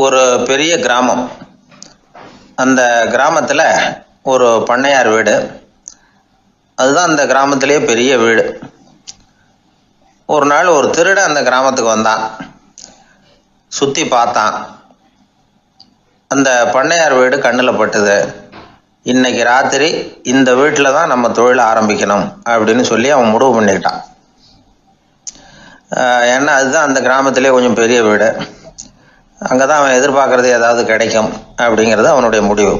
ஒரு பெரிய கிராமம். அந்த கிராமத்தில் ஒரு பண்ணையார் வீடு. அதுதான் அந்த கிராமத்திலேயே பெரிய வீடு. ஒரு நாள் ஒரு திருடன் அந்த கிராமத்துக்கு வந்தான். சுற்றி பார்த்தான். அந்த பண்ணையார் வீடு கண்ணில் பட்டுது. இன்னைக்கு ராத்திரி இந்த வீட்டில் தான் நம்ம தொழிலை ஆரம்பிக்கணும் அப்படின்னு சொல்லி அவன் முடிவு பண்ணிக்கிட்டான். ஏன்னா அதுதான் அந்த கிராமத்திலே கொஞ்சம் பெரிய வீடு. அங்கே தான் அவன் எதிர்பார்க்கறது ஏதாவது கிடைக்கும் அப்படிங்கிறது அவனுடைய முடிவு.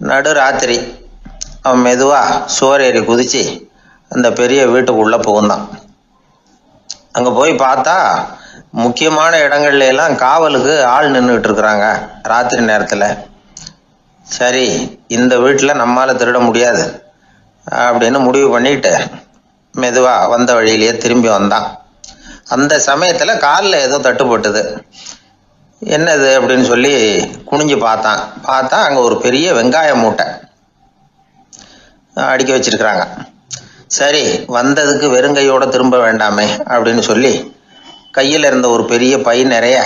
நடு ராத்திரி அவன் மெதுவாக சுவரேறி குதித்து அந்த பெரிய வீட்டுக்குள்ளே புகுந்தான். அங்கே போய் பார்த்தா முக்கியமான இடங்கள்ல எல்லாம் காவலுக்கு ஆள் நின்றுட்டு இருக்கிறாங்க ராத்திரி நேரத்தில். சரி, இந்த வீட்டில் நம்மால் திருட முடியாது அப்படின்னு முடிவு பண்ணிட்டு மெதுவாக வந்த வழியிலேயே திரும்பி வந்தான். அந்த சமயத்தில் காலில் ஏதோ தட்டுப்பட்டுது. என்னது அப்படின்னு சொல்லி குனிஞ்சு பார்த்தா அங்கே ஒரு பெரிய வெங்காய மூட்டை அடுக்கி வச்சிருக்கிறாங்க. சரி, வந்ததுக்கு வெறுங்கையோட திரும்ப வேண்டாமே அப்படின்னு சொல்லி கையில் இருந்த ஒரு பெரிய பை நிறைய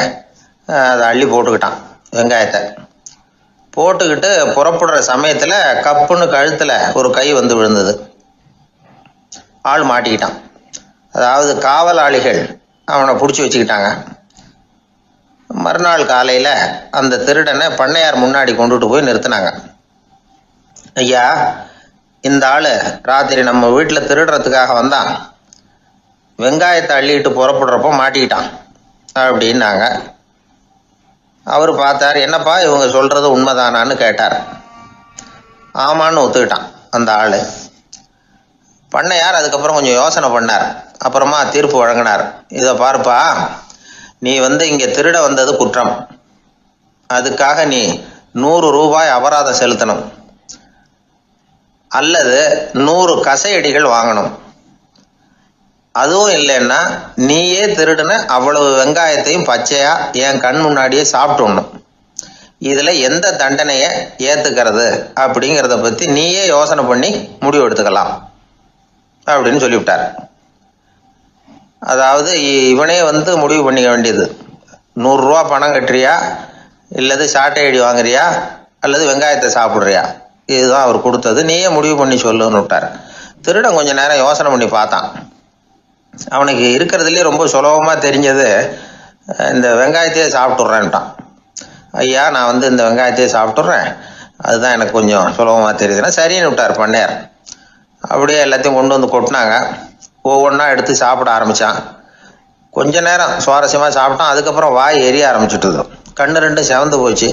அதை அள்ளி போட்டுக்கிட்டான். வெங்காயத்தை போட்டுக்கிட்டு புறப்படுற சமயத்தில் கப்புன்னு கழுத்தில் ஒரு கை வந்து விழுந்தது. ஆள் மாட்டிக்கிட்டான். அதாவது காவலாளிகள் அவனை பிடிச்சி வச்சுக்கிட்டாங்க. மறுநாள் காலையில் அந்த திருடனை பண்ணையார் முன்னாடி கொண்டுட்டு போய் நிறுத்தினாங்க. ஐயா, இந்த ஆள் ராத்திரி நம்ம வீட்டில் திருடுறதுக்காக வந்தான். வெங்காயத்தை அள்ளிட்டு புறப்படுறப்போ மாட்டிக்கிட்டான் அப்படின்னாங்க. அவர் பார்த்தார். என்னப்பா இவங்க சொல்கிறது உண்மைதானான்னு கேட்டார். ஆமான்னு ஒத்துக்கிட்டான் அந்த ஆள். பண்ணையார் அதுக்கப்புறம் கொஞ்சம் யோசனை பண்ணார். அப்புறமா தீர்ப்பு வழங்கினார். இதை பாருப்பா, நீ இங்கே திருட வந்தது குற்றம். அதுக்காக நீ 100 ரூபாய் அபராதம் செலுத்தணும், அல்லது 100 கசையடிகள் வாங்கணும். அதுவும் இல்லைன்னா நீயே திருடுன அவ்வளவு வெங்காயத்தையும் பச்சையா என் கண் முன்னாடியே சாப்பிட்டுடணும். இதுல எந்த தண்டனையை ஏத்துக்கிறது அப்படிங்கிறத பத்தி நீயே யோசனை பண்ணி முடிவு எடுத்துக்கலாம் அப்படின்னு சொல்லிவிட்டார். அதாவது இவனே முடிவு பண்ணிக்க வேண்டியது. 100 ரூபா பணம் கட்டுறியா, இல்லது சாட்டை அடி வாங்குறியா, அல்லது வெங்காயத்தை சாப்பிட்றியா, இதுதான் அவர் கொடுத்தது. நீயே முடிவு பண்ணி சொல்லுன்னு விட்டார். திருடன் கொஞ்ச நேரம் யோசனை பண்ணி பார்த்தான். அவனுக்கு இருக்கிறதுலே ரொம்ப சுலபமாக தெரிஞ்சது இந்த வெங்காயத்தையே சாப்பிட்டுட்றேன்ட்டான். ஐயா, நான் இந்த வெங்காயத்தையே சாப்பிட்டுட்றேன், அதுதான் எனக்கு கொஞ்சம் சுலபமாக தெரியுதுன்னா சரின்னு விட்டார் பண்ணையார். அப்படியே எல்லாத்தையும் கொண்டு கொட்டினாங்க. ஒவ்வொன்றா எடுத்து சாப்பிட ஆரம்பித்தான். கொஞ்ச நேரம் சுவாரஸ்யமாக சாப்பிட்டான். அதுக்கப்புறம் வாய் எரிய ஆரம்பிச்சுட்டுது. கண்ணு ரெண்டும் செவந்து போச்சு.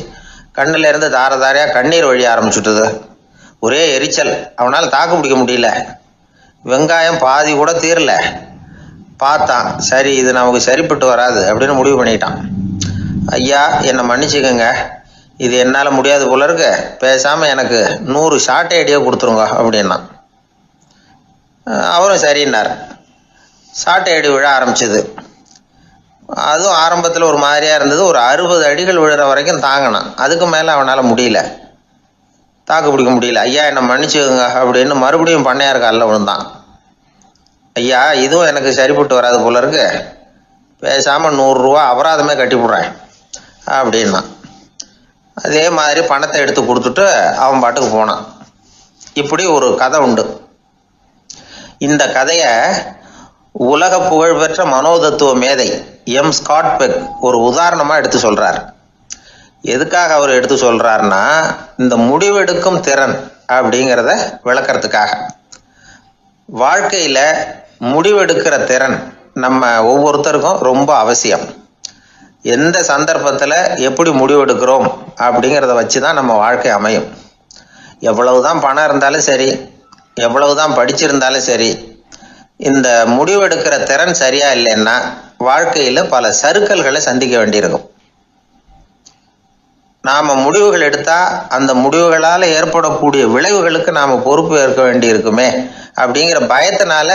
கண்ணில் இருந்து தார தாரையாக கண்ணீர் வழிய ஆரம்பிச்சுட்டுது. ஒரே எரிச்சல். அவனால் தாக்கு பிடிக்க முடியல. வெங்காயம் பாதி கூட தீரல. பார்த்தான், சரி இது நமக்கு சரிப்பட்டு வராது அப்படின்னு முடிவு பண்ணிட்டான். ஐயா, என்னை மன்னிச்சுக்கோங்க, இது என்னால் முடியாது போல இருக்கு, பேசாமல் எனக்கு 100 சாட்டை அடியை கொடுத்துருங்க அப்படின்னா. அவரும் சரின்னார். சாட்டை அடி விழ ஆரம்பிச்சது. அதுவும் ஆரம்பத்தில் ஒரு மாதிரியாக இருந்தது. ஒரு 60 அடிகள் விழுற வரைக்கும் தாங்கினான். அதுக்கு மேலே அவனால் முடியல, தாக்கு பிடிக்க முடியல. ஐயா, என்னை மன்னிச்சுக்கோங்க அப்படின்னு மறுபடியும் பண்ணையார் காலில் விழுந்தான். ஐயா, இதுவும் எனக்கு சரிப்பட்டு வராது போல இருக்கு, பேசாமல் 100 ரூபா அபராதமே கட்டிவிடுறேன் அப்படின்னா. அதே மாதிரி பணத்தை எடுத்து கொடுத்துட்டு அவன் பாட்டுக்கு போனான். இப்படி ஒரு கதை உண்டு. இந்த கதையை உலக புகழ்பெற்ற மனோதத்துவ மேதை எம் ஸ்காட் பெக் ஒரு உதாரணமாக எடுத்து சொல்றார். எதுக்காக அவர் எடுத்து சொல்றாருன்னா, இந்த முடிவெடுக்கும் திறன் அப்படிங்கிறத விளக்கறதுக்காக. வாழ்க்கையில முடிவெடுக்கிற திறன் நம்ம ஒவ்வொருத்தருக்கும் ரொம்ப அவசியம். எந்த சந்தர்ப்பத்தில் எப்படி முடிவெடுக்கிறோம் அப்படிங்கிறத வச்சு தான் நம்ம வாழ்க்கை அமையும். எவ்வளவுதான் பணம் இருந்தாலும் சரி, எவ்வளவுதான் படிச்சிருந்தாலும் சரி, இந்த முடிவெடுக்கிற திறன் சரியா இல்லைன்னா வாழ்க்கையில் பல சறுக்கல்களை சந்திக்க வேண்டியிருக்கும். நாம் முடிவுகள் எடுத்தால் அந்த முடிவுகளால் ஏற்படக்கூடிய விளைவுகளுக்கு நாம் பொறுப்பு ஏற்க வேண்டி இருக்குமே அப்படிங்கிற பயத்தினால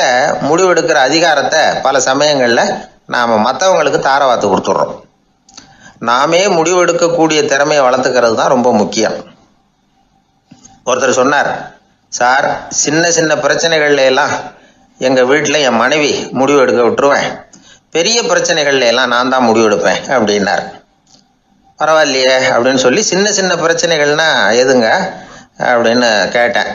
முடிவெடுக்கிற அதிகாரத்தை பல சமயங்களில் நாம் மற்றவங்களுக்கு தாரவாத்து கொடுத்துட்றோம். நாமே முடிவெடுக்கக்கூடிய திறமையை வளர்த்துக்கிறது தான் ரொம்ப முக்கியம். ஒருத்தர் சொன்னார், சார், சின்ன சின்ன பிரச்சனைகள்ல எல்லாம் எங்கள் வீட்டில் என் மனைவி முடிவு எடுக்க விட்டுருவேன், பெரிய பிரச்சனைகள்ல எல்லாம் நான் தான் முடிவெடுப்பேன் அப்படின்னார். பரவாயில்லையே அப்படின்னு சொல்லி சின்ன சின்ன பிரச்சனைகள்னா எதுங்க அப்படின்னு கேட்டேன்.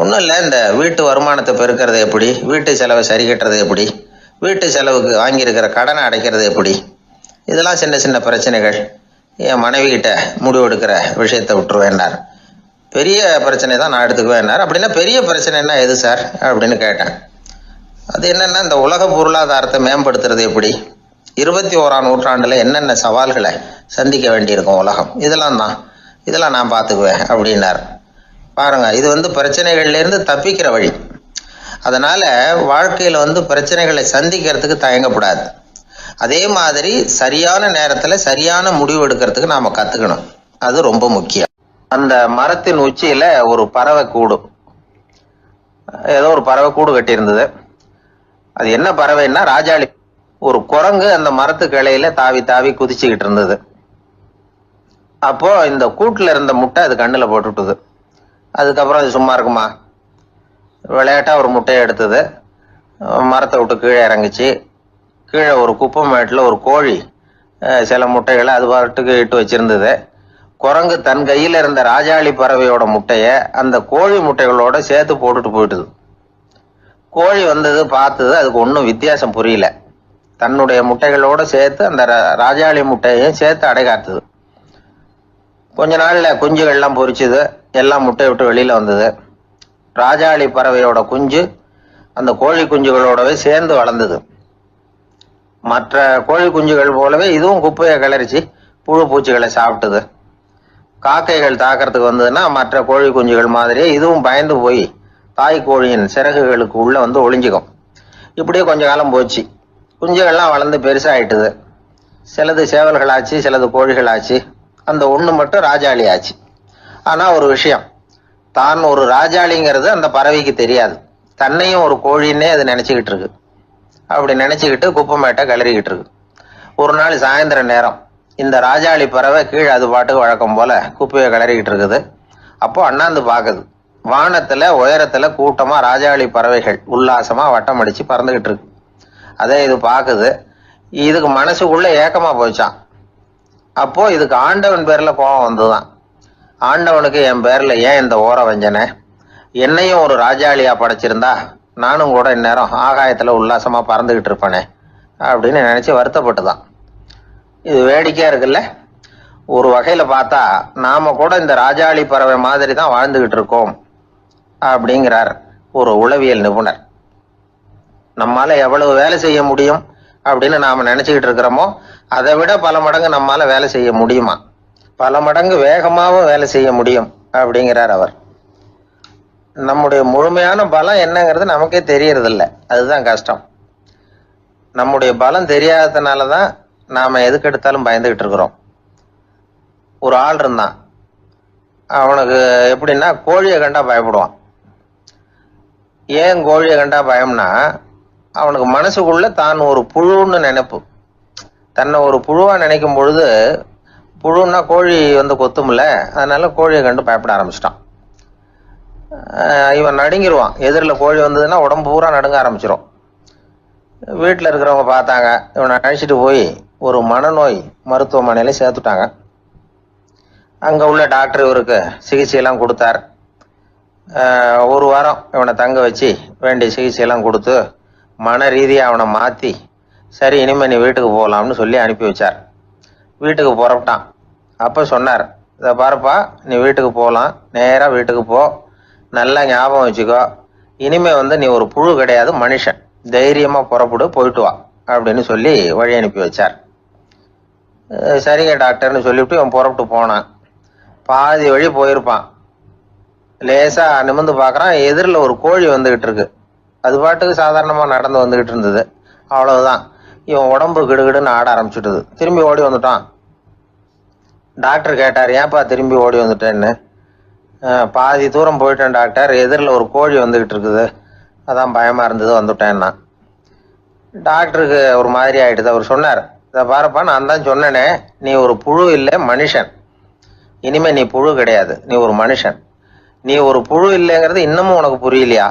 ஒன்றும் இல்லை, இந்த வீட்டு வருமானத்தை பெருக்கிறது எப்படி, வீட்டு செலவை சரி கட்டுறது எப்படி, வீட்டு செலவுக்கு வாங்கியிருக்கிற கடனை அடைக்கிறது எப்படி, இதெல்லாம் சின்ன சின்ன பிரச்சனைகள். என் மனைவி கிட்ட முடிவு எடுக்கிற விஷயத்தை விட்டுருவேன்னார். பெரிய பிரச்சனை தான் நான் எடுத்துக்குவேன்னார். அப்படின்னா பெரிய பிரச்சனைன்னா எது சார் அப்படின்னு கேட்டேன். அது என்னன்னா, இந்த உலக பொருளாதாரத்தை மேம்படுத்துறது எப்படி, 21ஆம் நூற்றாண்டுல என்னென்ன சவால்களை சந்திக்க வேண்டியிருக்கும் உலகம், இதெல்லாம் நான் பார்த்துக்குவேன் அப்படின்னார். பாருங்க, இது பிரச்சனைகள்லேருந்து தப்பிக்கிற வழி. அதனால வாழ்க்கையில் பிரச்சனைகளை சந்திக்கிறதுக்கு தயங்கக்கூடாது. அதே மாதிரி சரியான நேரத்தில் சரியான முடிவு எடுக்கிறதுக்கு நாம் கற்றுக்கணும். அது ரொம்ப முக்கியம். அந்த மரத்தின் உச்சியில் ஒரு பறவை கூடு, ஏதோ ஒரு பறவை கூடு கட்டியிருந்தது. அது என்ன பறவைன்னா ராஜாளி. ஒரு குரங்கு அந்த மரத்து கிளையில தாவி தாவி குதிச்சுக்கிட்டு இருந்தது. அப்போ இந்த கூட்டுல இருந்த முட்டை அது கண்ணுல போட்டுட்டுது. அதுக்கப்புறம் அது சும்மா இருக்குமா, விளையாட்டா ஒரு முட்டையை எடுத்தது, மரத்தை விட்டு கீழே இறங்குச்சு. கீழே ஒரு குப்பை மேட்டில் ஒரு கோழி சில முட்டைகளை அது பாட்டுக்கு இட்டு வச்சிருந்தது. குரங்கு தன் கையில இருந்த ராஜாளி பறவையோட முட்டைய அந்த கோழி முட்டைகளோட சேர்த்து போட்டுட்டு போயிட்டுது. கோழி வந்தது, பார்த்தது, அதுக்கு ஒன்றும் வித்தியாசம் புரியல. தன்னுடைய முட்டைகளோட சேர்த்து அந்த ராஜாளி முட்டையையும் சேர்த்து அடைகாத்துது. கொஞ்ச நாள்ல குஞ்சுகள்லாம் பொரிச்சுது, எல்லாம் முட்டை விட்டு வெளியில வந்தது. ராஜாளி பறவையோட குஞ்சு அந்த கோழி குஞ்சுகளோடவே சேர்ந்து வளர்ந்தது. மற்ற கோழி குஞ்சுகள் போலவே இதுவும் குப்பையை கிளறிச்சு புழு பூச்சிகளை சாப்பிட்டுது. காக்கைகள் தாக்கிறதுக்கு வந்ததுன்னா மற்ற கோழி குஞ்சுகள் மாதிரியே இதுவும் பயந்து போய் தாய் கோழியின் சிறகுகளுக்கு உள்ள ஒளிஞ்சிக்கும். இப்படியே கொஞ்ச காலம் போச்சு. குஞ்சுகள்லாம் வளர்ந்து பெருசாயிட்டுது. சிலது சேவல்கள் ஆச்சு, சிலது கோழிகள் ஆச்சு. அந்த ஒண்ணு மட்டும் ராஜாளி ஆச்சு. ஆனா ஒரு விஷயம், தான் ஒரு ராஜாளிங்கிறது அந்த பறவைக்கு தெரியாது. தன்னையும் ஒரு கோழின்னே அது நினைச்சுக்கிட்டு இருக்கு. அப்படி நினைச்சுக்கிட்டு குப்பை மேட்டை கிளறிக்கிட்டு இருக்கு. ஒரு நாள் சாயந்தர நேரம் இந்த ராஜாளி பறவை கீழே அது பாட்டுக்கு வழக்கம் போல குப்பையை கிளறிக்கிட்டு இருக்குது. அப்போ அண்ணாந்து பாக்குது. வானத்துல உயரத்துல கூட்டமா ராஜாளி பறவைகள் உல்லாசமா வட்டம் அடிச்சு பறந்துகிட்டு இருக்கு. அதே இது பாக்குது. இதுக்கு மனசுக்குள்ள ஏக்கமா போச்சான். அப்போ இதுக்கு ஆண்டவன் பேர்ல கோபம் வந்துதான். ஆண்டவனுக்கு என் பேர்ல ஏன் இந்த ஓர வஞ்சனை, என்னையும் ஒரு ராஜாளியா படைச்சிருந்தா நானும் கூட இந்நேரம் ஆகாயத்துல உல்லாசமா பறந்துகிட்டு இருப்பேனே அப்படின்னு நினைச்சு வருத்தப்பட்டுதான். இது வேடிக்கையா இருக்குல்ல. ஒரு வகையில பார்த்தா நாம கூட இந்த ராஜாளி பறவை மாதிரி தான் வாழ்ந்துகிட்டு இருக்கோம் அப்படிங்கிறார் ஒரு உளவியல் நிபுணர். நம்மால எவ்வளவு வேலை செய்ய முடியும் அப்படின்னு நாம நினைச்சுக்கிட்டு இருக்கிறோமோ அதை விட பல மடங்கு நம்மால வேலை செய்ய முடியுமா, பல மடங்கு வேகமாகவும் வேலை செய்ய முடியும் அப்படிங்கிறார் அவர். நம்முடைய முழுமையான பலம் என்னங்கிறது நமக்கே தெரியறது இல்லை. அதுதான் கஷ்டம். நம்முடைய பலம் தெரியாததுனாலதான் நாம எதுக்கு எடுத்தாலும் பயந்துகிட்டு இருக்கிறோம். ஒரு ஆள் இருந்தான். அவனுக்கு எப்படின்னா கோழியை கண்டா பயப்படுவான். ஏன் கோழியை கண்டா பயம்னா, அவனுக்கு மனசுக்குள்ள தான் ஒரு புழுன்னு நினைப்பு. தன்னை ஒரு புழுவா நினைக்கும் பொழுது, புழுன்னா கோழி கொத்தும்ல, அதனால கோழியை கண்டு பயப்பட ஆரம்பிச்சிட்டான். இவன் நடுங்கிடுவான். எதிரில் கோழி வந்ததுன்னா உடம்பு பூரா நடுங்க ஆரம்பிச்சிடும். வீட்டில் இருக்கிறவங்க பார்த்தாங்க. இவனை அழைச்சிட்டு போய் ஒரு மனநோய் மருத்துவமனையில சேர்த்துட்டாங்க. அங்க உள்ள டாக்டர் இவருக்கு சிகிச்சையெல்லாம் கொடுத்தார். ஒரு வாரம் இவனை தங்க வச்சு வேண்டிய சிகிச்சையெல்லாம் கொடுத்து மன ரீதியாக அவனை மாற்றி, சரி இனிமே நீ வீட்டுக்கு போகலாம்னு சொல்லி அனுப்பி வச்சார். வீட்டுக்கு புறப்பட்டான். அப்போ சொன்னார், இதை பாருப்பா, நீ வீட்டுக்கு போகலாம், நேராக வீட்டுக்கு போ, நல்லா ஞாபகம் வச்சுக்கோ, இனிமே நீ ஒரு புழு கிடையாது, மனுஷன், தைரியமா புறப்படு, போயிட்டு வா அப்படின்னு சொல்லி வழி அனுப்பி வச்சார். சரிங்க டாக்டர்னு சொல்லிவிட்டு இவன் புறப்பட்டு போனான். பாதி வழி போயிருப்பான். லேசா நிமிர்ந்து பாக்குறான், எதிரில் ஒரு கோழி வந்துகிட்டு இருக்கு. அது பாட்டுக்கு சாதாரணமா நடந்து வந்துகிட்டு இருந்தது. அவ்வளவுதான், இவன் உடம்பு கிடுகிடுன்னு ஆட ஆரம்பிச்சுட்டுது. திரும்பி ஓடி வந்துட்டான். டாக்டர் கேட்டார், ஏன்பா திரும்பி ஓடி வந்துட்டேன்னு. பாதி தூரம் போயிட்டேன் டாக்டர், எதிரில் ஒரு கோழி வந்துகிட்டு இருக்குது, அதான் பயமா இருந்தது வந்துட்டேன்னா. டாக்டருக்கு ஒரு மாதிரி ஆயிடுது. அவர் சொன்னார், இதை பாருப்பா, நான் தான் சொன்னேனே, நீ ஒரு புழு இல்லை, மனுஷன். இனிமே நீ புழு கிடையாது, நீ ஒரு மனுஷன். நீ ஒரு புழு இல்லைங்கிறது இன்னமும் உனக்கு புரியலையா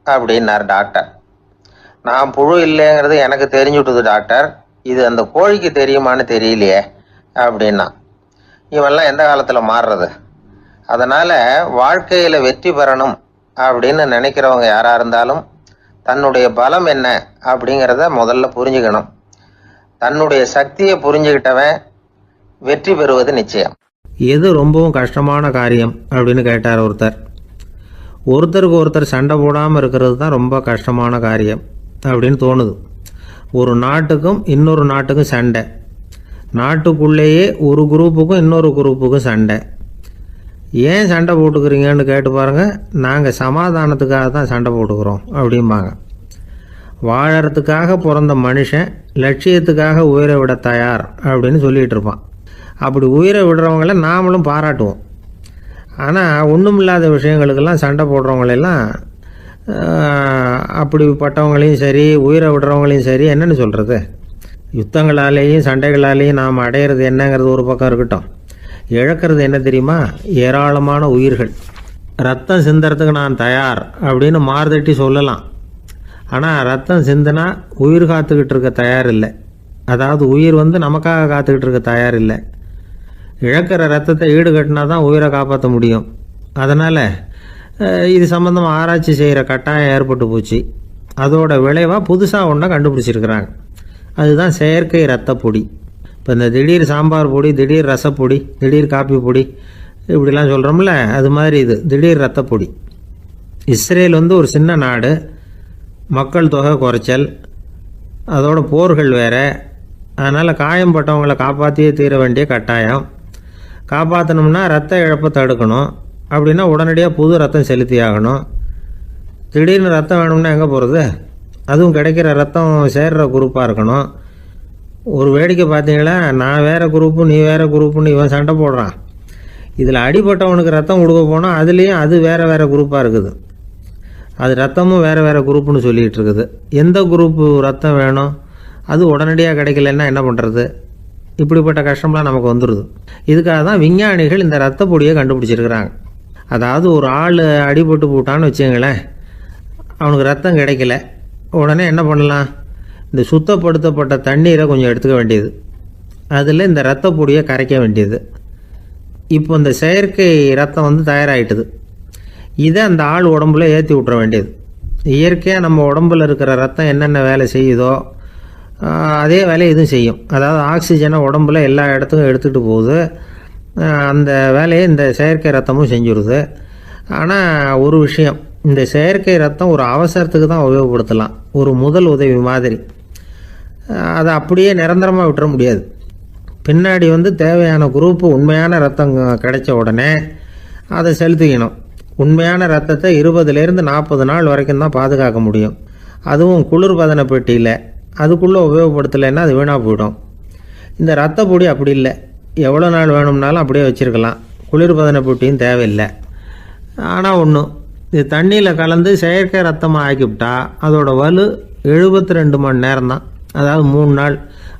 அப்படின்னார் டாக்டர். நான் புழு இல்லைங்கிறது எனக்கு தெரிஞ்சுட்டுது டாக்டர், இது அந்த கோழிக்கு தெரியுமான்னு தெரியலையே அப்படின்னா. இவெல்லாம் எந்த காலத்தில் மாறுறது? அதனால் வாழ்க்கையில் வெற்றி பெறணும் அப்படின்னு நினைக்கிறவங்க யாராக இருந்தாலும் தன்னுடைய பலம் என்ன அப்படிங்கிறத முதல்ல புரிஞ்சுக்கணும். தன்னுடைய சக்தியை புரிஞ்சுக்கிட்டவன் வெற்றி பெறுவது நிச்சயம். எது ரொம்பவும் கஷ்டமான காரியம் அப்படின்னு கேட்டார் ஒருத்தர். ஒருத்தருக்கு ஒருத்தர் சண்டை போடாமல் இருக்கிறது தான் ரொம்ப கஷ்டமான காரியம் அப்படின்னு தோணுது. ஒரு நாட்டுக்கும் இன்னொரு நாட்டுக்கும் சண்டை, நாட்டுக்குள்ளேயே ஒரு குரூப்புக்கும் இன்னொரு குரூப்புக்கும் சண்டை. ஏன் சண்டை போட்டுக்கிறீங்கன்னு கேட்டு பாருங்கள். நாங்கள் சமாதானத்துக்காக தான் சண்டை போட்டுக்கிறோம் அப்படிம்பாங்க. வாழறதுக்காக பிறந்த மனுஷன் லட்சியத்துக்காக உயிரை விட தயார் அப்படின்னு சொல்லிகிட்டு இருப்பான். அப்படி உயிரை விடுறவங்கள நாமளும் பாராட்டுவோம். ஆனால் ஒன்றுமில்லாத விஷயங்களுக்கெல்லாம் சண்டை போடுறவங்களெல்லாம் அப்படிப்பட்டவங்களையும் சரி உயிரை விடுறவங்களையும் சரி என்னென்னு சொல்கிறது? யுத்தங்களாலேயும் சண்டைகளாலேயும் நாம் அடையிறது என்னங்கிறது ஒரு பக்கம் இருக்கட்டும், இழக்கிறது என்ன தெரியுமா? ஏராளமான உயிர்கள். ரத்தம் சிந்துறதுக்கு நான் தயார் அப்படின்னு மார்தட்டி சொல்லலாம். ஆனால் ரத்தம் சிந்தினா உயிர் காத்துக்கிட்டு இருக்க தயார் இல்லை. அதாவது உயிர் நமக்காக காத்துக்கிட்டு இருக்க தயார் இல்லை. இழக்கிற ரத்தத்தை ஈடுகட்டினா தான் உயிரை காப்பாற்ற முடியும். அதனால் இது சம்மந்தமாக ஆராய்ச்சி செய்கிற கட்டாயம் ஏற்பட்டு போச்சு. அதோட விளைவாக புதுசாக ஒன்றை கண்டுபிடிச்சிருக்கிறாங்க. அதுதான் செயற்கை ரத்த பொடி. இப்போ இந்த திடீர் சாம்பார் பொடி, திடீர் ரசப்பொடி, திடீர் காப்பி பொடி இப்படிலாம் சொல்கிறோம்ல, அது மாதிரி இது திடீர் ரத்த பொடி. இஸ்ரேல் ஒரு சின்ன நாடு, மக்கள் தொகை குறைச்சல், அதோட போர்கள் வேறு. அதனால் காயம்பட்டவங்களை காப்பாற்றியே தீர வேண்டிய கட்டாயம். காப்பாற்றணும்னா ரத்த இழப்பை தடுக்கணும். அப்படின்னா உடனடியாக புது ரத்தம் செலுத்தி ஆகணும். திடீர்னு ரத்தம் வேணும்னா எங்கே போகிறது? அதுவும் கிடைக்கிற ரத்தம் சேர்கிற குரூப்பாக இருக்கணும். ஒரு வேடிக்கை பார்த்தீங்களா, நான் வேறு குரூப்பு நீ வேறு குரூப்புன்னு இவன் சண்டை போடுறான். இதில் அடிபட்டவனுக்கு ரத்தம் கொடுக்க போனால் அதுலேயும் அது வேறு வேறு குரூப்பாக இருக்குது. அது ரத்தமும் வேறு வேறு குரூப்புன்னு சொல்லிகிட்டு இருக்குது. எந்த குரூப்பு ரத்தம் வேணும்? அது உடனடியாக கிடைக்கலன்னா என்ன பண்ணுறது? இப்படிப்பட்ட கஷ்டம்லாம் நமக்கு வந்துடுது. இதுக்காக தான் விஞ்ஞானிகள் இந்த ரத்த பொடியை கண்டுபிடிச்சிருக்கிறாங்க. அதாவது ஒரு ஆள் அடிபட்டு போட்டான்னு வச்சுங்களேன், அவனுக்கு ரத்தம் கிடைக்கல. உடனே என்ன பண்ணலாம்? இந்த சுத்தப்படுத்தப்பட்ட தண்ணீரை கொஞ்சம் எடுத்துக்க வேண்டியது, அதில் இந்த ரத்த பொடியை கரைக்க வேண்டியது. இப்போ இந்த செயற்கை ரத்தம் தயாராகிட்டுது. இதை அந்த ஆள் உடம்புல ஏற்றி விட்ற வேண்டியது. இயற்கையாக நம்ம உடம்புல இருக்கிற ரத்தம் என்னென்ன வேலை செய்யுதோ அதே வேலையை இதுவும் செய்யும். அதாவது ஆக்சிஜனை உடம்புல எல்லா இடத்துக்கும் எடுத்துகிட்டு போகுது. அந்த வேலையை இந்த செயற்கை ரத்தமும் செஞ்சுருது. ஆனால் ஒரு விஷயம், இந்த செயற்கை ரத்தம் ஒரு அவசரத்துக்கு தான் உபயோகப்படுத்தலாம், ஒரு முதல் உதவி மாதிரி. அதை அப்படியே நிரந்தரமாக விட்டுற முடியாது. பின்னாடி தேவையான குரூப்பு உண்மையான ரத்தம் கிடைச்ச உடனே அதை செலுத்திக்கணும். உண்மையான ரத்தத்தை 20லேருந்து 40 நாள் வரைக்கும் தான் பாதுகாக்க முடியும். அதுவும் குளிர்பதன பெட்டியில். அதுக்குள்ளே உபயோகப்படுத்தலைன்னா அது வீணாக போயிடும். இந்த ரத்த பொடி அப்படி இல்லை, எவ்வளோ நாள் வேணும்னாலும் அப்படியே வச்சுருக்கலாம். குளிர்பதன பெட்டியும் தேவையில்லை. ஆனால் ஒன்று, இது தண்ணியில் கலந்து செயற்கை ரத்தமாக ஆக்கிவிட்டா அதோட வலு 72 மணி நேரம் தான். அதாவது 3 நாள்.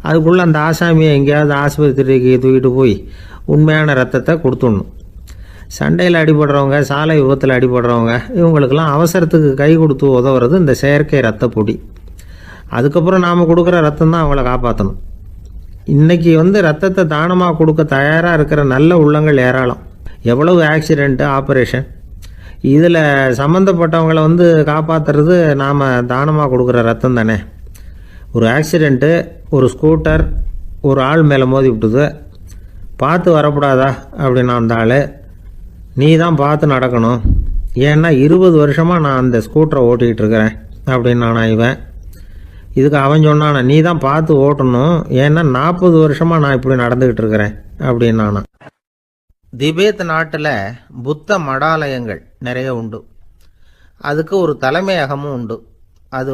அதுக்குள்ளே அந்த ஆசாமியை எங்கேயாவது ஆஸ்பத்திரிக்கு தூக்கிட்டு போய் உண்மையான ரத்தத்தை கொடுத்துடணும். சண்டையில் அடிபடுறவங்க, சாலை விபத்தில் அடிபடுறவங்க, இவங்களுக்கெல்லாம் அவசரத்துக்கு கை கொடுத்து உதவுறது இந்த செயற்கை ரத்த பொடி. அதுக்கப்புறம் நாம் கொடுக்குற ரத்தம் தான் அவங்கள காப்பாற்றணும். இன்றைக்கி ரத்தத்தை தானமாக கொடுக்க தயாராக இருக்கிற நல்ல உள்ளங்கள் ஏராளம். எவ்வளவு ஆக்சிடெண்ட்டு, ஆப்ரேஷன், இதில் சம்மந்தப்பட்டவங்களை காப்பாற்றுறது நாம் தானமாக கொடுக்குற ரத்தம் தானே. ஒரு ஆக்சிடெண்ட்டு, ஒரு ஸ்கூட்டர் ஒரு ஆள் மேலே மோதி விட்டுது, பார்த்து வரக்கூடாதா அப்படின்னா அந்த ஆள், நீ தான் பார்த்து நடக்கணும், ஏன்னா 20 வருஷமாக நான் அந்த ஸ்கூட்டரை ஓட்டிகிட்டு இருக்கிறேன் அப்படின்னு நான் இவன். இதுக்கு அவன் சொன்னானா, நீ தான் பார்த்து ஓட்டணும், ஏன்னா 40 வருஷமாக நான் இப்படி நடந்துக்கிட்டு இருக்கிறேன் அப்படின்னு நானா. திபேத் நாட்டில் புத்த மடாலயங்கள் நிறைய உண்டு. அதுக்கு ஒரு தலைமையகமும் உண்டு. அது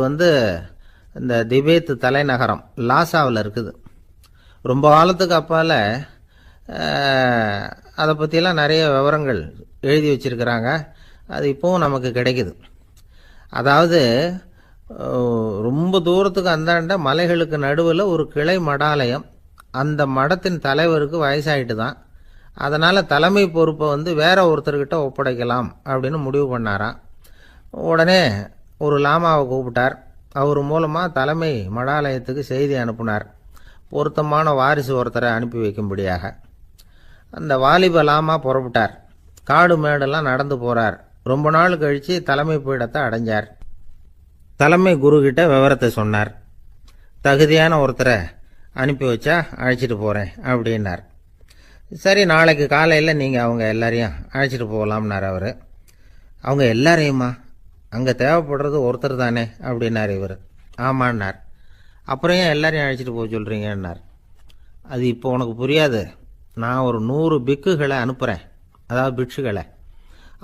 இந்த திபேத் தலைநகரம் லாசாவில் இருக்குது. ரொம்ப காலத்துக்கு அப்பால் அதை பற்றியெல்லாம் நிறைய விவரங்கள் எழுதி வச்சிருக்கிறாங்க. அது இப்போவும் நமக்கு கிடைக்குது. அதாவது ரொம்ப தூரத்துக்கு அந்தாண்ட மலைகளுக்கு நடுவில் ஒரு கிளை மடாலயம். அந்த மடத்தின் தலைவருக்கு வயசாயிட்டு தான். அதனால் தலைமை பொறுப்பை வேற ஒருத்தர்கிட்ட ஒப்படைக்கலாம் அப்படின்னு முடிவு பண்ணாராம். உடனே ஒரு லாமாவை கூப்பிட்டார். அவர் மூலமாக தலைமை மடாலயத்துக்கு செய்தி அனுப்புனார், பொருத்தமான வாரிசு ஒருத்தரை அனுப்பி வைக்கும்படியாக. அந்த வாலிப லாமா புறப்பட்டார். காடு மேடெல்லாம் நடந்து போகிறார். ரொம்ப நாள் கழித்து தலைமை பீடத்தை அடைஞ்சார். தலைமை குரு கிட்ட விவரத்தை சொன்னார். தகுதியான ஒருத்தரை அனுப்பி வச்சா அழைச்சிட்டு போகிறேன் அப்படின்னார். சரி, நாளைக்கு காலையில் நீங்கள் அவங்க எல்லாரையும் அழைச்சிட்டு போகலாம்னார் அவர். அவங்க எல்லாரையுமா? அங்கே தேவைப்படுறது ஒருத்தர் தானே அப்படின்னார் இவர். ஆமான்னார். அப்புறம் ஏன் எல்லாரையும் அழைச்சிட்டு போக சொல்கிறீங்கன்னார். அது இப்போ உனக்கு புரியாது. நான் ஒரு 100 பிக்குகளை அனுப்புகிறேன், அதாவது பிட்சுகளை.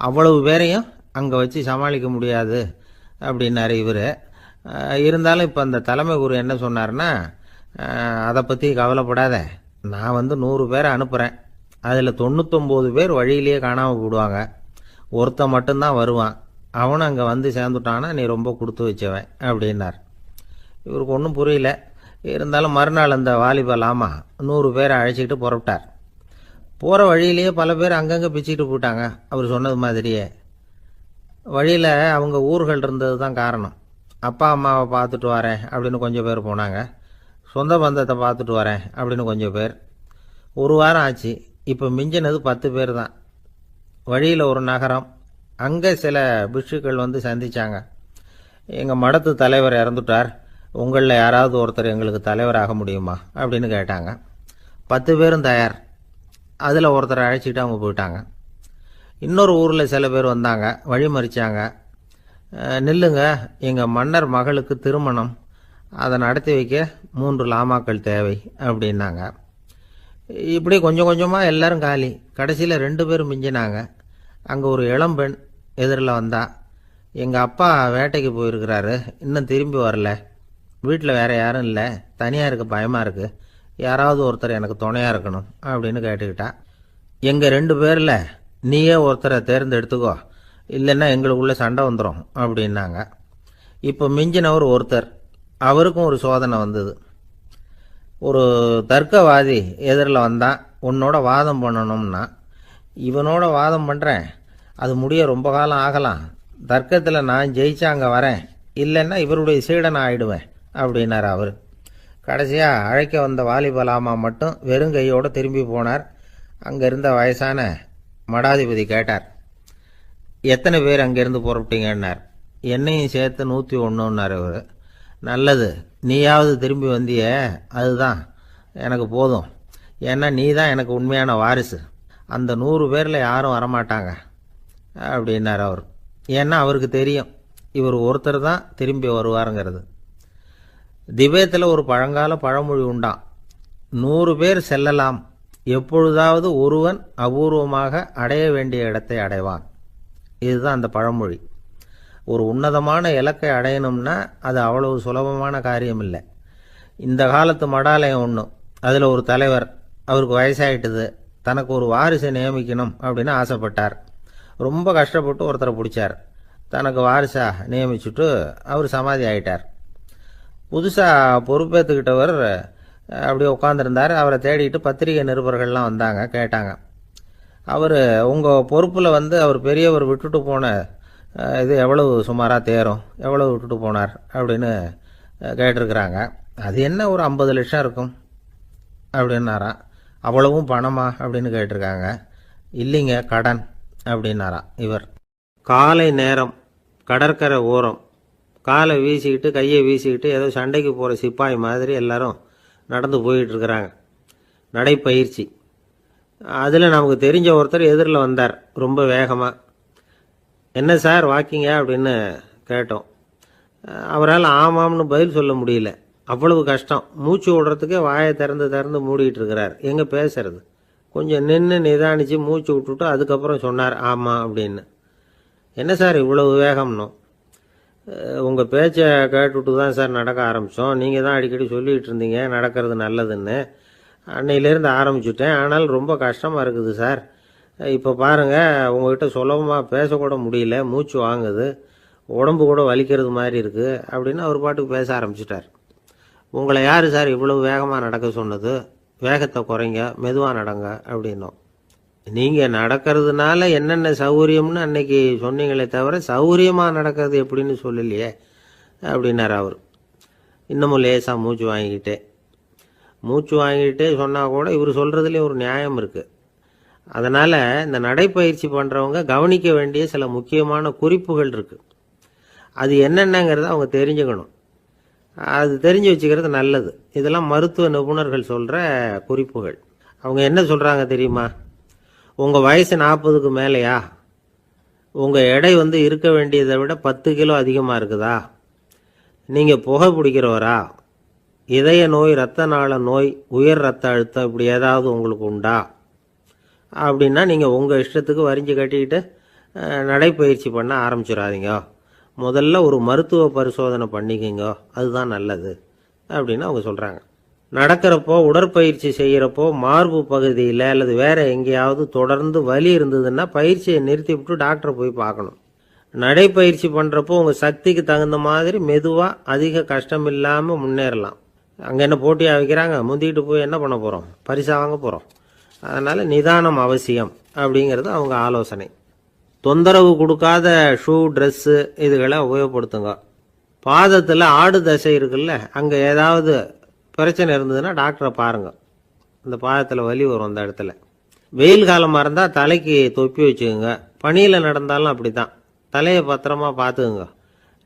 அவ்வளவு பேரையும் அங்கே வச்சு சமாளிக்க முடியாது அப்படின்னாரு இவர். இருந்தாலும் இப்போ அந்த தலைமை குரு என்ன சொன்னார்னா, அதை பற்றி கவலைப்படாத, நான் 100 பேரை அனுப்புகிறேன். அதில் 99 பேர் வழியிலேயே காணாமல் போடுவாங்க, ஒருத்தன் மட்டும்தான் வருவான். அவனும் அங்கே வந்து சேர்ந்துட்டானா நீ ரொம்ப கொடுத்து வச்சவன் அப்படின்னார். இவருக்கு ஒன்றும் புரியல. இருந்தாலும் மறுநாள் அந்த வாலிப லாமா 100 பேரை அழைச்சிக்கிட்டு புறப்பட்டார். போகிற வழியிலேயே பல பேர் அங்கங்கே பிச்சுக்கிட்டு போயிட்டாங்க. அவர் சொன்னது மாதிரியே. வழியில் அவங்க ஊர்கள் இருந்தது தான் காரணம். அப்பா அம்மாவை பார்த்துட்டு வரேன் அப்படின்னு கொஞ்சம் பேர் போனாங்க. சொந்த பந்தத்தை பார்த்துட்டு வரேன் அப்படின்னு கொஞ்சம் பேர். ஒரு வாரம் ஆச்சு. இப்போ மிஞ்சினது 10 பேர் தான். வழியில் ஒரு நகரம். அங்கே சில பிட்சுக்கள் வந்து சந்தித்தாங்க. எங்கள் மடத்து தலைவர் இறந்துட்டார், உங்களில் யாராவது ஒருத்தர் எங்களுக்கு தலைவராக முடியுமா அப்படின்னு கேட்டாங்க. 10 பேரும் தயார். அதில் ஒருத்தரை அழைச்சிட்டு அவங்க போயிட்டாங்க. இன்னொரு ஊரில் சில பேர் வந்தாங்க, வழி மறிச்சாங்க. நில்லுங்க, எங்கள் மன்னர் மகளுக்கு திருமணம், அதை நடத்தி வைக்க 3 லாமாக்கள் தேவை அப்படின்னாங்க. இப்படி கொஞ்சம் கொஞ்சமாக எல்லாரும் காலி. கடைசியில் 2 பேரும் மிஞ்சினாங்க. அங்கே ஒரு இளம்பெண் எதிரில் வந்தா. எங்கள் அப்பா வேட்டைக்கு போயிருக்கிறாரு, இன்னும் திரும்பி வரல. வீட்டில் வேறு யாரும் இல்லை, தனியாக இருக்க பயமாக இருக்குது, யாராவது ஒருத்தர் எனக்கு துணையாக இருக்கணும் அப்படின்னு கேட்டுக்கிட்டா. எங்கள் 2 பேரில் நீயே ஒருத்தரை தேர்ந்தெடுத்துக்கோ, இல்லைன்னா எங்களுக்குள்ளே சண்டை வந்துடும் அப்படின்னாங்க. இப்போ மிஞ்சினவர் ஒருத்தர். அவருக்கும் ஒரு சோதனை வந்தது. ஒரு தர்க்கவாதி எதிரில் வந்தான். உன்னோட வாதம் பண்ணணும்னா. இவனோட வாதம் பண்ணுறேன், அது முடிய ரொம்ப காலம் ஆகலாம். தர்க்கத்தில் நான் ஜெயிச்சா அங்கே வரேன், இல்லைன்னா இவருடைய சீடனை ஆயிடுவேன் அப்படின்னார் அவர். கடைசியாக அழைக்க வந்த வாலிப லாமா மட்டும் வெறுங்கையோடு திரும்பி போனார். அங்கே இருந்த வயசான மடாதிபதி கேட்டார், எத்தனை பேர் அங்கேருந்து புறப்பட்டீங்கன்னார். என்னையும் சேர்த்து 101ன்னார் அவர். நல்லது, நீயாவது திரும்பி வந்திய, அதுதான் எனக்கு போதும். ஏன்னா நீ தான் எனக்கு உண்மையான வாரிசு. அந்த 100 பேரில் யாரும் வரமாட்டாங்க அப்படின்னார் அவர். ஏன்னா அவருக்கு தெரியும் இவர் ஒருத்தர் தான் திரும்பி வருவாருங்கிறது. திபேத்தில் ஒரு பழங்கால பழமொழி உண்டாம், 100 பேர் செல்லலாம், எப்பொழுதாவது ஒருவன் அபூர்வமாக அடைய வேண்டிய இடத்தை அடைவான். இதுதான் அந்த பழமொழி. ஒரு உன்னதமான இலக்கை அடையணும்னா அது அவ்வளவு சுலபமான காரியம் இல்லை. இந்த காலத்து மடாலயம் ஒன்று, அதில் ஒரு தலைவர், அவருக்கு வயசாகிட்டுது, தனக்கு ஒரு வாரிசை நியமிக்கணும் அப்படின்னு ஆசைப்பட்டார். ரொம்ப கஷ்டப்பட்டு ஒருத்தரை பிடிச்சார். தனக்கு வாரிசாக நியமிச்சுட்டு அவர் சமாதி ஆகிட்டார். புதுசாக பொறுப்பேற்றுக்கிட்டவர் அப்படியே உட்காந்துருந்தார். அவரை தேடிட்டு பத்திரிகை நிருபர்கள்லாம் வந்தாங்க, கேட்டாங்க. அவர் உங்கள் பொறுப்பில் அவர் பெரியவர் விட்டுட்டு போன இது எவ்வளவு சுமாராக தேரும், எவ்வளவு விட்டுட்டு போனார் அப்படின்னு கேட்டிருக்கிறாங்க. அது என்ன ஒரு 50 லட்சம் இருக்கும் அப்படின்னாராம். அவ்வளவும் பணமா அப்படின்னு கேட்டிருக்காங்க. இல்லைங்க, கடன் அப்படின்னாராம் இவர். காலை நேரம், கடற்கரை ஓரம், காலை வீசிக்கிட்டு கையை வீசிக்கிட்டு ஏதோ சண்டைக்கு போகிற சிப்பாய் மாதிரி எல்லாரும் நடந்து போயிட்டு இருக்கிறாங்க. நடைப்பயிற்சி. அதில் நமக்கு தெரிஞ்ச ஒருத்தர் எதிரில் வந்தார் ரொம்ப வேகமாக. என்ன சார் வாக்கிங்க அப்படின்னு கேட்டோம். அவரால் ஆமாம்னு பதில் சொல்ல முடியல, அவ்வளவு கஷ்டம். மூச்சு விடுறதுக்கே வாயை திறந்து மூடிட்டு இருக்கிறார். எங்கே பேசுறது? கொஞ்சம் நின்று நிதானித்து மூச்சு விட்டுட்டு அதுக்கப்புறம் சொன்னார் ஆமாம் அப்படின்னு. என்ன சார் இவ்வளவு வேகம்னோம்? உங்கள் பேச்சை கேட்டுவிட்டு தான் சார் நடக்க ஆரம்பித்தோம். நீங்கள் தான் அடிக்கடி சொல்லிகிட்டு இருந்தீங்க நடக்கிறது நல்லதுன்னு. அன்னையிலேருந்து ஆரம்பிச்சுட்டேன், ஆனால் ரொம்ப கஷ்டமாக இருக்குது சார். இப்போ பாருங்கள், உங்கள்கிட்ட சுலபமாக பேசக்கூட முடியல, மூச்சு வாங்குது, உடம்பு கூட வலிக்கிறது மாதிரி இருக்குது அப்படின்னு அவர் பாட்டுக்கு பேச ஆரம்பிச்சிட்டார். உங்களை யார் சார் இவ்வளவு வேகமாக நடக்க சொன்னது? வேகத்தை குறைங்க, மெதுவாக நடங்க அப்படின்னோம். நீங்கள் நடக்கிறதுனால என்னென்ன சௌகரியம்னு அன்னைக்கு சொன்னீங்களே தவிர சௌகரியமாக நடக்கிறது எப்படின்னு சொல்லலையே அப்படின்னார் அவர். இன்னமும் லேசாக மூச்சு வாங்கிக்கிட்டே சொன்னால் கூட இவர் சொல்கிறதுலேயும் ஒரு நியாயம் இருக்குது. அதனால் இந்த நடைப்பயிற்சி பண்ணுறவங்க கவனிக்க வேண்டிய சில முக்கியமான குறிப்புகள் இருக்குது. அது என்னென்னங்கிறத அவங்க தெரிஞ்சுக்கணும். அது தெரிஞ்சு வச்சுக்கிறது நல்லது. இதெல்லாம் மருத்துவ நிபுணர்கள் சொல்கிற குறிப்புகள். அவங்க என்ன சொல்கிறாங்க தெரியுமா? உங்கள் வயசு 40க்கு மேலேயா? உங்கள் எடை இருக்க வேண்டியதை விட 10 கிலோ அதிகமாக இருக்குதா? நீங்கள் புகை பிடிக்கிறவரா? இதய நோய், இரத்த நாள நோய், உயர் இரத்த அழுத்தம் இப்படி ஏதாவது உங்களுக்கு உண்டா? அப்படின்னா நீங்கள் உங்கள் இஷ்டத்துக்கு வரிஞ்சு கட்டிக்கிட்டு நடைப்பயிற்சி பண்ண ஆரம்பிச்சிடாதீங்க. முதல்ல ஒரு மருத்துவ பரிசோதனை பண்ணிக்கோங்க, அதுதான் நல்லது அப்படின்னு அவங்க சொல்கிறாங்க. நடக்கிறப்போ, உடற்பயிற்சி செய்கிறப்போ மார்பு பகுதியில் அல்லது வேறு எங்கேயாவது தொடர்ந்து வலி இருந்ததுன்னா பயிற்சியை நிறுத்திவிட்டு டாக்டரை போய் பார்க்கணும். நடைப்பயிற்சி பண்ணுறப்போ உங்கள் சக்திக்கு தகுந்த மாதிரி மெதுவாக அதிக கஷ்டம் இல்லாமல் முன்னேறலாம். அங்கே என்ன போட்டியாக வைக்கிறாங்க? முந்திக்கிட்டு போய் என்ன பண்ண போகிறோம்? பரிசா வாங்க போகிறோம். அதனால் நிதானம் அவசியம் அப்படிங்கிறது அவங்க ஆலோசனை. தொந்தரவு கொடுக்காத ஷூ, ட்ரெஸ்ஸு இதுகளை உபயோகப்படுத்துங்க. பாதத்தில் ஆடு தசை இருக்குல்ல, அங்கே ஏதாவது பிரச்சனை இருந்ததுன்னா டாக்டரை பாருங்கள். இந்த பாதத்தில் வலி வரும் அந்த இடத்துல. வெயில் காலமாக இருந்தால் தலைக்கு தொப்பி வச்சுக்கோங்க. பனியில் நடந்தாலும் அப்படி தான். தலையை பத்திரமா பார்த்துக்குங்க.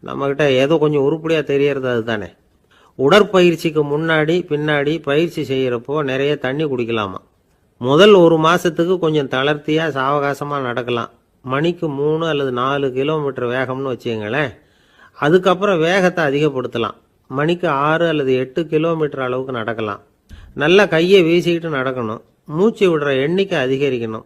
நம்மக்கிட்ட ஏதோ கொஞ்சம் உருப்படியாக தெரியறது அது தானே. உடற்பயிற்சிக்கு முன்னாடி பின்னாடி பயிற்சி செய்கிறப்போ நிறைய தண்ணி குடிக்கலாமா. முதல் 1 மாதத்துக்கு கொஞ்சம் தளர்த்தியாக சாவகாசமாக நடக்கலாம். மணிக்கு 3 அல்லது 4 கிலோமீட்டர் வேகம்னு வச்சுங்களேன். அதுக்கப்புறம் வேகத்தை அதிகப்படுத்தலாம். மணிக்கு 6 அல்லது 8 கிலோமீட்டர் அளவுக்கு நடக்கலாம். நல்லா கையை வீசிக்கிட்டு நடக்கணும். மூச்சு விடுற எண்ணிக்கை அதிகரிக்கணும்.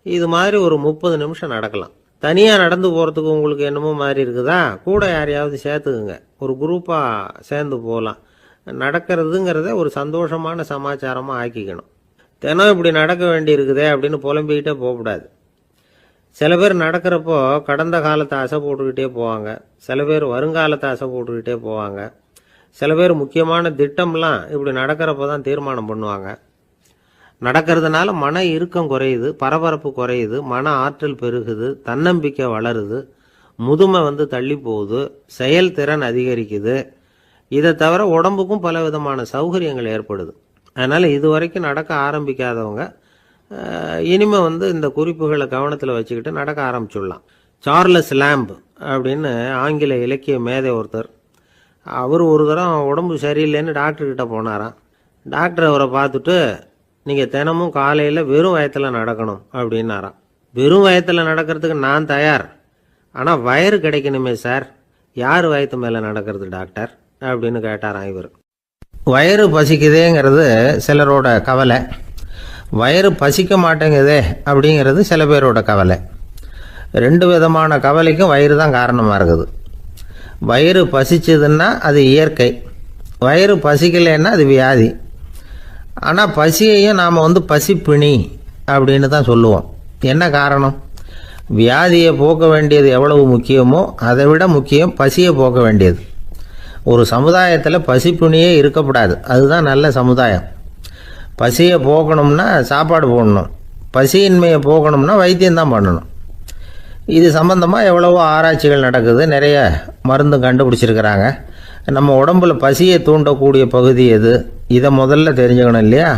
இது மாதிரி ஒரு 30 நிமிஷம் நடக்கலாம். தனியாக நடந்து போகிறதுக்கு உங்களுக்கு என்னமோ மாதிரி இருக்குதா? கூட யாரையாவது சேர்த்துக்குங்க. ஒரு குரூப்பாக சேர்ந்து போகலாம். நடக்கிறதுங்கிறத ஒரு சந்தோஷமான சமாச்சாரமாக ஆக்கிக்கணும். தினம் இப்படி நடக்க வேண்டி இருக்குதே அப்படின்னு புலம்பிக்கிட்டே போகக்கூடாது. சில பேர் நடக்கிறப்போ கடந்த காலத்தை அசை போட்டுக்கிட்டே போவாங்க. சில பேர் வருங்காலத்தை அசை போட்டுக்கிட்டே போவாங்க. சில பேர் முக்கியமான திட்டம்லாம் இப்படி நடக்கிறப்போ தான் தீர்மானம் பண்ணுவாங்க. நடக்கிறதுனால மன இறுக்கம் குறையுது, பரபரப்பு குறையுது, மன ஆற்றல் பெருகுது, தன்னம்பிக்கை வளருது, முதுமை தள்ளி போகுது, செயல்திறன் அதிகரிக்குது. இதை தவிர உடம்புக்கும் பல விதமான சௌகரியங்கள் ஏற்படுது. அதனால் இது வரைக்கும் நடக்க ஆரம்பிக்காதவங்க இனிமே இந்த குறிப்புகளை கவனத்தில் வச்சுக்கிட்டு நடக்க ஆரம்பிச்சுடலாம். சார்லஸ் லேம்ப் அப்படின்னு ஆங்கில இலக்கிய மேதை ஒருத்தர், அவர் ஒரு தரம் உடம்பு சரியில்லைன்னு டாக்டர்கிட்ட போனாராம். டாக்டர் அவரை பார்த்துட்டு, நீங்கள் தினமும் காலையில் வெறும் வயத்தில் நடக்கணும் அப்படின்னாராம். வெறும் வயத்தில் நடக்கிறதுக்கு நான் தயார், ஆனால் வயிறு கிடைக்கணுமே சார். யார் வயத்து மேலே நடக்கிறது டாக்டர் அப்படின்னு கேட்டாராம் இவர். வயிறு பசிக்குதேங்கிறது சிலரோட கவலை, வயிறு பசிக்க மாட்டேங்குதே அப்படிங்கிறது சில பேரோட கவலை. 2 விதமான கவலைக்கும் வயிறு தான் காரணமாக இருக்குது. வயிறு பசிச்சதுன்னா அது இயற்கை, வயிறு பசிக்கலைன்னா அது வியாதி. ஆனால் பசியையும் நாம் பசிப்பிணி அப்படின்னு தான் சொல்லுவோம். என்ன காரணம்? வியாதியை போக்க வேண்டியது எவ்வளவு முக்கியமோ அதை விட முக்கியம் பசியை போக்க வேண்டியது. ஒரு சமுதாயத்தில் பசிப்பிணியே இருக்கக்கூடாது, அதுதான் நல்ல சமுதாயம். பசியை போக்கணும்னா சாப்பாடு போடணும், பசியின்மையை போக்கணும்னா வைத்தியம்தான் பண்ணணும். இது சம்பந்தமாக எவ்வளவோ ஆராய்ச்சிகள் நடக்குது, நிறைய மருந்து கண்டுபிடிச்சிருக்கிறாங்க. நம்ம உடம்புல பசியை தூண்டக்கூடிய பகுதி எது, இதை முதல்ல தெரிஞ்சுக்கணும் இல்லையா?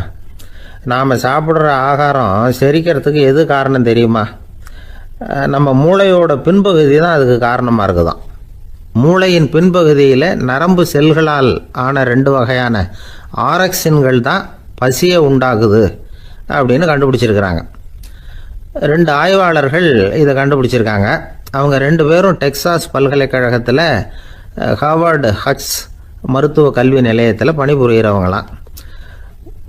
நாம் சாப்பிட்ற ஆகாரம் செரிக்கிறதுக்கு எது காரணம் தெரியுமா? நம்ம மூளையோட பின்பகுதி தான் அதுக்கு காரணமாக இருக்குதாம். மூளையின் பின்பகுதியில் நரம்பு செல்களால் ஆன 2 வகையான ஆரக்சின்கள் தான் பசியை உண்டாகுது அப்படின்னு கண்டுபிடிச்சிருக்கிறாங்க. 2 ஆய்வாளர்கள் இதை கண்டுபிடிச்சிருக்காங்க. அவங்க 2 பேரும் டெக்சாஸ் பல்கலைக்கழகத்தில் ஹார்வர்டு ஹக்ஸ் மருத்துவ கல்வி நிலையத்தில் பணிபுரிகிறவங்களாம்.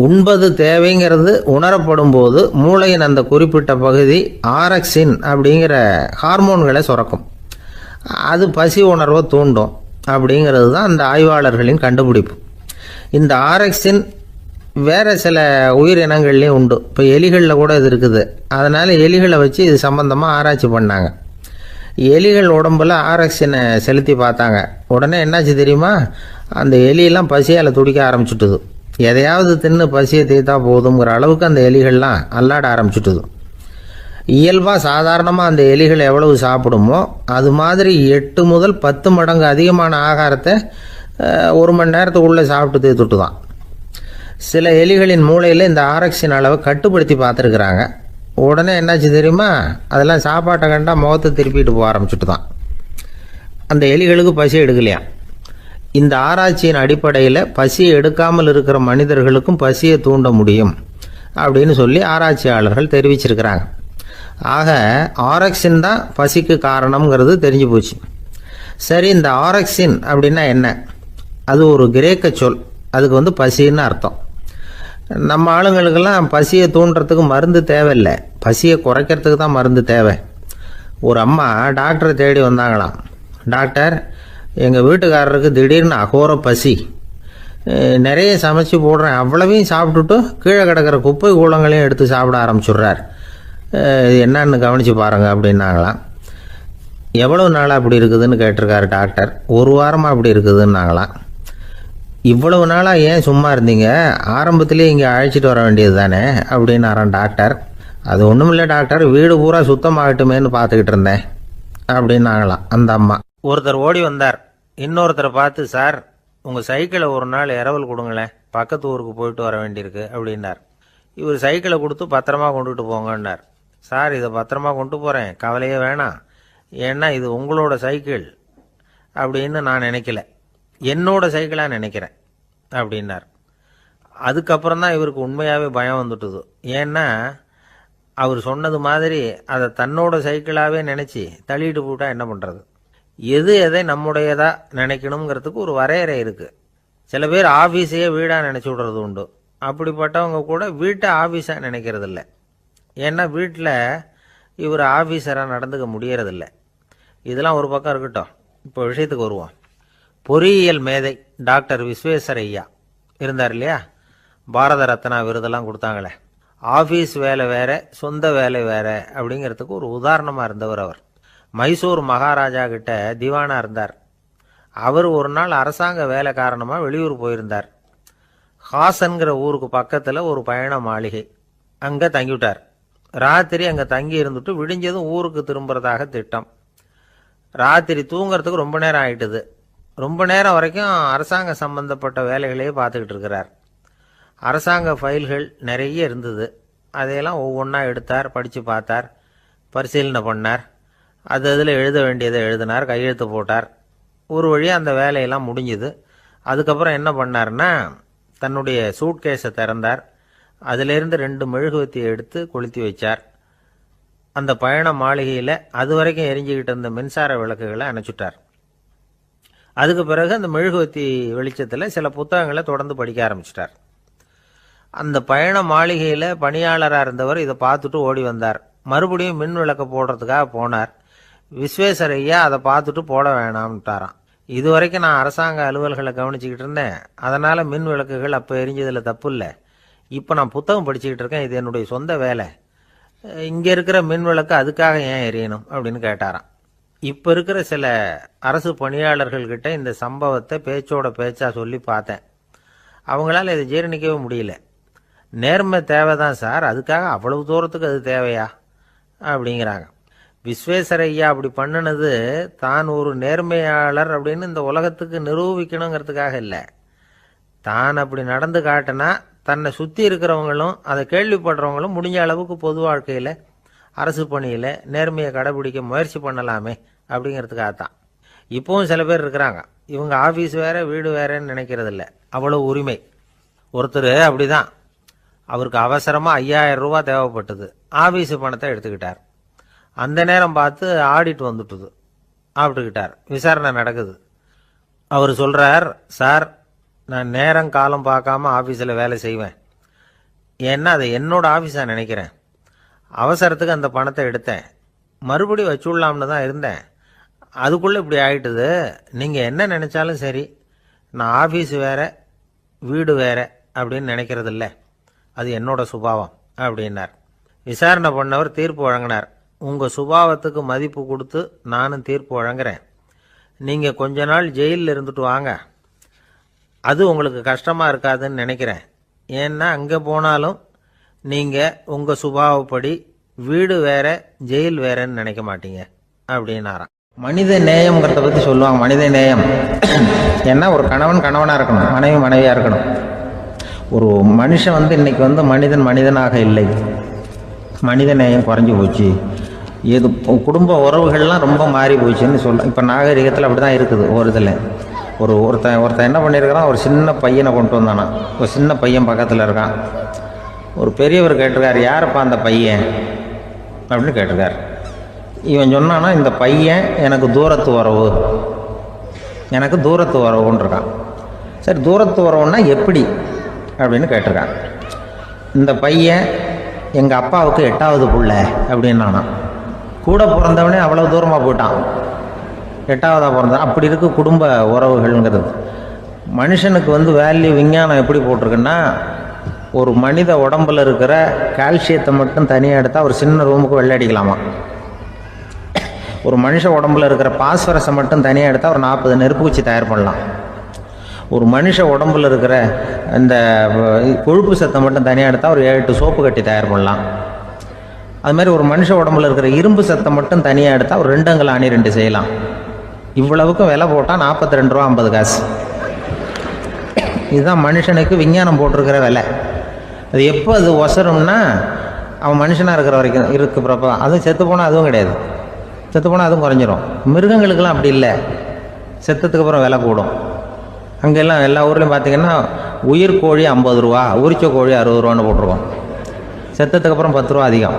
உண்பது தேவைங்கிறது உணரப்படும் போது மூளையின் அந்த குறிப்பிட்ட பகுதி ஆரக்சின் அப்படிங்கிற ஹார்மோன்களை சுரக்கும். அது பசி உணர்வை தூண்டும் அப்படிங்கிறது தான் அந்த ஆய்வாளர்களின் கண்டுபிடிப்பு. இந்த ஆரக்சின் வேறு சில உயிரினங்கள்லேயும் உண்டு. இப்போ எலிகளில் கூட இது இருக்குது. அதனால் எலிகளை வச்சு இது சம்பந்தமாக ஆராய்ச்சி பண்ணாங்க. எலிகள் உடம்புல ஆரக்சினை செலுத்தி பார்த்தாங்க. உடனே என்னாச்சு தெரியுமா? அந்த எலியெல்லாம் பசியால் துடிக்க ஆரம்பிச்சுட்டுது. எதையாவது தின்னு பசியை தீர்த்தா போதுங்கிற அளவுக்கு அந்த எலிகள்லாம் அல்லாட ஆரம்பிச்சுட்டுது. இயல்பாக சாதாரணமாக அந்த எலிகள் எவ்வளவு சாப்பிடுமோ அது மாதிரி 8 முதல் 10 மடங்கு அதிகமான ஆகாரத்தை 1 மணி நேரத்துக்குள்ளே சாப்பிட்டு தீர்த்துட்டு தான். சில எலிகளின் மூளையில் இந்த ஆரக்சின் அளவை கட்டுப்படுத்தி பார்த்துருக்குறாங்க. உடனே என்னாச்சு தெரியுமா, அதெல்லாம் சாப்பாட்டை கண்டா முகத்தை திருப்பிட்டு போக ஆரம்பிச்சுட்டு தான். அந்த எலிகளுக்கு பசி எடுக்கலையாம். இந்த ஆராய்ச்சியின் அடிப்படையில் பசியை எடுக்காமல் இருக்கிற மனிதர்களுக்கும் பசியை தூண்ட முடியும் அப்படின்னு சொல்லி ஆராய்ச்சியாளர்கள் தெரிவிச்சிருக்கிறாங்க. ஆக ஆரக்சின் தான் பசிக்கு காரணம்ங்கிறது தெரிஞ்சு போச்சு. சரி, இந்த ஆரக்சின் அப்படின்னா என்ன? அது ஒரு கிரேக்க சொல். அதுக்கு பசின்னு அர்த்தம். நம்ம ஆளுங்களுக்கெல்லாம் பசியை தூண்டுறதுக்கு மருந்து தேவையில்லை, பசியை குறைக்கிறதுக்கு தான் மருந்து தேவை. ஒரு அம்மா டாக்டரை தேடி வந்தாங்களாம். டாக்டர், எங்கள் வீட்டுக்காரருக்கு திடீர்னு அகோர பசி, நிறைய சமைச்சு போடுறேன், அவ்வளவையும் சாப்பிட்டுட்டு கீழே கிடக்கிற குப்பை கூலங்களையும் எடுத்து சாப்பிட ஆரம்பிச்சுட்றார், இது என்னன்னு கவனித்து பாருங்க அப்படின்னாங்களாம். எவ்வளோ நாளாக அப்படி இருக்குதுன்னு கேட்டிருக்காரு டாக்டர். ஒரு வாரமாக அப்படி இருக்குதுன்னாங்களாம். இவ்வளவு நாளாக ஏன் சும்மா இருந்தீங்க, ஆரம்பத்திலே இங்கே அழைச்சிட்டு வர வேண்டியது தானே அப்படின்னாரான் டாக்டர். அது ஒன்றும் இல்லை டாக்டர், வீடு பூரா சுத்தமாகட்டுமேன்னு பார்த்துக்கிட்டு இருந்தேன் அப்படின்னாங்களாம் அந்த அம்மா. ஒருத்தர் ஓடி வந்தார், இன்னொருத்தரை பார்த்து, சார் உங்கள் சைக்கிளை ஒரு நாள் இரவல் கொடுங்களேன், பக்கத்து ஊருக்கு போயிட்டு வர வேண்டியிருக்கு அப்படின்னார். இவர் சைக்கிளை கொடுத்து பத்திரமா கொண்டுட்டு போங்கன்னார். சார் இதை பத்திரமா கொண்டு போகிறேன், கவலையே வேணாம், ஏன்னா இது உங்களோட சைக்கிள் அப்படின்னு நான் நினைக்கல, என்னோட சைக்கிளாக நினைக்கிறேன் அப்படின்னார். அதுக்கப்புறம் தான் இவருக்கு உண்மையாகவே பயம் வந்துட்டுது. ஏன்னா அவர் சொன்னது மாதிரி அதை தன்னோட சைக்கிளாகவே நினச்சி தள்ளிட்டு போட்டா என்ன பண்ணுறது? எது எதை நம்முடையதாக நினைக்கணுங்கிறதுக்கு ஒரு வரையறை இருக்குது. சில பேர் ஆஃபீஸையே வீடாக நினச்சி விடுறது உண்டு. அப்படிப்பட்டவங்க கூட வீட்டை ஆஃபீஸாக நினைக்கிறது இல்லை. ஏன்னா வீட்டில் இவர் ஆஃபீஸராக நடந்துக்க முடியறதில்லை. இதெல்லாம் ஒரு பக்கம் இருக்கட்டும், இப்போ விஷயத்துக்கு வருவோம். பொறியியல் மேதை டாக்டர் விஸ்வேஸ்வரய்யா இருந்தார் இல்லையா, பாரத ரத்னா விருதெல்லாம் கொடுத்தாங்களே. ஆஃபீஸ் வேலை வேற, சொந்த வேலை வேற அப்படிங்கிறதுக்கு ஒரு உதாரணமாக இருந்தவர் அவர். மைசூர் மகாராஜா கிட்ட திவானா இருந்தார். அவர் ஒரு நாள் அரசாங்க வேலை காரணமாக வெளியூர் போயிருந்தார். ஹாசன்கிற ஊருக்கு பக்கத்தில் ஒரு பயண மாளிகை, அங்கே தங்கிவிட்டார். ராத்திரி அங்கே தங்கி இருந்துட்டு விடிஞ்சதும் ஊருக்கு திரும்புறதாக திட்டம். ராத்திரி தூங்கிறதுக்கு ரொம்ப நேரம் ஆயிட்டுது. ரொம்ப நேரம் வரைக்கும் அரசாங்க சம்பந்தப்பட்ட வேலைகளையே பார்த்துக்கிட்டு இருக்கிறார். அரசாங்க ஃபைல்கள் நிறைய இருந்தது. அதையெல்லாம் ஒவ்வொன்றா எடுத்தார், படித்து பார்த்தார், பரிசீலனை பண்ணார், அதில் எழுத வேண்டியதை எழுதினார், கையெழுத்து போட்டார். ஒரு வழியாக அந்த வேலையெல்லாம் முடிஞ்சுது. அதுக்கப்புறம் என்ன பண்ணார்னா, தன்னுடைய சூட்கேஸை திறந்தார். அதிலிருந்து 2 மெழுகுவத்தியை எடுத்து கொளுத்தி வச்சார். அந்த பயண மாளிகையில் அது வரைக்கும் எரிஞ்சுக்கிட்டு இருந்த மின்சார விளக்குகளை அணைச்சுட்டார். அதுக்கு பிறகு அந்த மெழுகுவத்தி வெளிச்சத்தில் சில புத்தகங்களை தொடர்ந்து படிக்க ஆரம்பிச்சிட்டார். அந்த பயண மாளிகையில் பணியாளராக இருந்தவர் இதை பார்த்துட்டு ஓடி வந்தார். மறுபடியும் மின் விளக்க போடுறதுக்காக போனார். விஸ்வேஸ்வரய்யா அதை பார்த்துட்டு போட வேணாம்ட்டாராம். இது வரைக்கும் நான் அரசாங்க அலுவல்களை கவனிச்சுக்கிட்டு இருந்தேன், அதனால் மின் விளக்குகள் அப்போ எரிஞ்சதில் தப்பு இல்லை. இப்போ நான் புத்தகம் படிச்சுக்கிட்டு இருக்கேன், இது என்னுடைய சொந்த வேலை, இங்கே இருக்கிற மின் விளக்கு அதுக்காக ஏன் எரியணும் அப்படின்னு கேட்டாராம். இப்போ இருக்கிற சில அரசு பணியாளர்கள்கிட்ட இந்த சம்பவத்தை பேச்சோட பேச்சா சொல்லி பார்த்தேன். அவங்களால இதை ஜீரணிக்கவே முடியல. நேர்மை தேவைதான் சார், அதுக்காக அவ்வளவு தூரத்துக்கு அது தேவையா அப்படிங்கிறாங்க. விஸ்வேஸ்வரய்யா அப்படி பண்ணினது தான் ஒரு நேர்மையாளர் அப்படின்னு இந்த உலகத்துக்கு நிரூபிக்கணுங்கிறதுக்காக இல்லை. தான் அப்படி நடந்து காட்டினா தன்னை சுற்றி இருக்கிறவங்களும் அதை கேள்விப்படுறவங்களும் முடிஞ்ச அளவுக்கு பொது வாழ்க்கையில் அரசு பணியில் நேர்மையை கடைபிடிக்க முயற்சி பண்ணலாமே அப்படிங்கிறதுக்காகத்தான். இப்போவும் சில பேர் இருக்கிறாங்க, இவங்க ஆஃபீஸ் வேற வீடு வேறன்னு நினைக்கிறதில்ல, அவ்வளோ உரிமை. ஒருத்தர் அப்படிதான், அவருக்கு அவசரமாக 5000 ரூபா தேவைப்பட்டது. ஆஃபீஸு பணத்தை எடுத்துக்கிட்டார். அந்த நேரம் பார்த்து ஆடிட் வந்துட்டுது, ஆப்பிட்டுக்கிட்டார். விசாரணை நடக்குது. அவர் சொல்கிறார், சார் நான் நேரம் காலம் பார்க்காம ஆஃபீஸில் வேலை செய்வேன், ஏன்னா அதை என்னோட ஆஃபீஸாக நினைக்கிறேன். அவசரத்துக்கு அந்த பணத்தை எடுத்தேன், மறுபடியும் வச்சுடலாம்னு தான் இருந்தேன், அதுக்குள்ளே இப்படி ஆகிட்டுது. நீங்கள் என்ன நினச்சாலும் சரி, நான் ஆஃபீஸ் வேறு வீடு வேறு அப்படின்னு நினைக்கிறதில்ல, அது என்னோட சுபாவம் அப்படின்னார். விசாரணை பண்ணவர் தீர்ப்பு வழங்கினார். உங்கள் சுபாவத்துக்கு மதிப்பு கொடுத்து நானும் தீர்ப்பு வழங்குறேன். நீங்கள் கொஞ்ச நாள் ஜெயிலில் இருந்துட்டு வாங்க, அது உங்களுக்கு கஷ்டமாக இருக்காதுன்னு நினைக்கிறேன். ஏன்னா அங்கே போனாலும் நீங்கள் உங்கள் சுபாவப்படி வீடு வேற ஜெயில் வேறன்னு நினைக்க மாட்டீங்க அப்படின்னாராம். மனித நேயம்ங்கிறத பற்றி சொல்லுவாங்க. மனித நேயம் ஏன்னா ஒரு கணவன் கணவனாக இருக்கணும், மனைவி மனைவியாக இருக்கணும். ஒரு மனுஷன் இன்னைக்கு மனிதனாக இல்லை. மனித நேயம் குறைஞ்சி போச்சு, இது குடும்ப உறவுகள்லாம் ரொம்ப மாறி போச்சுன்னு சொல்ல. இப்போ நாகரிகத்தில் அப்படி தான் இருக்குது. ஒரு இதில் ஒருத்தன் என்ன பண்ணியிருக்கிறான், ஒரு சின்ன பையனை கொண்டு வந்தானா. ஒரு சின்ன பையன் பக்கத்தில் இருக்கான். ஒரு பெரியவர் கேட்டிருக்காரு, யாருப்பா அந்த பையன் அப்படின்னு கேட்டிருக்காரு. இவன் சொன்னான்னா, இந்த பையன் எனக்கு தூரத்து உறவுன்னு இருக்கான். சரி, தூரத்து உறவுன்னா எப்படி அப்படின்னு கேட்டிருக்கான். இந்த பையன் எங்கள் அப்பாவுக்கு 8வது புள்ள அப்படின்னானா. கூட பிறந்தவனே அவ்வளோ தூரமாக போயிட்டான், 8வதாக பிறந்தான். அப்படி இருக்கு குடும்ப உறவுகள்ங்கிறது. மனுஷனுக்கு வேல்யூ விஞ்ஞானம் எப்படி போட்டிருக்குன்னா, ஒரு மனித உடம்பில் இருக்கிற கால்சியத்தை மட்டும் தனியாக எடுத்தால் ஒரு சின்ன ரூமுக்கு வெள்ளை அடிக்கலாமா. ஒரு மனுஷ உடம்புல இருக்கிற பாஸ்பரஸை மட்டும் தனியாக எடுத்தால் ஒரு 40 நெருப்பு குச்சி தயார் பண்ணலாம். ஒரு மனுஷ உடம்புல இருக்கிற இந்த கொழுப்பு சத்தை மட்டும் தனியாக எடுத்தால் ஒரு 7 சோப்பு கட்டி தயார் பண்ணலாம். அது மாதிரி ஒரு மனுஷ உடம்புல இருக்கிற இரும்பு சத்தை மட்டும் தனியாக எடுத்தால் ஒரு 2 அங்குல ஆணி 2 செய்யலாம். இவ்வளவுக்கும் விலை போட்டால் 42 ரூபா 50 காசு. இதுதான் மனுஷனுக்கு விஞ்ஞானம் போட்டிருக்கிற விலை. அது எப்போ அது ஒசரும்னா, அவன் மனுஷனாக இருக்கிற வரைக்கும் இருக்கிறப்ப தான். அதுவும் செத்து போனால் அதுவும் கிடையாது, செத்து போனால் அதுவும் குறைஞ்சிரும். மிருகங்களுக்கெல்லாம் அப்படி இல்லை, செத்ததுக்கு அப்புறம் விலை கூடும். அங்கெல்லாம் எல்லா ஊர்லேயும் பார்த்தீங்கன்னா உயிர் கோழி 50 ரூபா, உரிச்ச கோழி 60 ரூபான்னு போட்டிருக்கோம். செத்ததுக்கு அப்புறம் 10 ரூபா அதிகம்.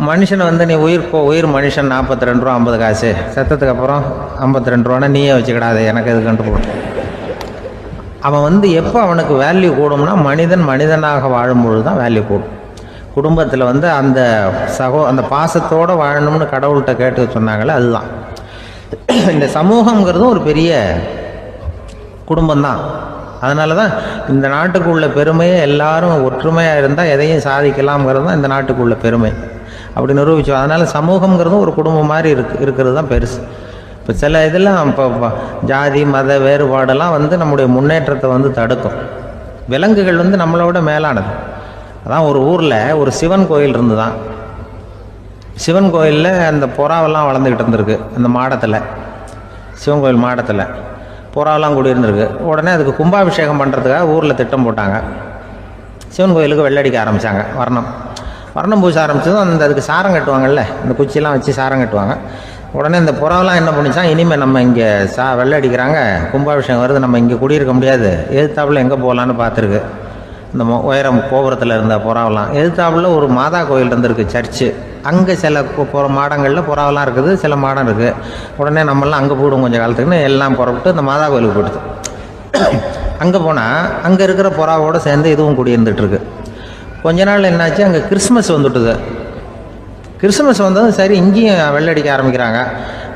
மனுஷனை நீ உயிர் மனுஷன் 42 ரூபா 50 காசு, செத்ததுக்கு அப்புறம் 52 ரூபான்னா நீயே வச்சுக்கிடாது, எனக்கு இது கண்டு போடும். அவன் எப்போ அவனுக்கு வேல்யூ கூடும்னா, மனிதனாக வாழும்பொழுது தான் வேல்யூ கூடும். குடும்பத்தில் அந்த அந்த பாசத்தோடு வாழணும்னு கடவுள்கிட்ட கேட்டு சொன்னாங்களே, அதுதான். இந்த சமூகங்கிறதும் ஒரு பெரிய குடும்பம்தான். அதனால தான் இந்த நாட்டுக்கு உள்ள பெருமையை எல்லாரும் ஒற்றுமையாக இருந்தால் எதையும் சாதிக்கலாம்ங்கிறது தான் இந்த நாட்டுக்கு உள்ள பெருமை. அப்படி நிரூபிச்சோம். அதனால் சமூகங்கிறதும் ஒரு குடும்பம் மாதிரி இருக்கிறது தான் பெருசு. இப்போ சில இதெல்லாம் இப்போ ஜாதி மத வேறுபாடெல்லாம் நம்முடைய முன்னேற்றத்தை தடுக்கும். விலங்குகள் நம்மளோட மேலானது. அதான் ஒரு ஊரில் ஒரு சிவன் கோயில் இருந்துதான். சிவன் கோயிலில் அந்த புறாவெல்லாம் வளர்ந்துக்கிட்டு இருந்திருக்கு. அந்த மாடத்தில், சிவன் கோயில் மாடத்தில் புறாவெல்லாம் குடியிருந்திருக்கு. உடனே அதுக்கு கும்பாபிஷேகம் பண்ணுறதுக்காக ஊரில் திட்டம் போட்டாங்க. சிவன் கோயிலுக்கு வெள்ளடிக்க ஆரம்பித்தாங்க. வர்ணம் பூச ஆரம்பித்ததும் அதுக்கு சாரம் கட்டுவாங்கல்ல, இந்த குச்சியெல்லாம் வச்சு சாரம் கட்டுவாங்க. உடனே இந்த புறாவெல்லாம் என்ன பண்ணிச்சான், இனிமேல் நம்ம இங்கே வெள்ளை அடிக்கிறாங்க, கும்பாபிஷேகம் வருது, நம்ம இங்கே குடியிருக்க முடியாது, எதிர்த்தாப்புல எங்கே போகலான்னு பார்த்துருக்கு. இந்த உயரம் கோபுரத்தில் இருந்த புறாவெல்லாம் எதிர்த்தாப்புல ஒரு மாதா கோயில் இருந்திருக்கு, சர்ச்சு. அங்கே சில மாடங்களில் புறாவெல்லாம் இருக்குது, சில மாடம் இருக்குது. உடனே நம்மளாம் அங்கே போயிடும் கொஞ்சம் காலத்துக்குன்னு எல்லாம் புறப்பட்டு இந்த மாதா கோயிலுக்கு போயிடுது. அங்கே போனால் அங்கே இருக்கிற புறாவோடு சேர்ந்து இதுவும் குடியிருந்துட்டுருக்கு. கொஞ்ச நாள் என்னாச்சு, அங்கே கிறிஸ்மஸ் வந்துட்டுது. கிறிஸ்மஸ் வந்ததும் சரி, இங்கேயும் வெள்ளடிக்க ஆரம்பிக்கிறாங்க.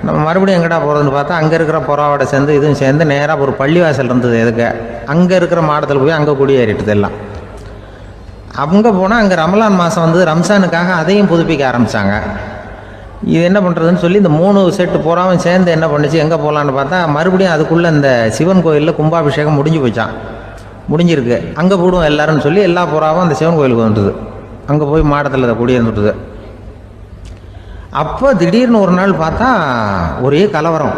நம்ம மறுபடியும் எங்கடா போகிறதுன்னு பார்த்தா, அங்கே இருக்கிற புறாவோட சேர்ந்து இதுவும் சேர்ந்து நேராக ஒரு பள்ளிவாசல் இருந்தது. எதுக்கு அங்கே இருக்கிற மாடத்தில் போய் அங்கே குடியேறிட்டுது எல்லாம். அங்கே போனால் அங்கே ரமலான் மாதம் ரம்ஜானுக்காக அதையும் புதுப்பிக்க ஆரம்பித்தாங்க. இது என்ன பண்ணுறதுன்னு சொல்லி இந்த 3 செட்டு புறாவும் சேர்ந்து என்ன பண்ணுச்சு, எங்கே போகலான்னு பார்த்தா மறுபடியும் அதுக்குள்ளே இந்த சிவன் கோயிலில் கும்பாபிஷேகம் முடிஞ்சிருக்கு. அங்கே போடுவோம் எல்லாருன்னு சொல்லி எல்லா புறாவும் அந்த சிவன் கோயிலுக்கு வந்துட்டுது. அங்கே போய் மாடத்தில் குடியிருந்துட்டுது. அப்போ திடீர்னு ஒரு நாள் பார்த்தா ஒரே கலவரம்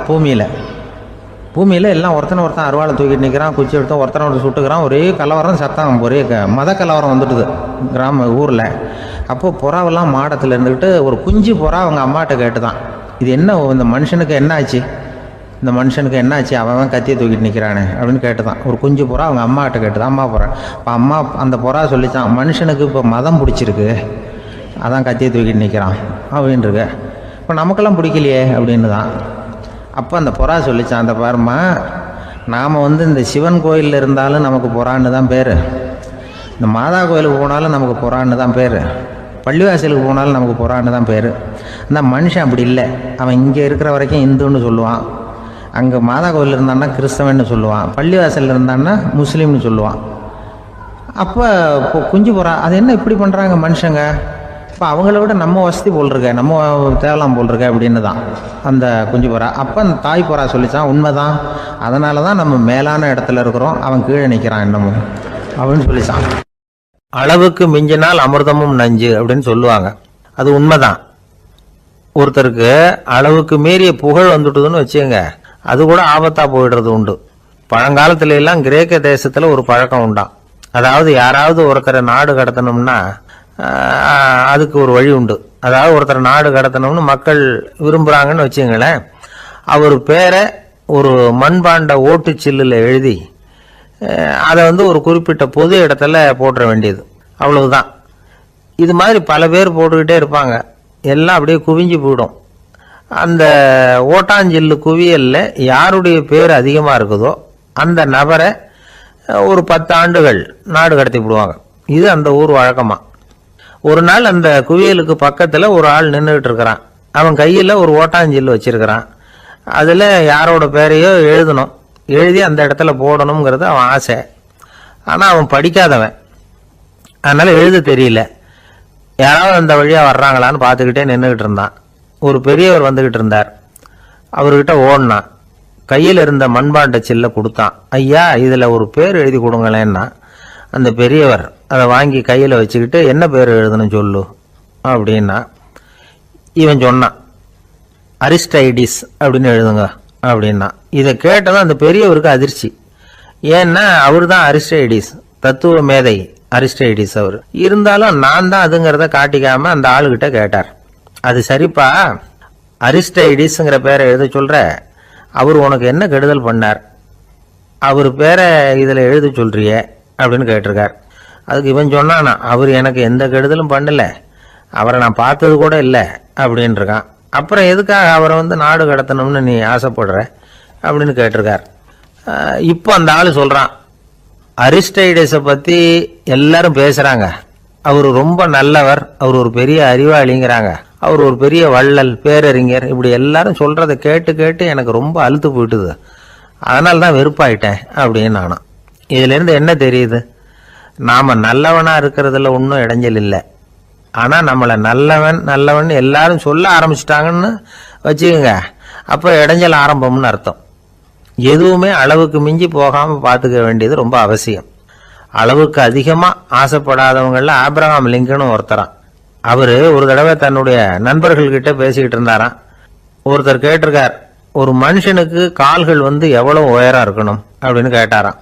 பூமியில் எல்லாம் ஒருத்தன் அருவாளை தூக்கிட்டு நிற்கிறான், குச்சி எடுத்து ஒருத்தனை சுட்டுக்கிறான். ஒரே கலவரம், சத்தம், ஒரே மத கலவரம் வந்துட்டுது ஊரில். அப்போது புறாவெல்லாம் மாடத்தில் இருந்துக்கிட்டு ஒரு குஞ்சு புறா அவங்க அம்மாட்ட கேட்டு தான், இது என்ன, இந்த மனுஷனுக்கு என்னாச்சு, அவன் கத்தியை தூக்கிட்டு நிற்கிறானே அப்படின்னு கேட்டு தான். ஒரு குஞ்சு புறா அவங்க அம்மாட்ட கேட்டு தான். அம்மா புறா. இப்போ அம்மா அந்த புறா சொல்லித்தான், மனுஷனுக்கு இப்போ மதம் பிடிச்சிருக்கு, அதான் கத்தியை தூக்கிட்டு நிற்கிறான் அப்படின்ருக்கு. இப்போ நமக்கெல்லாம் பிடிக்கலையே அப்படின்னு தான். அப்போ அந்த புறா சொல்லிச்சான், அந்த பாருமா, நாம் இந்த சிவன் கோயிலில் இருந்தாலும் நமக்கு புறான்னு தான் பேர், இந்த மாதா கோயிலுக்கு போனாலும் நமக்கு புறான்னு தான் பேர், பள்ளிவாசலுக்கு போனாலும் நமக்கு புறான்னு தான் பேர். அந்த மனுஷன் அப்படி இல்லை. அவன் இங்கே இருக்கிற வரைக்கும் இந்துன்னு சொல்லுவான், அங்கே மாதா கோயில் இருந்தான்னா கிறிஸ்தவன்னு சொல்லுவான், பள்ளிவாசலில் இருந்தான்னா முஸ்லீம்னு சொல்லுவான். அப்போ குஞ்சு புறா, அது என்ன இப்படி பண்ணுறாங்க மனுஷங்க, இப்போ அவங்கள விட நம்ம வசதி போல் இருக்க, நம்ம தேவலாம் போல் இருக்க அப்படின்னு தான் அந்த குஞ்சு புறா. அப்போ அந்த தாய் புறா சொல்லிச்சான், உண்மைதான், அதனால தான் நம்ம மேலான இடத்துல இருக்கிறோம், அவன் கீழே நிற்கிறான் என்னமும் அப்படின்னு சொல்லிச்சான். அளவுக்கு மிஞ்சினால் அமிர்தமும் நஞ்சு அப்படின்னு சொல்லுவாங்க. அது உண்மைதான். ஒருத்தருக்கு அளவுக்கு மீறிய புகழ் வந்துட்டுதுன்னு வச்சுங்க, அது கூட ஆபத்தா போயிடுறது உண்டு. பழங்காலத்துல எல்லாம் கிரேக்க தேசத்துல ஒரு பழக்கம் உண்டாம். அதாவது யாராவது ஒருத்தரை நாடு கடத்தணும்னா அதுக்கு ஒரு வழி உண்டு. அதாவது ஒருத்தர் நாடு கடத்தணும்னு மக்கள் விரும்புகிறாங்கன்னு வச்சுங்களேன், அவர் பேரை ஒரு மண்பாண்ட ஓட்டுச்சில்லில் எழுதி அதை ஒரு குறிப்பிட்ட பொது இடத்துல போட்டுற வேண்டியது, அவ்வளவுதான். இது மாதிரி பல பேர் போட்டுக்கிட்டே இருப்பாங்க, எல்லாம் அப்படியே குவிஞ்சு போயிடும். அந்த ஓட்டாஞ்சில்லு குவியலில் யாருடைய பேர் அதிகமாக இருக்குதோ அந்த நபரை ஒரு 10 ஆண்டுகள் நாடு கடத்தி விடுவாங்க. இது அந்த ஊர் வழக்கமாக. ஒரு நாள் அந்த குவியலுக்கு பக்கத்தில் ஒரு ஆள் நின்றுகிட்டு இருக்கிறான். அவன் கையில் ஒரு ஓட்டாஞ்சில்லு வச்சிருக்கிறான். அதில் யாரோட பேரையோ எழுதணும், எழுதி அந்த இடத்துல போடணுங்கிறது அவன் ஆசை. ஆனால் அவன் படிக்காதவன், அதனால் எழுத தெரியல. யாராவது அந்த வழியாக வர்றாங்களான்னு பார்த்துக்கிட்டே நின்றுக்கிட்டு இருந்தான். ஒரு பெரியவர் வந்துக்கிட்டு இருந்தார். அவர்கிட்ட ஓடினான். கையில் இருந்த மண்பாண்ட சில்லை கொடுத்தான். ஐயா, இதில் ஒரு பேர் எழுதி கொடுங்களேன்னா அந்த பெரியவர் அதை வாங்கி கையில் வச்சுக்கிட்டு, என்ன பேர் எழுதணும் சொல்லு அப்படின்னா. இவன் சொன்னான், அரிஸ்டைடிஸ் அப்படின்னு எழுதுங்க அப்படின்னா. இதை கேட்டதும் அந்த பெரியவருக்கு அதிர்ச்சி. ஏன்னா அவர் தான் அரிஸ்டைடிஸ், தத்துவ மேதை அரிஸ்டைடிஸ் அவர். இருந்தாலும் நான் தான் அதுங்கிறத காட்டிக்காம அந்த ஆளுகிட்ட கேட்டார். அது சரிப்பா, அரிஸ்டைடிஸ்ங்கிற பேரை எழுத சொல்ற, அவர் உனக்கு என்ன கெடுதல் பண்ணார், அவர் பேரை இதில் எழுத சொல்றிய அப்படின்னு கேட்டிருக்கார். அதுக்கு இவன் சொன்னானா, அவர் எனக்கு எந்த கெடுதலும் பண்ணல, அவரை நான் பார்த்தது கூட இல்லை அப்படின்னு இருக்கான். அப்புறம் எதுக்காக அவரை நாடு கடத்தணும்னு நீ ஆசைப்படுற அப்படின்னு கேட்டிருக்கார். இப்போ அந்த ஆள் சொல்கிறான், அரிஸ்டைடஸை பற்றி எல்லாரும் பேசுகிறாங்க, அவர் ரொம்ப நல்லவர், அவர் ஒரு பெரிய அறிவாளிங்கிறாங்க, அவர் ஒரு பெரிய வள்ளல், பேரறிஞர், இப்படி எல்லாரும் சொல்கிறத கேட்டு கேட்டு எனக்கு ரொம்ப அழுத்து போயிட்டுது, அதனால தான் வெறுப்பாயிட்டேன் அப்படின்னு நானும். இதிலேருந்து என்ன தெரியுது, நாம் நல்லவனாக இருக்கிறதுல ஒன்றும் இடைஞ்சல் இல்லை. ஆனால் நம்மளை நல்லவன் நல்லவன் எல்லாரும் சொல்ல ஆரம்பிச்சிட்டாங்கன்னு வச்சுக்கோங்க, அப்போ இடைஞ்சல் ஆரம்பம்னு அர்த்தம். எதுவுமே அளவுக்கு மிஞ்சி போகாமல் பார்த்துக்க வேண்டியது ரொம்ப அவசியம். அளவுக்கு அதிகமாக ஆசைப்படாதவங்களில் ஆப்ரஹாம் லிங்கனும் ஒருத்தரான். அவர் ஒரு தடவை தன்னுடைய நண்பர்கள்கிட்ட பேசிக்கிட்டு இருந்தாராம். ஒருத்தர் கேட்டிருக்கார், ஒரு மனுஷனுக்கு கால்கள் எவ்வளவு உயரம் இருக்கணும் அப்படின்னு கேட்டாராம்.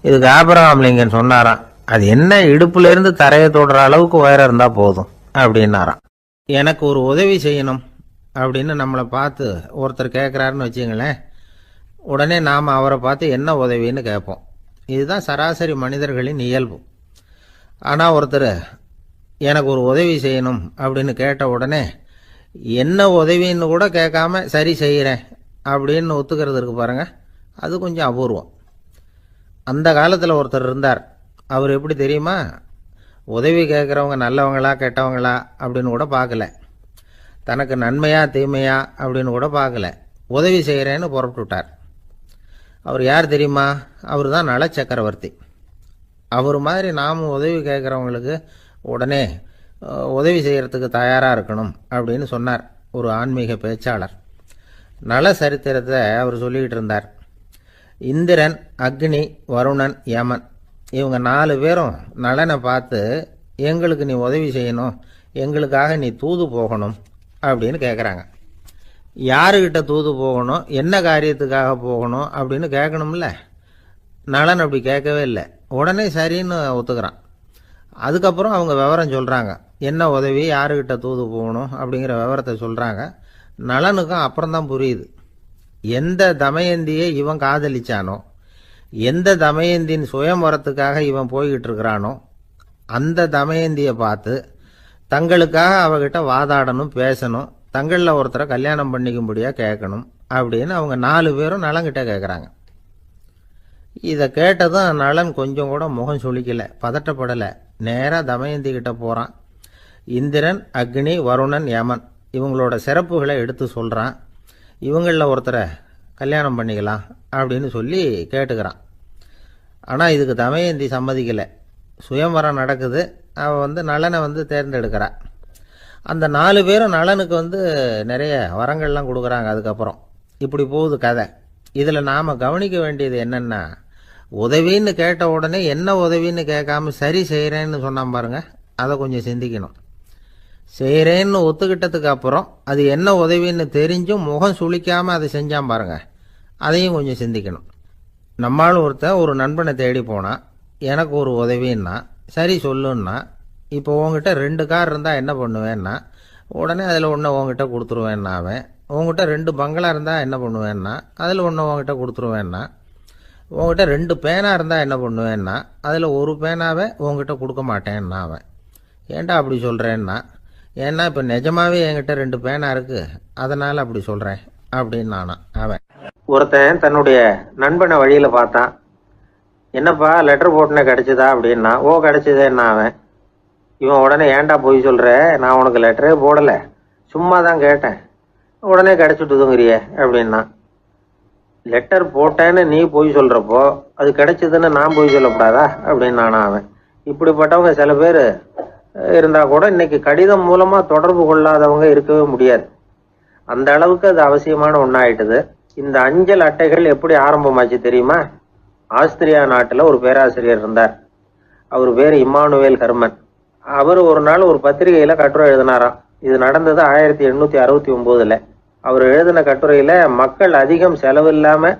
இதுக்கு ஆப்ரஹாம் லிங்கன் சொன்னாராம், அது என்ன, இடுப்புல இருந்து தரையை தொடுற அளவுக்கு உயரம் இருந்தா போதும் அப்படின்னாராம். எனக்கு ஒரு உதவி செய்யணும் அப்படின்னு நம்மளை பார்த்து ஒருத்தர் கேட்குறாருன்னு வச்சுங்களேன், உடனே நாம் அவரை பார்த்து என்ன உதவின்னு கேட்போம். இதுதான் சராசரி மனிதர்களின் இயல்பு. ஆனால் ஒருத்தர் எனக்கு ஒரு உதவி செய்யணும் அப்படின்னு கேட்ட உடனே என்ன உதவின்னு கூட கேட்காம சரி செய்கிறேன் அப்படின்னு ஒத்துக்கிறது இருக்கு பாருங்க, அது கொஞ்சம் அபூர்வம். அந்த காலத்தில் ஒருத்தர் இருந்தார். அவர் எப்படி தெரியுமா, உதவி கேட்குறவங்க நல்லவங்களா கெட்டவங்களா அப்படின்னு கூட பார்க்கல, தனக்கு நன்மையா தீமையா அப்படின்னு கூட பார்க்கல, உதவி செய்கிறேன்னு புறப்பட்டு விட்டார். அவர் யார் தெரியுமா, அவர் தான் நல சக்கரவர்த்தி. அவர் மாதிரி நாமும் உதவி கேட்குறவங்களுக்கு உடனே உதவி செய்கிறதுக்கு தயாராக இருக்கணும் அப்படின்னு சொன்னார் ஒரு ஆன்மீக பேச்சாளர். நல சரித்திரத்தை அவர் சொல்லிக்கிட்டு இருந்தார். இந்திரன், அக்னி, வருணன், யமன், இவங்க 4 பேரும் நலனை பார்த்து, எங்களுக்கு நீ உதவி செய்யணும், எங்களுக்காக நீ தூது போகணும் அப்படின்னு கேட்குறாங்க. யாருக்கிட்ட தூது போகணும், என்ன காரியத்துக்காக போகணும் அப்படின்னு கேட்கணும்ல. நலன் அப்படி கேட்கவே இல்லை, உடனே சரின்னு ஒத்துக்கிறான். அதுக்கப்புறம் அவங்க விவரம் சொல்கிறாங்க, என்ன உதவி, யாருக்கிட்ட தூது போகணும் அப்படிங்கிற விவரத்தை சொல்கிறாங்க. நலனுக்கும் அப்புறம்தான் புரியுது, எந்த தமயந்தியை இவன் காதலிச்சானோ, எந்த தமயந்தின் சுயம்பரத்துக்காக இவன் போய்கிட்டு இருக்கிறானோ அந்த தமயந்தியை பார்த்து தங்களுக்காக அவகிட்ட வாதாடணும், பேசணும், தங்களில் ஒருத்தரை கல்யாணம் பண்ணிக்கும்படியா கேட்கணும் அப்படின்னு அவங்க 4 பேரும் நலன்கிட்ட கேட்குறாங்க. இதை கேட்டதும் நலன் கொஞ்சம் கூட முகம் சுளிக்கலை, பதட்டப்படலை. நேராக தமயந்தி கிட்ட போகிறான். இந்திரன், அக்னி, வருணன், யமன் இவங்களோட சிறப்புகளை எடுத்து சொல்கிறான். இவங்களில் ஒருத்தரை கல்யாணம் பண்ணிக்கலாம் அப்படின்னு சொல்லி கேட்டுக்கிறான். ஆனால் இதுக்கு தமயந்தி சம்மதிக்கலை. சுயம்பரம் நடக்குது, அவன் நலனை தேர்ந்தெடுக்கிறான். அந்த 4 பேரும் நலனுக்கு நிறைய வரங்கள்லாம் கொடுக்குறாங்க. அதுக்கப்புறம் இப்படி போகுது கதை. இதில் நாம் கவனிக்க வேண்டியது என்னென்னா, உதவின்னு கேட்ட உடனே என்ன உதவின்னு கேட்காம சரி செய்கிறேன்னு சொன்னான் பாருங்க, அதை கொஞ்சம் சிந்திக்கணும். செய்கிறேன்னு ஒத்துக்கிட்டதுக்கு அப்புறம் அது என்ன உதவின்னு தெரிஞ்சும் முகம் சுளிக்காமல் அதை செஞ்சான் பாருங்க, அதையும் கொஞ்சம் சிந்திக்கணும். நம்மளும் ஒருத்தன் ஒரு நண்பனை தேடி போனான், எனக்கு ஒரு உதவின்னா சரி சொல்லுன்னா, இப்போ உங்ககிட்ட 2 கார் இருந்தால் என்ன பண்ணுவேன்னா, உடனே அதில் ஒன்று உங்ககிட்ட கொடுத்துருவேன்னா அவன். உங்ககிட்ட 2 பங்களா இருந்தால் என்ன பண்ணுவேன்னா, அதில் ஒன்று உங்ககிட்ட கொடுத்துருவேன்னா. உங்ககிட்ட 2 பேனா இருந்தால் என்ன பண்ணுவேன்னா, அதில் ஒரு பேனாவை உங்ககிட்ட கொடுக்க மாட்டேன்னா அவன். ஏன்டா அப்படி சொல்கிறேன்னா, ஏன்னா இப்போ நிஜமாவே என்கிட்ட 2 பேனா இருக்குது, அதனால் அப்படி சொல்கிறேன் அப்படின்னு நானான் அவன். ஒருத்தன் தன்னுடைய நண்பனை வழியில் பார்த்தான். என்னப்பா லெட்டர் போட்டுனே கிடச்சிதா அப்படின்னா. ஓ கிடச்சிதேன்னா அவன். இவன் உடனே ஏன்டா போய் சொல்கிற, நான் உனக்கு லெட்டரே போடலை, சும்மா தான் கேட்டேன், உடனே கிடச்சிட்டுதுங்கிறிய அப்படின்னா. லெட்டர் போட்டேன்னு நீ போய் சொல்கிறப்போ அது கிடைச்சதுன்னு நான் போய் சொல்லக்கூடாதா அப்படின்னு நானா அவன். இப்படிப்பட்டவங்க சில பேர் இருந்தால் கூட இன்னைக்கு கடிதம் மூலமாக தொடர்பு கொள்ளாதவங்க இருக்கவே முடியாது. அந்த அளவுக்கு அது அவசியமான ஒன்றாயிட்டுது. இந்த அஞ்சல் அட்டைகள் எப்படி ஆரம்பமாச்சு தெரியுமா? ஆஸ்திரியா நாட்டில் ஒரு பேராசிரியர் இருந்தார். அவர் பேர் இம்மானுவேல் ஹெர்மன். அவர் ஒரு நாள் ஒரு பத்திரிகையில் கட்டுரை எழுதினாராம். இது நடந்தது 1869. அவர் எழுதின கட்டுரையில் மக்கள் அதிகம் செலவு இல்லாமல்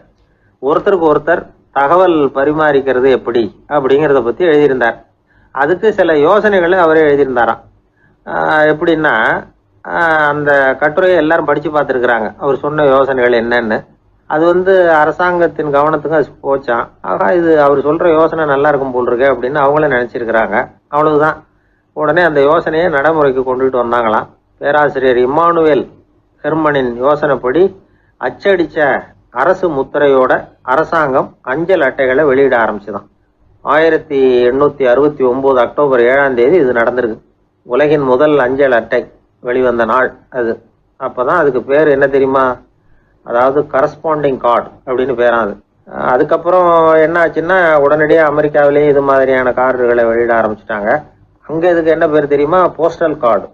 ஒருத்தருக்கு ஒருத்தர் தகவல் பரிமாறிக்கிறது எப்படி அப்படிங்கிறத பற்றி எழுதியிருந்தார். அதுக்கு சில யோசனைகளை அவரே எழுதியிருந்தாராம். எப்படின்னா, அந்த கட்டுரையை எல்லாரும் படித்து பார்த்துருக்குறாங்க, அவர் சொன்ன யோசனைகள் என்னன்னு. அது அரசாங்கத்தின் கவனத்துக்கு அது போச்சான். ஆகா, இது அவர் சொல்கிற யோசனை நல்லா இருக்கும் போல் இருக்கு அப்படின்னு அவங்களே நினச்சிருக்கிறாங்க. அவ்வளவுதான். உடனே அந்த யோசனையை நடைமுறைக்கு கொண்டுகிட்டு வந்தாங்களாம். பேராசிரியர் இம்மானுவேல் ஹெர்மனின் யோசனைப்படி அச்சடித்த அரசு முத்திரையோட அரசாங்கம் அஞ்சல் அட்டைகளை வெளியிட ஆரம்பிச்சுதான். 1869 அக்டோபர் 7ஆம் தேதி இது நடந்திருக்கு. உலகின் முதல் அஞ்சல் அட்டை வெளிவந்த நாள் அது. அப்போதான் அதுக்கு பேர் என்ன தெரியுமா? அதாவது கரஸ்பாண்டிங் கார்டு அப்படின்னு பேராது. அதுக்கப்புறம் என்ன ஆச்சுன்னா, உடனடியாக அமெரிக்காவிலேயே இது மாதிரியான கார்டுகளை வெளியிட ஆரம்பிச்சிட்டாங்க. அங்கே இதுக்கு என்ன பேர் தெரியுமா? Postal card.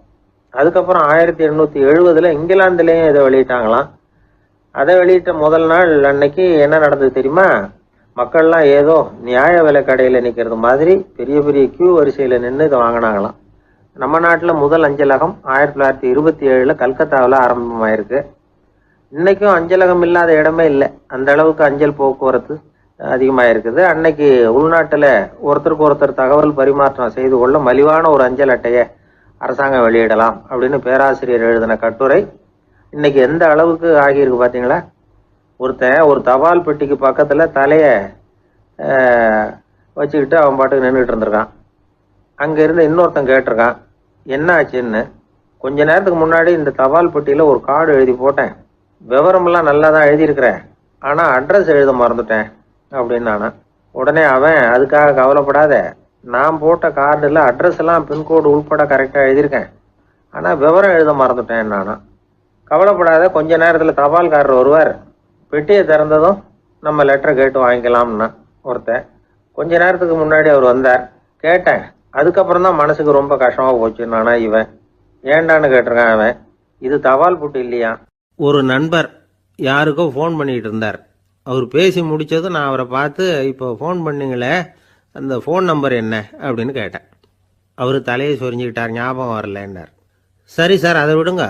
அதுக்கப்புறம் 1870 இங்கிலாந்துலேயும் இதை வெளியிட்டாங்களாம். அதை வெளியிட்ட முதல் நாள் அன்னைக்கு என்ன நடந்தது தெரியுமா? மக்கள்லாம் ஏதோ நியாய விலை கடையில் நிற்கிறது மாதிரி பெரிய பெரிய கியூ வரிசையில் நின்று இதை வாங்கினாங்களாம். நம்ம நாட்டில் முதல் அஞ்சலகம் 1927 கல்கத்தாவில் ஆரம்பமாயிருக்கு. இன்னைக்கும் அஞ்சலகம் இல்லாத இடமே இல்லை. அந்த அளவுக்கு அஞ்சல் போக்குவரத்து அதிகமாக இருக்குது. அன்னைக்கு உள்நாட்டில் ஒருத்தருக்கு ஒருத்தர் தகவல் பரிமாற்றம் செய்து கொள்ள மலிவான ஒரு அஞ்சல் அட்டையை அரசாங்கம் வெளியிடலாம் அப்படின்னு பேராசிரியர் எழுதின கட்டுரை இன்னைக்கு எந்த அளவுக்கு ஆகியிருக்கு பார்த்தீங்களா? ஒருத்தன் ஒரு தபால் பெட்டிக்கு பக்கத்தில் தலையை வச்சுக்கிட்டு அவன் பாட்டுக்கு நின்றுட்டு இருந்திருக்கான். அங்கே இருந்து இன்னொருத்தன் கேட்டிருக்கான், என்ன ஆச்சுன்னு. கொஞ்ச நேரத்துக்கு முன்னாடி இந்த தபால் பெட்டியில் ஒரு கார்டு எழுதி போட்டேன், விவரமெல்லாம் நல்லா தான் எழுதியிருக்கிறேன், ஆனால் அட்ரஸ் எழுத மறந்துட்டேன் அப்படின்னு நானா. உடனே அவன், அதுக்காக கவலைப்படாத, நான் போட்ட கார்டில் அட்ரஸ் எல்லாம் பின்கோடு உள்பட கரெக்டாக எழுதியிருக்கேன், ஆனால் விவரம் எழுத மறந்துட்டேன் நானா. கவலைப்படாத, கொஞ்ச நேரத்தில் தபால்காரர் வருவார், பெட்டியை திறந்ததும் நம்ம லெட்டரை கேட்டு வாங்கிக்கலாம்னா ஒருத்தன். கொஞ்ச நேரத்துக்கு முன்னாடி அவர் வந்தார், கேட்டேன், அதுக்கப்புறம் தான் மனசுக்கு ரொம்ப கஷ்டமாக போச்சு நானா. இவன் ஏண்டான்னு கேட்டிருக்கான். அவன், இது தபால் புட்டு இல்லையா. ஒரு நண்பர் யாருக்கோ ஃபோன் பண்ணிகிட்டு இருந்தார். அவர் பேசி முடித்ததும் நான் அவரை பார்த்து, இப்போ ஃபோன் பண்ணிங்களே, அந்த ஃபோன் நம்பர் என்ன அப்படின்னு கேட்டேன். அவர் தலையை சொரிஞ்சுக்கிட்டார், ஞாபகம் வரலன்னார். சரி சார், அதை விடுங்க,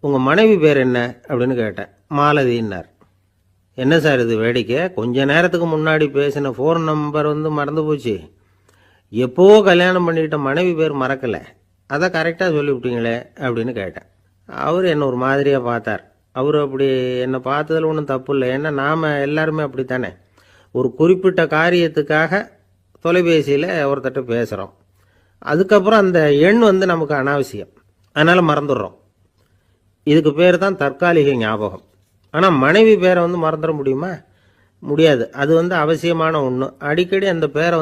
உங்கள் மனைவி பேர் என்ன அப்படின்னு கேட்டேன். மாலதின்னார். என்ன சார் இது வேடிக்கை, கொஞ்ச நேரத்துக்கு முன்னாடி பேசின ஃபோன் நம்பர் மறந்து போச்சு, எப்போ கல்யாணம் பண்ணிக்கிட்ட மனைவி பேர் மறக்கலை, அதை கரெக்டாக சொல்லிவிட்டீங்களே அப்படின்னு கேட்டேன். அவர் என்ன ஒரு மாதிரியாக பார்த்தார். அவர் அப்படி என்னை பார்த்ததில் ஒன்றும் தப்பு இல்லை, ஏன்னா நாம் எல்லாருமே அப்படித்தானே. ஒரு குறிப்பிட்ட காரியத்துக்காக தொலைபேசியில் ஒருத்தட்ட பேசுகிறோம், அதுக்கப்புறம் அந்த எண் நமக்கு அனாவசியம், அதனால் மறந்துடுறோம். இதுக்கு பேர் தான் தற்காலிக ஞாபகம். ஆனால் மனைவி பேரை மறந்துட முடியுமா? முடியாது. அது அவசியமான ஒன்று. அடிக்கடி அந்த பேரை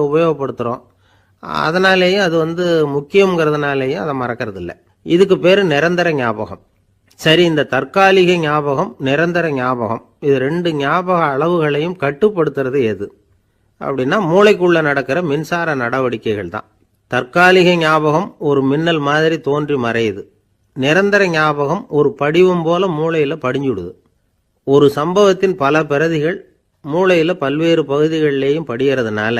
உபயோகப்படுத்துகிறோம், அதனாலேயும் அது முக்கியங்கிறதுனாலேயும் அதை மறக்கிறது இல்லை. இதுக்கு பேர் நிரந்தர ஞாபகம். சரி, இந்த தற்காலிக ஞாபகம், நிரந்தர ஞாபகம், இது 2 ஞாபக அளவுகளையும் கட்டுப்படுத்துறது எது அப்படின்னா, மூளைக்குள்ள நடக்கிற மின்சார நடவடிக்கைகள் தான். தற்காலிக ஞாபகம் ஒரு மின்னல் மாதிரி தோன்றி மறையுது. நிரந்தர ஞாபகம் ஒரு படிவம் போல மூளையில் படிஞ்சுடுது. ஒரு சம்பவத்தின் பல பிரதிகள் மூளையில் பல்வேறு பகுதிகளிலேயும் படிகிறதுனால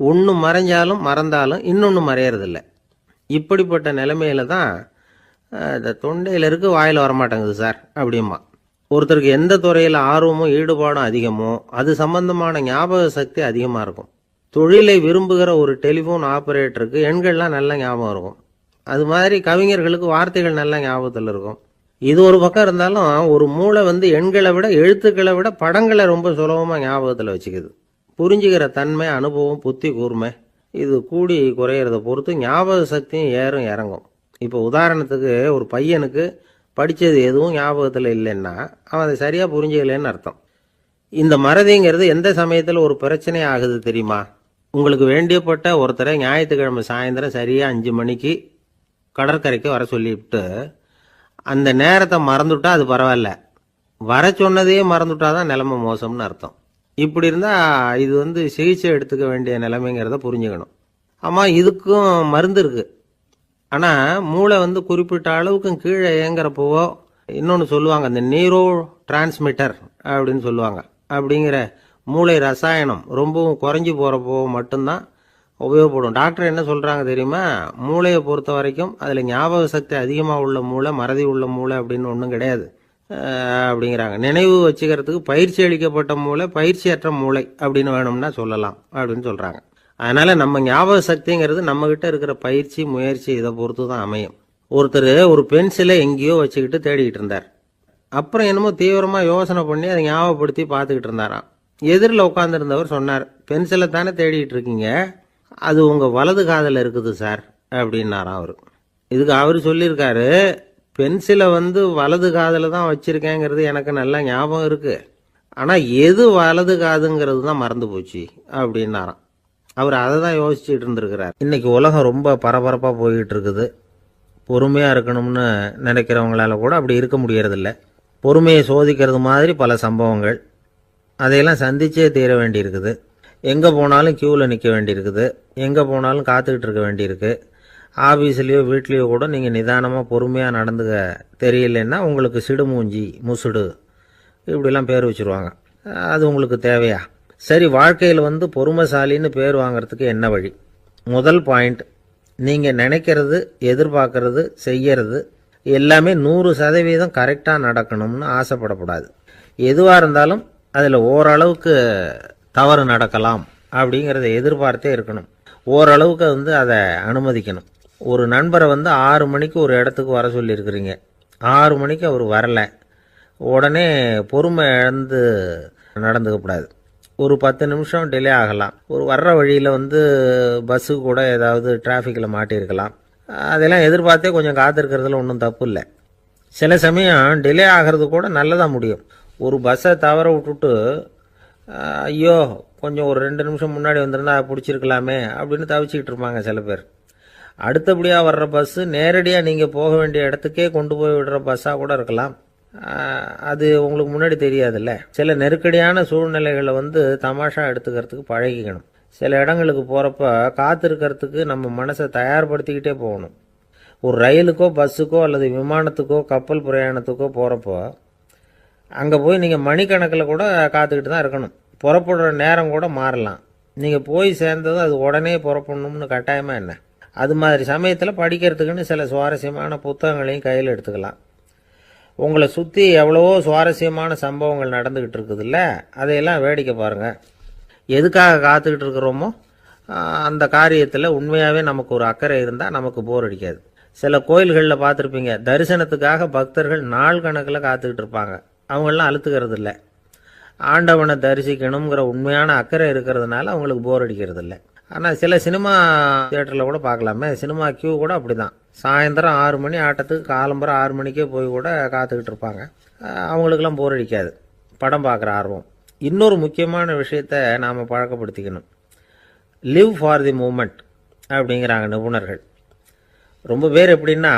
ஒன்று மறைஞ்சாலும் மறந்தாலும் இன்னொன்று மறையறதில்லை. இப்படிப்பட்ட நிலைமையில தான் இந்த தொண்டையில் இருக்கு, வாயில் வரமாட்டேங்குது சார் அப்படிமா. ஒருத்தருக்கு எந்த துறையில் ஆர்வமும் ஈடுபாடும் அதிகமோ அது சம்பந்தமான ஞாபக சக்தி அதிகமாக இருக்கும். தொழிலை விரும்புகிற ஒரு டெலிஃபோன் ஆப்ரேட்டருக்கு எண்கள்லாம் நல்ல ஞாபகம் இருக்கும். அது மாதிரி கவிஞர்களுக்கு வார்த்தைகள் நல்ல ஞாபகத்தில் இருக்கும். இது ஒரு பக்கம் இருந்தாலும் ஒரு மூளை எண்களை விட எழுத்துக்களை விட படங்களை ரொம்ப சுலபமாக ஞாபகத்தில் வச்சுக்குது. புரிஞ்சுக்கிற தன்மை, அனுபவம், புத்தி கூர்மை இது கூடி குறையிறத பொறுத்து ஞாபக சக்தியும் ஏறும் இறங்கும். இப்போ உதாரணத்துக்கு ஒரு பையனுக்கு படித்தது எதுவும் ஞாபகத்தில் இல்லைன்னா அவன் அதை சரியாக புரிஞ்சுக்கலன்னு அர்த்தம். இந்த மறதிங்கிறது எந்த சமயத்தில் ஒரு பிரச்சனை ஆகுது தெரியுமா? உங்களுக்கு வேண்டியப்பட்ட ஒருத்தரை ஞாயிற்றுக்கிழமை சாயந்தரம் சரியாக 5 மணிக்கு கடற்கரைக்கு வர சொல்லிவிட்டு அந்த நேரத்தை மறந்துவிட்டா அது பரவாயில்ல, வர சொன்னதையே மறந்துவிட்டா தான் நிலைமை மோசம்னு அர்த்தம். இப்படி இருந்தால் இது சிகிச்சை எடுத்துக்க வேண்டிய நிலைமைங்கிறத புரிஞ்சுக்கணும். ஆமாம், இதுக்கும் மருந்து இருக்குது. ஆனால் மூளை குறிப்பிட்ட அளவுக்கும் கீழே இயங்குறப்போவோ இன்னொன்று சொல்லுவாங்க, இந்த நியூரோ டிரான்ஸ்மிட்டர் அப்படின்னு சொல்லுவாங்க. அப்படிங்கிற மூளை ரசாயனம் ரொம்பவும் குறைஞ்சி போகிறப்போ மட்டும்தான் உபயோகப்படும். டாக்டர் என்ன சொல்கிறாங்க தெரியுமா? மூளையை பொறுத்த வரைக்கும் அதில் ஞாபக சக்தி அதிகமாக உள்ள மூளை, மறதி உள்ள மூளை அப்படின்னு ஒன்றும் கிடையாது அப்படிங்கிறாங்க. நினைவு வச்சுக்கிறதுக்கு பயிற்சி அளிக்கப்பட்ட மூளை, பயிற்சியற்ற மூளை அப்படின்னு வேணும்னா சொல்லலாம் அப்படின்னு சொல்கிறாங்க. அதனால் நம்ம ஞாபக சக்திங்கிறது நம்மக்கிட்ட இருக்கிற பயிற்சி, முயற்சி இதை பொறுத்து தான் அமையும். ஒருத்தர் ஒரு பென்சிலை எங்கேயோ வச்சுக்கிட்டு தேடிக்கிட்டு இருந்தார். அப்புறம் என்னமோ தீவிரமாக யோசனை பண்ணி அதை ஞாபகப்படுத்தி பார்த்துக்கிட்டு இருந்தாராம். எதிரில் உட்காந்துருந்தவர் சொன்னார், பென்சிலை தானே தேடிட்டு இருக்கீங்க, அது உங்கள் வலது காதில் இருக்குது சார் அப்படின்னாராம் அவர். இதுக்கு அவர் சொல்லியிருக்காரு, பென்சிலை வலது காதில் தான் வச்சுருக்கேங்கிறது எனக்கு நல்லா ஞாபகம் இருக்குது, ஆனால் எது வலது காதுங்கிறது தான் மறந்து போச்சு அப்படின்னாராம். அவர் அதை தான் யோசிச்சுட்டு இருந்திருக்கிறார். இன்னைக்கு உலகம் ரொம்ப பரபரப்பாக போய்கிட்டு இருக்குது. பொறுமையாக இருக்கணும்னு நினைக்கிறவங்களால கூட அப்படி இருக்க முடியறதில்ல. பொறுமையை சோதிக்கிறது மாதிரி பல சம்பவங்கள், அதையெல்லாம் சந்திச்சே தீர வேண்டியிருக்குது. எங்கே போனாலும் க்யூவில் நிற்க வேண்டியிருக்குது, எங்கே போனாலும் காத்துக்கிட்டு இருக்க வேண்டியிருக்கு. ஆஃபீஸ்லேயோ வீட்லேயோ கூட நீங்கள் நிதானமாக பொறுமையாக நடந்துக்க தெரியலன்னா உங்களுக்கு சிடுமூஞ்சி, முசுடு இப்படிலாம் பேர் வச்சுருவாங்க. அது உங்களுக்கு தேவையா? சரி, வாழ்க்கையில் பொறுமைசாலின்னு பேர் வாங்கிறதுக்கு என்ன வழி? முதல் பாயிண்ட், நீங்கள் நினைக்கிறது, எதிர்பார்க்கறது, செய்யறது எல்லாமே 100% கரெக்டாக நடக்கணும்னு ஆசைப்படக்கூடாது. எதுவாக இருந்தாலும் அதில் ஓரளவுக்கு தவறு நடக்கலாம் அப்படிங்கிறத எதிர்பார்த்தே இருக்கணும். ஓரளவுக்கு அதை அனுமதிக்கணும். ஒரு நண்பரை 6 மணிக்கு ஒரு இடத்துக்கு வர சொல்லியிருக்கிறீங்க, 6 மணிக்கு அவர் வரலை, உடனே பொறுமை இழந்து நடந்துக்கக்கூடாது. ஒரு 10 நிமிஷம் டிலே ஆகலாம். ஒரு வர்ற வழியில் பஸ்ஸு கூட ஏதாவது டிராஃபிக்கில் மாட்டியிருக்கலாம். அதெல்லாம் எதிர்பார்த்தே கொஞ்சம் காத்திருக்கிறதுல ஒன்றும் தப்பு இல்லை. சில சமயம் டிலே ஆகிறது கூட நல்லதாக முடியும். ஒரு பஸ்ஸை தவற விட்டுட்டு ஐயோ கொஞ்சம் ஒரு 2 நிமிஷம் முன்னாடி வந்திருந்தா பிடிச்சிருக்கலாமே அப்படின்னு தவிச்சிக்கிட்டு இருப்பாங்க சில பேர். அடுத்தபடியாக வர்ற பஸ்ஸு நேரடியாக நீங்கள் போக வேண்டிய இடத்துக்கே கொண்டு போய் விடுற பஸ்ஸாக கூட இருக்கலாம். அது உங்களுக்கு முன்னாடி தெரியாதுல்ல. சில நெருக்கடியான சூழ்நிலைகளை தமாஷா எடுத்துக்கிறதுக்கு பழகிக்கணும். சில இடங்களுக்கு போகிறப்ப காத்திருக்கிறதுக்கு நம்ம மனசை தயார்படுத்திக்கிட்டே போகணும். ஒரு ரயிலுக்கோ பஸ்ஸுக்கோ அல்லது விமானத்துக்கோ கப்பல் பிரயாணத்துக்கோ போகிறப்போ அங்கே போய் நீங்கள் மணிக்கணக்கில் கூட காத்துக்கிட்டு தான் இருக்கணும். புறப்படுற நேரம் கூட மாறலாம். நீங்கள் போய் சேர்ந்ததும் அது உடனே புறப்படணும்னு கட்டாயமாக என்ன? அது மாதிரி சமயத்தில் படிக்கிறதுக்குன்னு சில சுவாரஸ்யமான புத்தகங்களையும் கையில் எடுத்துக்கலாம். உங்களை சுற்றி எவ்வளவோ சுவாரஸ்யமான சம்பவங்கள் நடந்துக்கிட்டு இருக்குதுல்ல, அதையெல்லாம் வேடிக்கை பாருங்கள். எதுக்காக காத்துக்கிட்டு இருக்கிறோமோ அந்த காரியத்தில் உண்மையாகவே நமக்கு ஒரு அக்கறை இருந்தால் நமக்கு போர் அடிக்காது. சில கோயில்களில் பார்த்துருப்பீங்க, தரிசனத்துக்காக பக்தர்கள் நாள் கணக்கில் காத்துக்கிட்டு இருப்பாங்க. அவங்களெலாம் அழுத்துக்கிறது இல்லை. ஆண்டவனை தரிசிக்கணுங்கிற உண்மையான அக்கறை இருக்கிறதுனால அவங்களுக்கு போர் அடிக்கிறது இல்லை. ஆனால் சில சினிமா தியேட்டரில் கூட பார்க்கலாமே, சினிமா கியூ கூட அப்படி தான். சாயந்தரம் 6 மணி ஆட்டத்துக்கு காலம்பரம் 6 மணிக்கே போய் கூட காத்துக்கிட்டு இருப்பாங்க. அவங்களுக்கெல்லாம் போர் அடிக்காது, படம் பார்க்குற ஆர்வம். இன்னொரு முக்கியமான விஷயத்தை நாம் பழக்கப்படுத்திக்கணும். லிவ் ஃபார் தி மூமெண்ட் அப்படிங்கிறாங்க நிபுணர்கள். ரொம்ப பேர் எப்படின்னா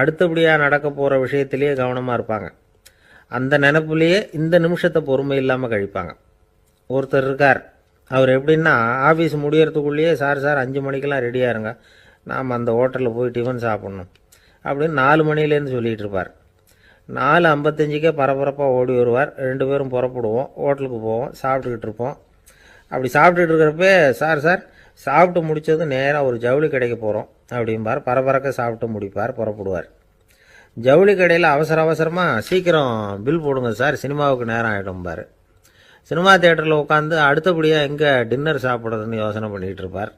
அடுத்தபடியாக நடக்க போகிற விஷயத்திலேயே கவனமாக இருப்பாங்க. அந்த நினைப்புலேயே இந்த நிமிஷத்தை பொறுமை இல்லாமல் கழிப்பாங்க. ஒருத்தர் இருக்கார், அவர் எப்படின்னா ஆஃபீஸ் முடியறதுக்குள்ளேயே சார் 5 மணிக்கெல்லாம் ரெடியாக இருங்க, நாம் அந்த ஹோட்டலில் போய் டிஃபன் சாப்பிட்ணும் அப்படின்னு 4 மணிலேருந்து சொல்லிகிட்டு இருப்பார். 4:55க்கே பரபரப்பாக ஓடி வருவார். 2 பேரும் புறப்படுவோம், ஹோட்டலுக்கு போவோம், சாப்பிட்டுக்கிட்டு இருப்போம். அப்படி சாப்பிட்டுட்டு இருக்கிறப்ப சார் சாப்பிட்டு முடித்ததும் நேராக ஒரு ஜவுளி கடைக்கு போகிறோம் அப்படிம்பார். பரபரக்க சாப்பிட்டு முடிப்பார், புறப்படுவார். ஜவுளி கடையில் அவசரமாக சீக்கிரம் பில் போடுங்க சார், சினிமாவுக்கு நேரம் ஆகிடும்பார். சினிமா தியேட்டரில் உட்காந்து அடுத்தபடியாக எங்கே டின்னர் சாப்பிட்றதுன்னு யோசனை பண்ணிகிட்டு இருப்பார்.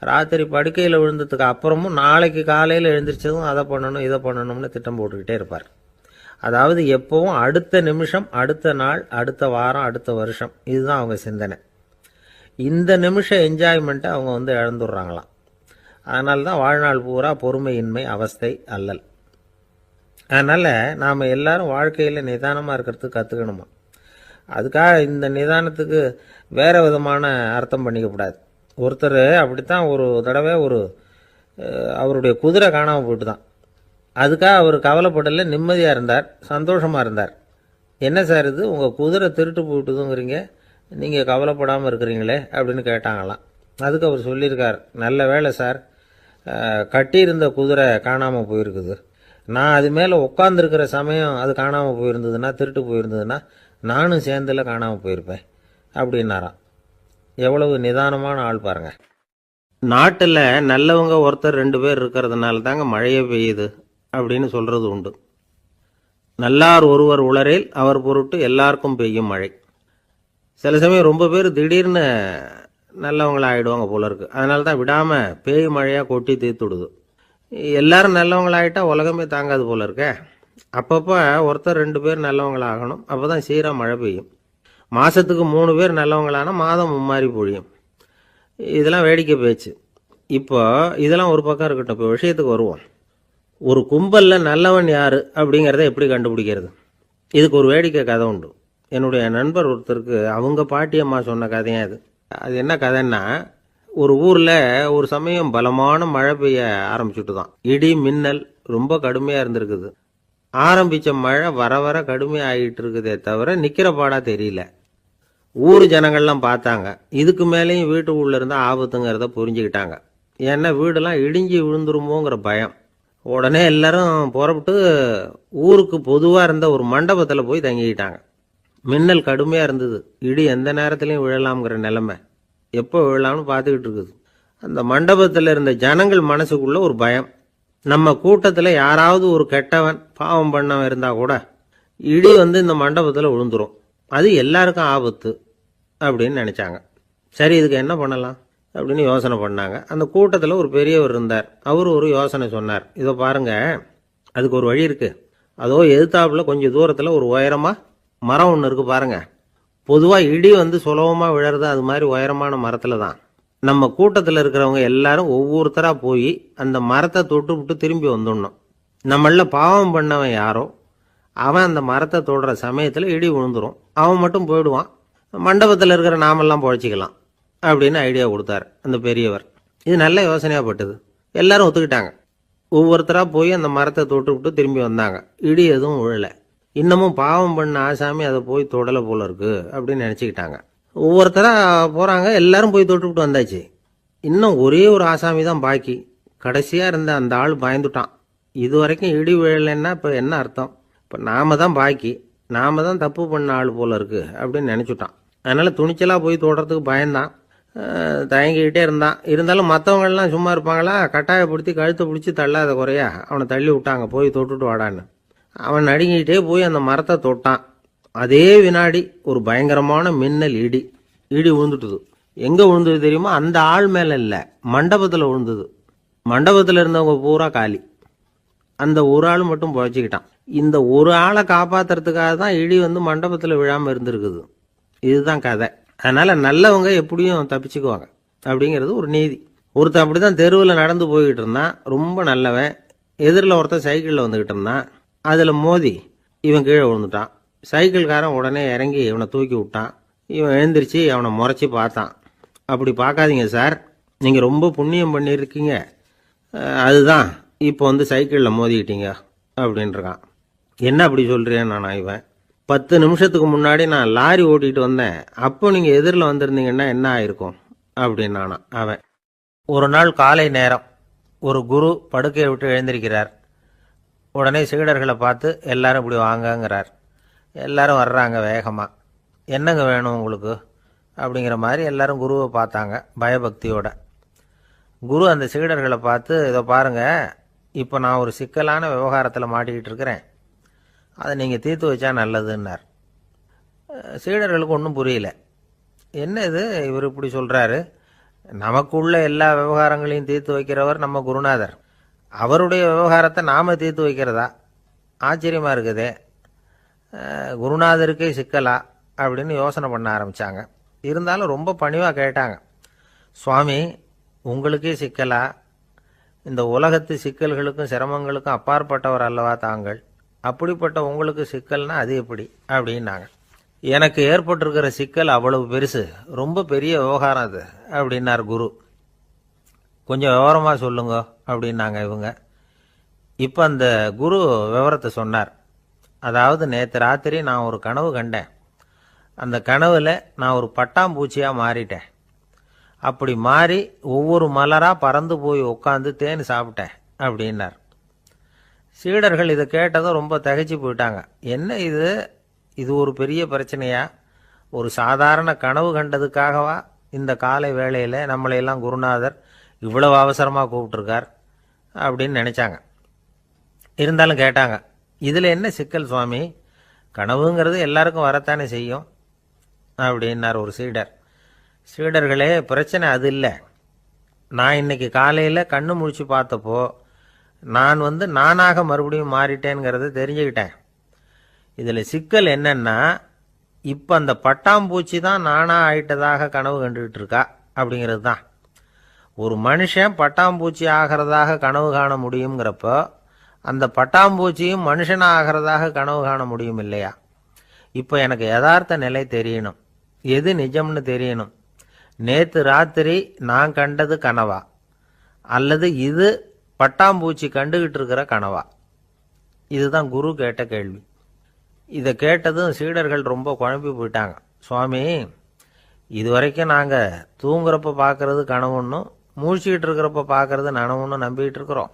ராத்திரி படுக்கையில் விழுந்ததுக்கு அப்புறமும் நாளைக்கு காலையில் எழுந்திரிச்சதும் அதை பண்ணணும் இதை பண்ணணும்னு திட்டம் போட்டுக்கிட்டே இருப்பார். அதாவது எப்பவும் அடுத்த நிமிஷம், அடுத்த நாள், அடுத்த வாரம், அடுத்த வருஷம், இதுதான் அவங்க சிந்தனை. இந்த நிமிஷம் என்ஜாய்மெண்ட்டை அவங்க இழந்துடுறாங்களாம். அதனால தான் வாழ்நாள் பூரா பொறுமையின்மை, அவஸ்தை, அல்லல். அதனால் நாம் எல்லாரும் வாழ்க்கையில் நிதானமாக இருக்கிறதுக்கு கற்றுக்கணுமா. அதுக்காக இந்த நிதானத்துக்கு வேறு விதமான அர்த்தம் பண்ணிக்கக்கூடாது. ஒருத்தர் அப்படித்தான் ஒரு தடவை அவருடைய குதிரை காணாமல் போயிட்டு தான். அதுக்காக அவர் கவலைப்படல, நிம்மதியாக இருந்தார், சந்தோஷமாக இருந்தார். என்ன சார் இது, உங்கள் குதிரை திருட்டு போயிட்டுதுங்கிறீங்க, நீங்கள் கவலைப்படாமல் இருக்கிறீங்களே அப்படின்னு கேட்டாங்களாம். அதுக்கு அவர் சொல்லியிருக்கார், நல்ல வேலை சார், கட்டியிருந்த குதிரை காணாமல் போயிருக்குது. நான் அது மேலே உட்காந்துருக்கிற சமயம் அது காணாமல் போயிருந்ததுன்னா, திருட்டு போயிருந்ததுன்னா நானும் சேர்ந்தில் காணாமல் போயிருப்பேன் அப்படின்னாராம். எவ்வளவு நிதானமான ஆள் பாருங்க. நாட்டில் நல்லவங்க ஒருத்தர் 2 பேர் இருக்கிறதுனால தாங்க மழையே பெய்யுது அப்படின்னு சொல்கிறது உண்டு. நல்லார் ஒருவர் உளரேல் அவர் பொருட்டு எல்லாருக்கும் பெய்யும் மழை. சில சமயம் ரொம்ப பேர் திடீர்னு நல்லவங்களா ஆகிடுவாங்க போல இருக்கு. அதனால தான் விடாமல் பேய் மழையாக கொட்டி தீர்த்துடுது. எல்லாரும் நல்லவங்களாகிட்டா உலகமே தாங்காது போல இருக்க. அப்பப்போ ஒருத்தர் 2 பேர் நல்லவங்களாகணும், அப்போ தான் சீராக மழை பெய்யும். மாதத்துக்கு 3 பேர் நல்லவங்களானா மாதம் மும்மாரி பொழியும். இதெல்லாம் வேடிக்கை பேச்சு. இப்போ இதெல்லாம் ஒரு பக்கம் இருக்கட்டும், இப்போ விஷயத்துக்கு வருவோம். ஒரு கும்பலில் நல்லவன் யார் அப்படிங்கிறத எப்படி கண்டுபிடிக்கிறது? இதுக்கு ஒரு வேடிக்கை கதை உண்டு. என்னுடைய நண்பர் ஒருத்தருக்கு அவங்க பாட்டியம்மா சொன்ன கதையாக அது. அது என்ன கதைன்னா, ஒரு ஊரில் ஒரு சமயம் பலமான மழை பெய்ய ஆரம்பிச்சுட்டு தான். இடி மின்னல் ரொம்ப கடுமையாக இருந்திருக்குது. ஆரம்பித்த மழை வர வர கடுமையாக ஆகிட்டு இருக்குதே தவிர நிற்கிற பாடாக தெரியல. ஊர் ஜனங்கள்லாம் பார்த்தாங்க. இதுக்கு மேலேயும் வீட்டு உள்ள இருந்தால் ஆபத்துங்கிறத புரிஞ்சுக்கிட்டாங்க. ஏன்னா வீடெல்லாம் இடிஞ்சி விழுந்துருமோங்கிற பயம். உடனே எல்லாரும் புறப்பட்டு ஊருக்கு பொதுவாக இருந்த ஒரு மண்டபத்தில் போய் தங்கிக்கிட்டாங்க. மின்னல் கடுமையாக இருந்தது. இடி எந்த நேரத்துலையும் விழலாம்ங்கிற நிலைமை. எப்போ விழலாம்னு பார்த்துக்கிட்டு இருக்குது. அந்த மண்டபத்தில் இருந்த ஜனங்கள் மனசுக்குள்ள ஒரு பயம். நம்ம கூட்டத்தில் யாராவது ஒரு கெட்டவன் பாவம் பண்ணவன் இருந்தால் கூட இடி இந்த மண்டபத்தில் விழுந்துரும், அது எல்லாருக்கும் ஆபத்து அப்படின்னு நினச்சாங்க. சரி, இதுக்கு என்ன பண்ணலாம் அப்படின்னு யோசனை பண்ணாங்க. அந்த கூட்டத்தில் ஒரு பெரியவர் இருந்தார். அவர் ஒரு யோசனை சொன்னார். இதை பாருங்க, அதுக்கு ஒரு வழி இருக்குது. அதோ எதிர்த்தாப்புல கொஞ்சம் தூரத்தில் ஒரு உயரமாக மரம் ஒன்று இருக்குது பாருங்க. பொதுவாக இடி சுலபமாக விழறது அது மாதிரி உயரமான மரத்தில் தான். நம்ம கூட்டத்தில் இருக்கிறவங்க எல்லாரும் ஒவ்வொருத்தராக போய் அந்த மரத்தை தொட்டு விட்டு திரும்பி வந்துடணும். நம்மள பாவம் பண்ணவன் யாரோ அவன் அந்த மரத்தை தொடுற சமயத்தில் இடி விழுந்துரும், அவன் மட்டும் போயிடுவான், மண்டபத்தில் இருக்கிற நாமெல்லாம் பொழைச்சிக்கலாம் அப்படின்னு ஐடியா கொடுத்தார் அந்த பெரியவர். இது நல்ல யோசனையாக பட்டது. எல்லாரும் ஒத்துக்கிட்டாங்க. ஒவ்வொருத்தராக போய் அந்த மரத்தை தொட்டு விட்டு திரும்பி வந்தாங்க. இடி எதுவும் விழலை. இன்னமும் பாவம் பண்ண ஆசாமி அதை போய் தொடலை போல இருக்கு அப்படின்னு நினச்சிக்கிட்டாங்க. ஒவ்வொருத்தராக போகிறாங்க. எல்லாரும் போய் தொட்டுவிட்டு வந்தாச்சு. இன்னும் ஒரே ஒரு ஆசாமி தான் பாக்கி. கடைசியாக இருந்த அந்த ஆள் பயந்துட்டான். இது வரைக்கும் இடி விழலைன்னா இப்போ என்ன அர்த்தம்? இப்போ நாம தான் பாக்கி, நாம தான் தப்பு பண்ண ஆள் போல இருக்கு அப்படின்னு நினச்சிட்டான். அதனால் துணிச்சலாக போய் தொடுறதுக்கு பயந்தான், தயங்கிக்கிட்டே இருந்தான். இருந்தாலும் மற்றவங்கள்லாம் சும்மா இருப்பாங்களா? கட்டாயப்படுத்தி கழுத்தை பிடிச்சி தள்ளாத குறையா அவனை தள்ளி விட்டாங்க, போய் தொட்டுட்டு வாடான்னு. அவன் நடுங்கிக்கிட்டே போய் அந்த மரத்தை தொட்டான். அதே வினாடி ஒரு பயங்கரமான மின்னல் இடி விழுந்துட்டுது. எங்கே விழுந்தது தெரியுமா? அந்த ஆள் மேலே இல்லை, மண்டபத்தில் விழுந்தது. மண்டபத்தில் இருந்தவங்க பூரா காலி. அந்த ஒரு ஆள் மட்டும் பொழைச்சிக்கிட்டான். இந்த ஒரு ஆளை காப்பாற்றுறதுக்காக தான் இடி மண்டபத்தில் விழாமல் இருந்திருக்குது. இதுதான் கதை. அதனால் நல்லவங்க எப்படியும் தப்பிச்சுக்குவாங்க அப்படிங்கிறது ஒரு நீதி. ஒருத்தன் அப்படி தான் தெருவில் நடந்து போய்கிட்டு இருந்தான், ரொம்ப நல்லவன். எதிரில் ஒருத்தன் சைக்கிளில் வந்துக்கிட்டு இருந்தான். அதில் மோதி இவன் கீழே விழுந்துட்டான். சைக்கிள்காரன் உடனே இறங்கி இவனை தூக்கி விட்டான். இவன் எழுந்திரிச்சு அவனை முறைச்சி பார்த்தான். அப்படி பார்க்காதீங்க சார், நீங்கள் ரொம்ப புண்ணியம் பண்ணியிருக்கீங்க, அதுதான் இப்போ சைக்கிளில் மோதிக்கிட்டீங்க அப்படின்றான். என்ன அப்படி சொல்கிறேன் நான்? இவன் 10 நிமிஷத்துக்கு முன்னாடி நான் லாரி ஓட்டிகிட்டு வந்தேன், அப்போ நீங்கள் எதிரில் வந்திருந்தீங்கன்னா என்ன ஆயிருக்கும் அப்படின்னானா அவன். ஒரு நாள் காலை நேரம் ஒரு குரு படுக்கையை விட்டு எழுந்திருக்கிறார். உடனே சீடர்களை பார்த்து எல்லாரும் இப்படி வாங்கங்கிறார். எல்லாரும் வர்றாங்க வேகமாக. என்னங்க வேணும் உங்களுக்கு அப்படிங்கிற மாதிரி எல்லாரும் குருவை பார்த்தாங்க பயபக்தியோட. குரு அந்த சீடர்களை பார்த்து, இதை பாருங்கள், இப்போ நான் ஒரு சிக்கலான விவகாரத்தில் மாட்டிக்கிட்டு இருக்கிறேன், அதை நீங்கள் தீர்த்து வச்சா நல்லதுன்னார். சீடர்களுக்கு ஒன்றும் புரியல. என்ன இது இவர் இப்படி சொல்கிறாரு, நமக்குள்ள எல்லா விவகாரங்களையும் தீர்த்து வைக்கிறவர் நம்ம குருநாதர், அவருடைய விவகாரத்தை நாம் தீர்த்து வைக்கிறதா, ஆச்சரியமாக இருக்குதே, குருநாதருக்கே சிக்கலா அப்படின்னு யோசனை பண்ண ஆரம்பித்தாங்க. இருந்தாலும் ரொம்ப பணிவாக கேட்டாங்க, சுவாமி உங்களுக்கே சிக்கலா? இந்த உலகத்து சிக்கல்களுக்கும் சிரமங்களுக்கும் அப்பாற்பட்டவர் அல்லவா தாங்கள், அப்படிப்பட்ட உங்களுக்கு சிக்கல்னா அது எப்படி அப்படின்னாங்க. எனக்கு ஏற்பட்டிருக்கிற சிக்கல் அவ்வளவு பெருசு, ரொம்ப பெரிய விவகாரம் அது அப்படின்னார் குரு. கொஞ்சம் விவரமாக சொல்லுங்க அப்படின்னாங்க இவங்க. இப்போ அந்த குரு விவரத்தை சொன்னார். அதாவது நேற்று ராத்திரி நான் ஒரு கனவு கண்டேன். அந்த கனவில் நான் ஒரு பட்டாம்பூச்சியாக மாறிட்டேன். அப்படி மாறி ஒவ்வொரு மலராக பறந்து போய் உட்காந்து தேன் சாப்பிட்டேன் அப்படின்னார். சீடர்கள் இதை கேட்டதும் ரொம்ப திகைச்சு போயிட்டாங்க. என்ன இது, இது ஒரு பெரிய பிரச்சனையா? ஒரு சாதாரண கனவு கண்டதுக்காகவா இந்த காலை வேளையில் நம்மளையெல்லாம் குருநாதர் இவ்வளவு அவசரமாக கூப்பிட்டுருக்கார் அப்படின்னு நினச்சாங்க. இருந்தாலும் கேட்டாங்க, இதில் என்ன சிக்கல் சுவாமி? கனவுங்கிறது எல்லாருக்கும் வரத்தானே செய்யும் அப்படின்னார் ஒரு சீடர். சீடர்களே, பிரச்சனை அது இல்லை. நான் இன்னைக்கு காலையில் கண்ணு முழிச்சு பார்த்தப்போ நான் நானாக மறுபடியும் மாறிட்டேங்கிறத தெரிஞ்சுக்கிட்டேன். இதில் சிக்கல் என்னன்னா, இப்போ அந்த பட்டாம்பூச்சி தான் நானாக ஆயிட்டதாக கனவு கண்டுகிட்டு இருக்கா அப்படிங்கிறது தான். ஒரு மனுஷன் பட்டாம்பூச்சி ஆகிறதாக கனவு காண முடியுங்கிறப்போ அந்த பட்டாம்பூச்சியும் மனுஷனாக ஆகிறதாக கனவு காண முடியும் இல்லையா? இப்போ எனக்கு யதார்த்த நிலை தெரியணும், எது நிஜம்னு தெரியணும். நேற்று ராத்திரி நான் கண்டது கனவா, அல்லது இது பட்டாம்பூச்சி கண்டுகிட்டு இருக்கிற கனவா? இதுதான் குரு கேட்ட கேள்வி. இதை கேட்டதும் சீடர்கள் ரொம்ப குழம்பி போயிட்டாங்க. சுவாமி, இது வரைக்கும் நாங்கள் தூங்குறப்ப பார்க்கறது கனவுன்னும் மூழ்கிட்டு இருக்கிறப்ப பார்க்கறது நனவுன்னு நம்பிக்கிட்டு இருக்கிறோம்.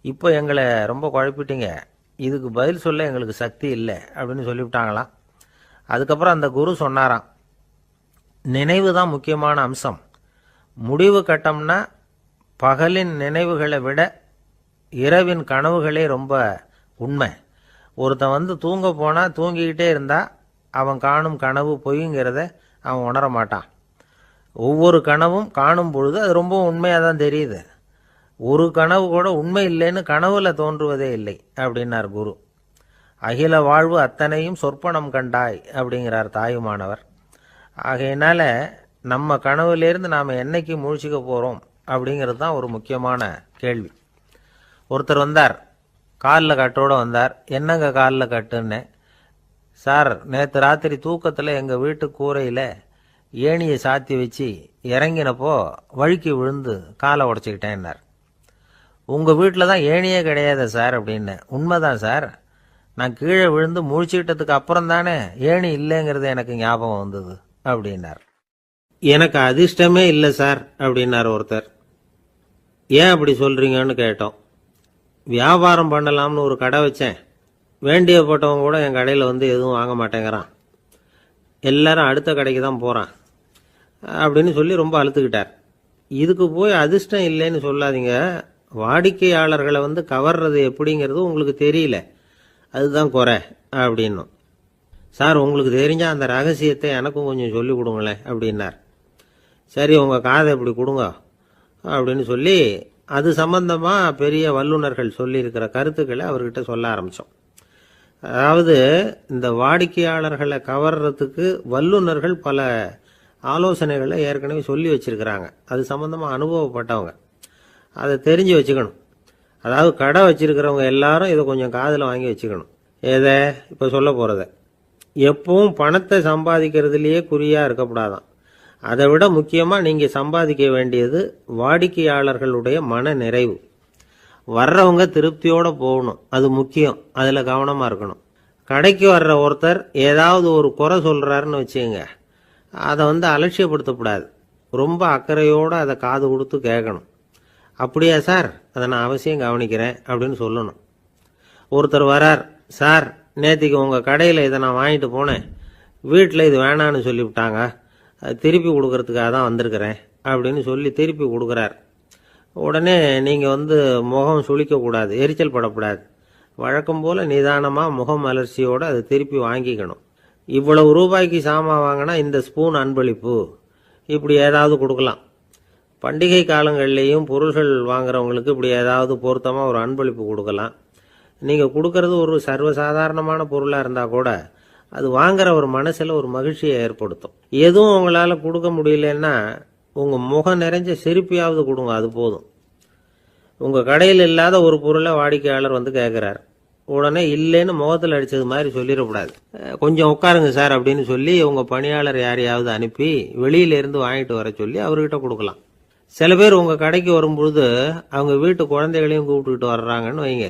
இப்போ எங்களை ரொம்ப குழப்பிட்டீங்க, இதுக்கு பதில் சொல்ல எங்களுக்கு சக்தி இல்லை அப்படின்னு சொல்லிவிட்டாங்களாம். அதுக்கப்புறம் அந்த குரு சொன்னாராம், நினைவு தான் முக்கியமான அம்சம். முடிவு கட்டம்னா பகலின் நினைவுகளை விட இரவின் கனவுகளே ரொம்ப உண்மை. ஒருத்தன் தூங்க போனால் தூங்கிக்கிட்டே இருந்தால் அவன் காணும் கனவு பொய்ங்கிறத அவன் உணர மாட்டான். ஒவ்வொரு கனவும் காணும் பொழுது அது ரொம்ப உண்மையாக தான் தெரியுது. ஒரு கனவு கூட உண்மை இல்லைன்னு கனவுல தோன்றுவதே இல்லை அப்படின்னார் குரு. அகில வாழ்வு அத்தனையும் சொற்பனம் கண்டாய் அப்படிங்கிறார் தாயுமானவர். ஆகையினால நம்ம கனவுலேருந்து நாம் என்னைக்கு முழிச்சிக்க போகிறோம் அப்படிங்கிறது தான் ஒரு முக்கியமான கேள்வி. ஒருத்தர் வந்தார், காலில் கட்டோடு வந்தார். என்னங்க காலில் கட்டுன்னு? சார், நேற்று ராத்திரி தூக்கத்தில் எங்கள் வீட்டு கூரையில் ஏணியை சாத்தி வச்சு இறங்கினப்போ வழுக்கி விழுந்து காலை உடச்சிக்கிட்டேன்னார். உங்கள் வீட்டில் தான் ஏணியே கிடையாது சார் அப்படின்னு. உண்மைதான் சார், நான் கீழே விழுந்து முழிச்சுக்கிட்டதுக்கு அப்புறம் தானே ஏணி இல்லைங்கிறது எனக்கு ஞாபகம் வந்தது அப்படின்னார். எனக்கு அதிர்ஷ்டமே இல்லை சார் அப்படின்னார் ஒருத்தர். ஏன் அப்படி சொல்கிறீங்கன்னு கேட்டோம். வியாபாரம் பண்ணலாம்னு ஒரு கடை வச்சேன். வேண்டியப்பட்டவங்க கூட என் கடையில் எதுவும் வாங்க மாட்டேங்கிறான். எல்லாரும் அடுத்த கடைக்கு தான் போகிறான் அப்படின்னு சொல்லி ரொம்ப அழுத்துக்கிட்டார். இதுக்கு போய் அதிர்ஷ்டம் இல்லைன்னு சொல்லாதீங்க. வாடிக்கையாளர்களை கவர்றது எப்படிங்கிறது உங்களுக்கு தெரியல, அதுதான் குறை அப்படின்னும். சார், உங்களுக்கு தெரிஞ்ச அந்த ரகசியத்தை எனக்கும் கொஞ்சம் சொல்லி கொடுங்களேன் அப்படின்னார். சரி, உங்கள் காதை இப்படி கொடுங்க அப்படின்னு சொல்லி அது சம்பந்தமாக பெரிய வல்லுநர்கள் சொல்லியிருக்கிற கருத்துக்களை அவர்கிட்ட சொல்ல ஆரம்பித்தோம். அதாவது இந்த வாடிக்கையாளர்களை கவர்றதுக்கு வல்லுநர்கள் பல ஆலோசனைகளை ஏற்கனவே சொல்லி வச்சிருக்கிறாங்க. அது சம்பந்தமாக அனுபவப்பட்டவங்க, அதை தெரிஞ்சு வச்சுக்கணும். அதாவது கடை வச்சிருக்கிறவங்க எல்லாரும் இதை கொஞ்சம் காதில் வாங்கி வச்சுக்கணும். எதை இப்போ சொல்ல போகிறத. எப்பவும் பணத்தை சம்பாதிக்கிறதுலையே குறியாக இருக்கக்கூடாதான். அதை விட முக்கியமாக நீங்கள் சம்பாதிக்க வேண்டியது வாடிக்கையாளர்களுடைய மன நிறைவு. வர்றவங்க திருப்தியோடு போகணும், அது முக்கியம். அதில் கவனமாக இருக்கணும். கடைக்கு வர்ற ஒருத்தர் ஏதாவது ஒரு குறை சொல்கிறாருன்னு வச்சுங்க, அதை அலட்சியப்படுத்தக்கூடாது. ரொம்ப அக்கறையோடு அதை காது கொடுத்து கேட்கணும். அப்படியா சார், அதை நான் அவசியம் கவனிக்கிறேன் அப்படின்னு சொல்லணும். ஒருத்தர் வரார், சார் நேற்றுக்கு உங்கள் கடையில் இதை நான் வாங்கிட்டு போனேன், வீட்டில் இது வேணான்னு சொல்லிவிட்டாங்க, திருப்பி கொடுக்கறதுக்காக தான் வந்திருக்கிறேன் அப்படின்னு சொல்லி திருப்பி கொடுக்குறார். உடனே நீங்கள் முகம் சுளிக்கக்கூடாது, எரிச்சல் படக்கூடாது. வழக்கம் போல் நிதானமாக முகம் அலர்ச்சியோடு அதை திருப்பி வாங்கிக்கணும். இவ்வளவு ரூபாய்க்கு சாமான் வாங்கினா இந்த ஸ்பூன் அன்பளிப்பு, இப்படி ஏதாவது கொடுக்கலாம். பண்டிகை காலங்கள்லேயும் பொருள்கள் வாங்குறவங்களுக்கு இப்படி ஏதாவது பொருத்தமாக ஒரு அன்பளிப்பு கொடுக்கலாம். நீங்கள் கொடுக்கறது ஒரு சர்வசாதாரணமான பொருளாக இருந்தால் கூட அது வாங்குற ஒரு மனசில் ஒரு மகிழ்ச்சியை ஏற்படுத்தும். எதுவும் உங்களால் கொடுக்க முடியலன்னா உங்கள் முகம் நிறைஞ்ச சிரிப்பையாவது கொடுங்க, அது போதும். உங்கள் கடையில் இல்லாத ஒரு பொருளை வாடிக்கையாளர் வந்து கேட்குறாரு, உடனே இல்லைன்னு முகத்தில் அடித்தது மாதிரி சொல்லிடக்கூடாது. கொஞ்சம் உட்காருங்க சார் அப்படின்னு சொல்லி உங்கள் பணியாளர் யாரையாவது அனுப்பி வெளியிலேருந்து வாங்கிட்டு வர சொல்லி அவர்கிட்ட கொடுக்கலாம். சில பேர் உங்கள் கடைக்கு வரும்பொழுது அவங்க வீட்டு குழந்தைகளையும் கூப்பிட்டுக்கிட்டு வர்றாங்கன்னு வைங்க.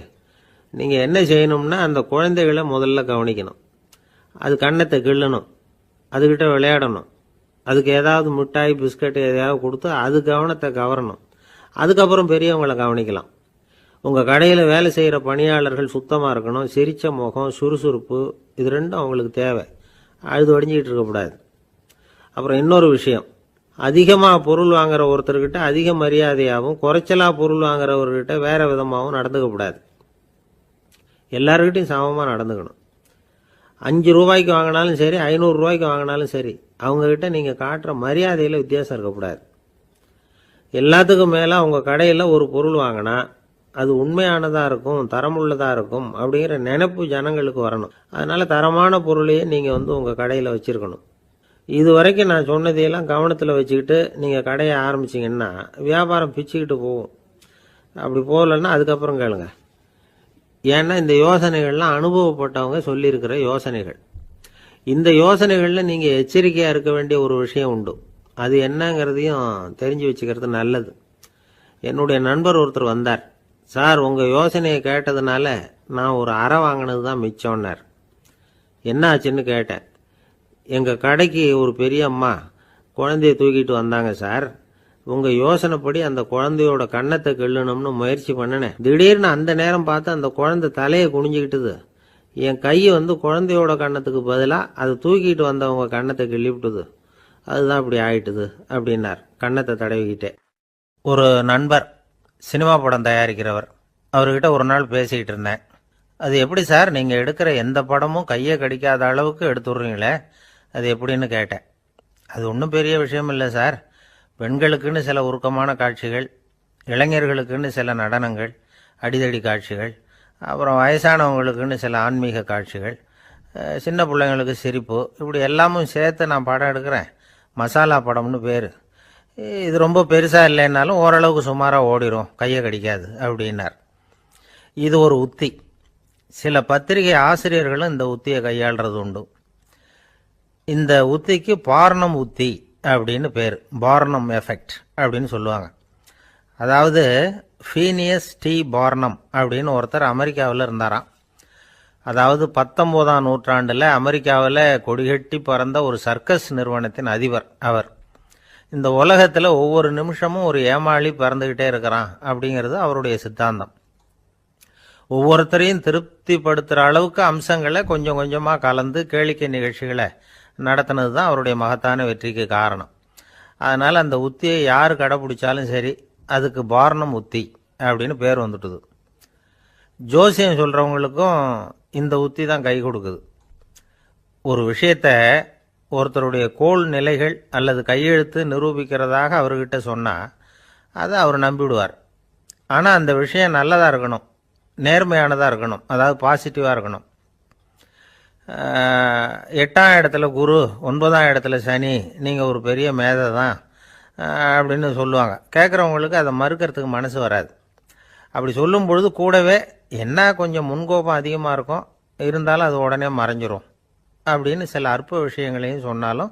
நீங்கள் என்ன செய்யணும்னா அந்த குழந்தைகளை முதல்ல கவனிக்கணும். அது கன்னத்தை கிள்ளணும், அதுக்கிட்ட விளையாடணும், அதுக்கு ஏதாவது மிட்டாய் பிஸ்கட் எதையாவது கொடுத்து அது கவனத்தை கவரணும். அதுக்கப்புறம் பெரியவங்களை கவனிக்கலாம். உங்கள் கடையில் வேலை செய்கிற பணியாளர்கள் சுத்தமாக இருக்கணும், சிரிச்ச முகம், சுறுசுறுப்பு, இது ரெண்டும் அவங்களுக்கு தேவை. அழுது வடிஞ்சிக்கிட்டு இருக்கக்கூடாது. அப்புறம் இன்னொரு விஷயம், அதிகமாக பொருள் வாங்குற ஒருத்தர்கிட்ட அதிக மரியாதையாகவும் குறைச்சலாக பொருள் வாங்குறவர்கிட்ட வேற விதமாகவும் நடந்துக்கக்கூடாது. எல்லாருக்கிட்டையும் சமமாக நடந்துக்கணும். 5 ரூபாய்க்கு வாங்கினாலும் சரி, 500 ரூபாய்க்கு வாங்கினாலும் சரி, அவங்கக்கிட்ட நீங்கள் காட்டுற மரியாதையில் வித்தியாசம் இருக்கக்கூடாது. எல்லாத்துக்கும் மேலே உங்கள் கடையில் ஒரு பொருள் வாங்கினா அது உண்மையானதாக இருக்கும், தரமுள்ளதாக இருக்கும் அப்படிங்கிற நினைப்பு ஜனங்களுக்கு வரணும். அதனால் தரமான பொருளையே நீங்கள் உங்கள் கடையில் வச்சுருக்கணும். இது வரைக்கும் நான் சொன்னதையெல்லாம் கவனத்தில் வச்சுக்கிட்டு நீங்கள் கடையை ஆரம்பிச்சிங்கன்னா வியாபாரம் பிச்சுக்கிட்டு போகும். அப்படி போகலன்னா அதுக்கப்புறம் கேளுங்க. ஏன்னா இந்த யோசனைகள்லாம் அனுபவப்பட்டவங்க சொல்லியிருக்கிற யோசனைகள். இந்த யோசனைகளில் நீங்கள் எச்சரிக்கையாக இருக்க வேண்டிய ஒரு விஷயம் உண்டு. அது என்னங்கிறதையும் தெரிஞ்சு வச்சுக்கிறது நல்லது. என்னுடைய நண்பர் ஒருத்தர் வந்தார். சார், உங்கள் யோசனையை கேட்டதுனால நான் ஒரு அறை வாங்கினது தான் மிச்சம்னார். என்ன ஆச்சுன்னு கேட்டேன். எங்கள் கடைக்கு ஒரு பெரிய அம்மா குழந்தைய தூக்கிட்டு வந்தாங்க சார். உங்கள் யோசனைப்படி அந்த குழந்தையோட கன்னத்தை கிள்ளணும்னு முயற்சி பண்ணினேன். திடீர்னு அந்த நேரம் பார்த்து அந்த குழந்தை தலையை குனிஞ்சிக்கிட்டுது. என் கை குழந்தையோட கன்னத்துக்கு பதிலாக அதை தூக்கிட்டு வந்தவங்க கன்னத்தை கிள்ளிவிட்டுது. அதுதான் இப்படி ஆயிட்டுது அப்படின்னார் கன்னத்தை தடவிக்கிட்டே. ஒரு நண்பர் சினிமா படம் தயாரிக்கிறவர், அவர்கிட்ட ஒரு நாள் பேசிக்கிட்டு இருந்தேன். அது எப்படி சார், நீங்கள் எடுக்கிற எந்த படமும் கையை கடிக்காத அளவுக்கு எடுத்துடுறீங்களே, அது எப்படின்னு கேட்டேன். அது ஒன்றும் பெரிய விஷயம் இல்லை சார். பெண்களுக்குன்னு சில உருக்கமான காட்சிகள், இளைஞர்களுக்குன்னு சில நடனங்கள், அடிதடி காட்சிகள், அப்புறம் வயசானவங்களுக்குன்னு சில ஆன்மீக காட்சிகள், சின்ன பிள்ளைங்களுக்கு சிரிப்பு, இப்படி எல்லாமும் சேர்த்து நான் படம் எடுக்கிறேன். மசாலா படம்னு பேர். இது ரொம்ப பெருசாக இல்லைன்னாலும் ஓரளவுக்கு சுமாராக ஓடிடும், கையை கடிக்காது அப்படின்னார். இது ஒரு உத்தி. சில பத்திரிகை ஆசிரியர்களும் இந்த உத்தியை கையாளுறது உண்டு. இந்த உத்திக்கு பார்னம் உத்தி அப்படின்னு பேர். பார்னம் எஃபெக்ட் அப்படின்னு சொல்லுவாங்க. அதாவது ஃபீனியஸ் டி பார்னம் அப்படின்னு ஒருத்தர் அமெரிக்காவில் இருந்தாராம். அதாவது 19ஆம் நூற்றாண்டில் அமெரிக்காவில் கொடிகட்டி பறந்த ஒரு சர்க்கஸ் நிறுவனத்தின் அதிபர் அவர். இந்த உலகத்தில் ஒவ்வொரு நிமிஷமும் ஒரு ஏமாளி பறந்துக்கிட்டே இருக்கிறான் அப்படிங்கிறது அவருடைய சித்தாந்தம். ஒவ்வொருத்தரையும் திருப்திப்படுத்துகிற அளவுக்கு அம்சங்களை கொஞ்சம் கொஞ்சமாக கலந்து கேளிக்கை நிகழ்ச்சிகளை நடத்தினது தான் அவருடைய மகத்தான வெற்றிக்கு காரணம். அதனால் அந்த உத்தியை யார் கடைப்பிடிச்சாலும் சரி, அதுக்கு பார்னம் உத்தி அப்படின்னு பேர் வந்துட்டுது. ஜோசியம் சொல்கிறவங்களுக்கும் இந்த உத்தி தான் கை கொடுக்குது. ஒரு விஷயத்தை ஒருத்தருடைய கோள் நிலைகள் அல்லது கையெழுத்து நிரூபிக்கிறதாக அவர்கிட்ட சொன்னால் அதை அவர் நம்பிவிடுவார். ஆனால் அந்த விஷயம் நல்லதாக இருக்கணும், நேர்மையானதாக இருக்கணும், அதாவது பாசிட்டிவாக இருக்கணும். 8ஆம் இடத்துல குரு, 9ஆம் இடத்துல சனி, நீங்கள் ஒரு பெரிய மேதை தான் அப்படின்னு சொல்லுவாங்க. கேட்குறவங்களுக்கு அதை மறுக்கிறதுக்கு மனசு வராது. அப்படி சொல்லும் பொழுது கூடவே என்ன கொஞ்சம் முன்கோபம் அதிகமாக இருக்கும், இருந்தாலும் அது உடனே மறைஞ்சிரும் அப்படின்னு சில அற்ப விஷயங்களையும் சொன்னாலும்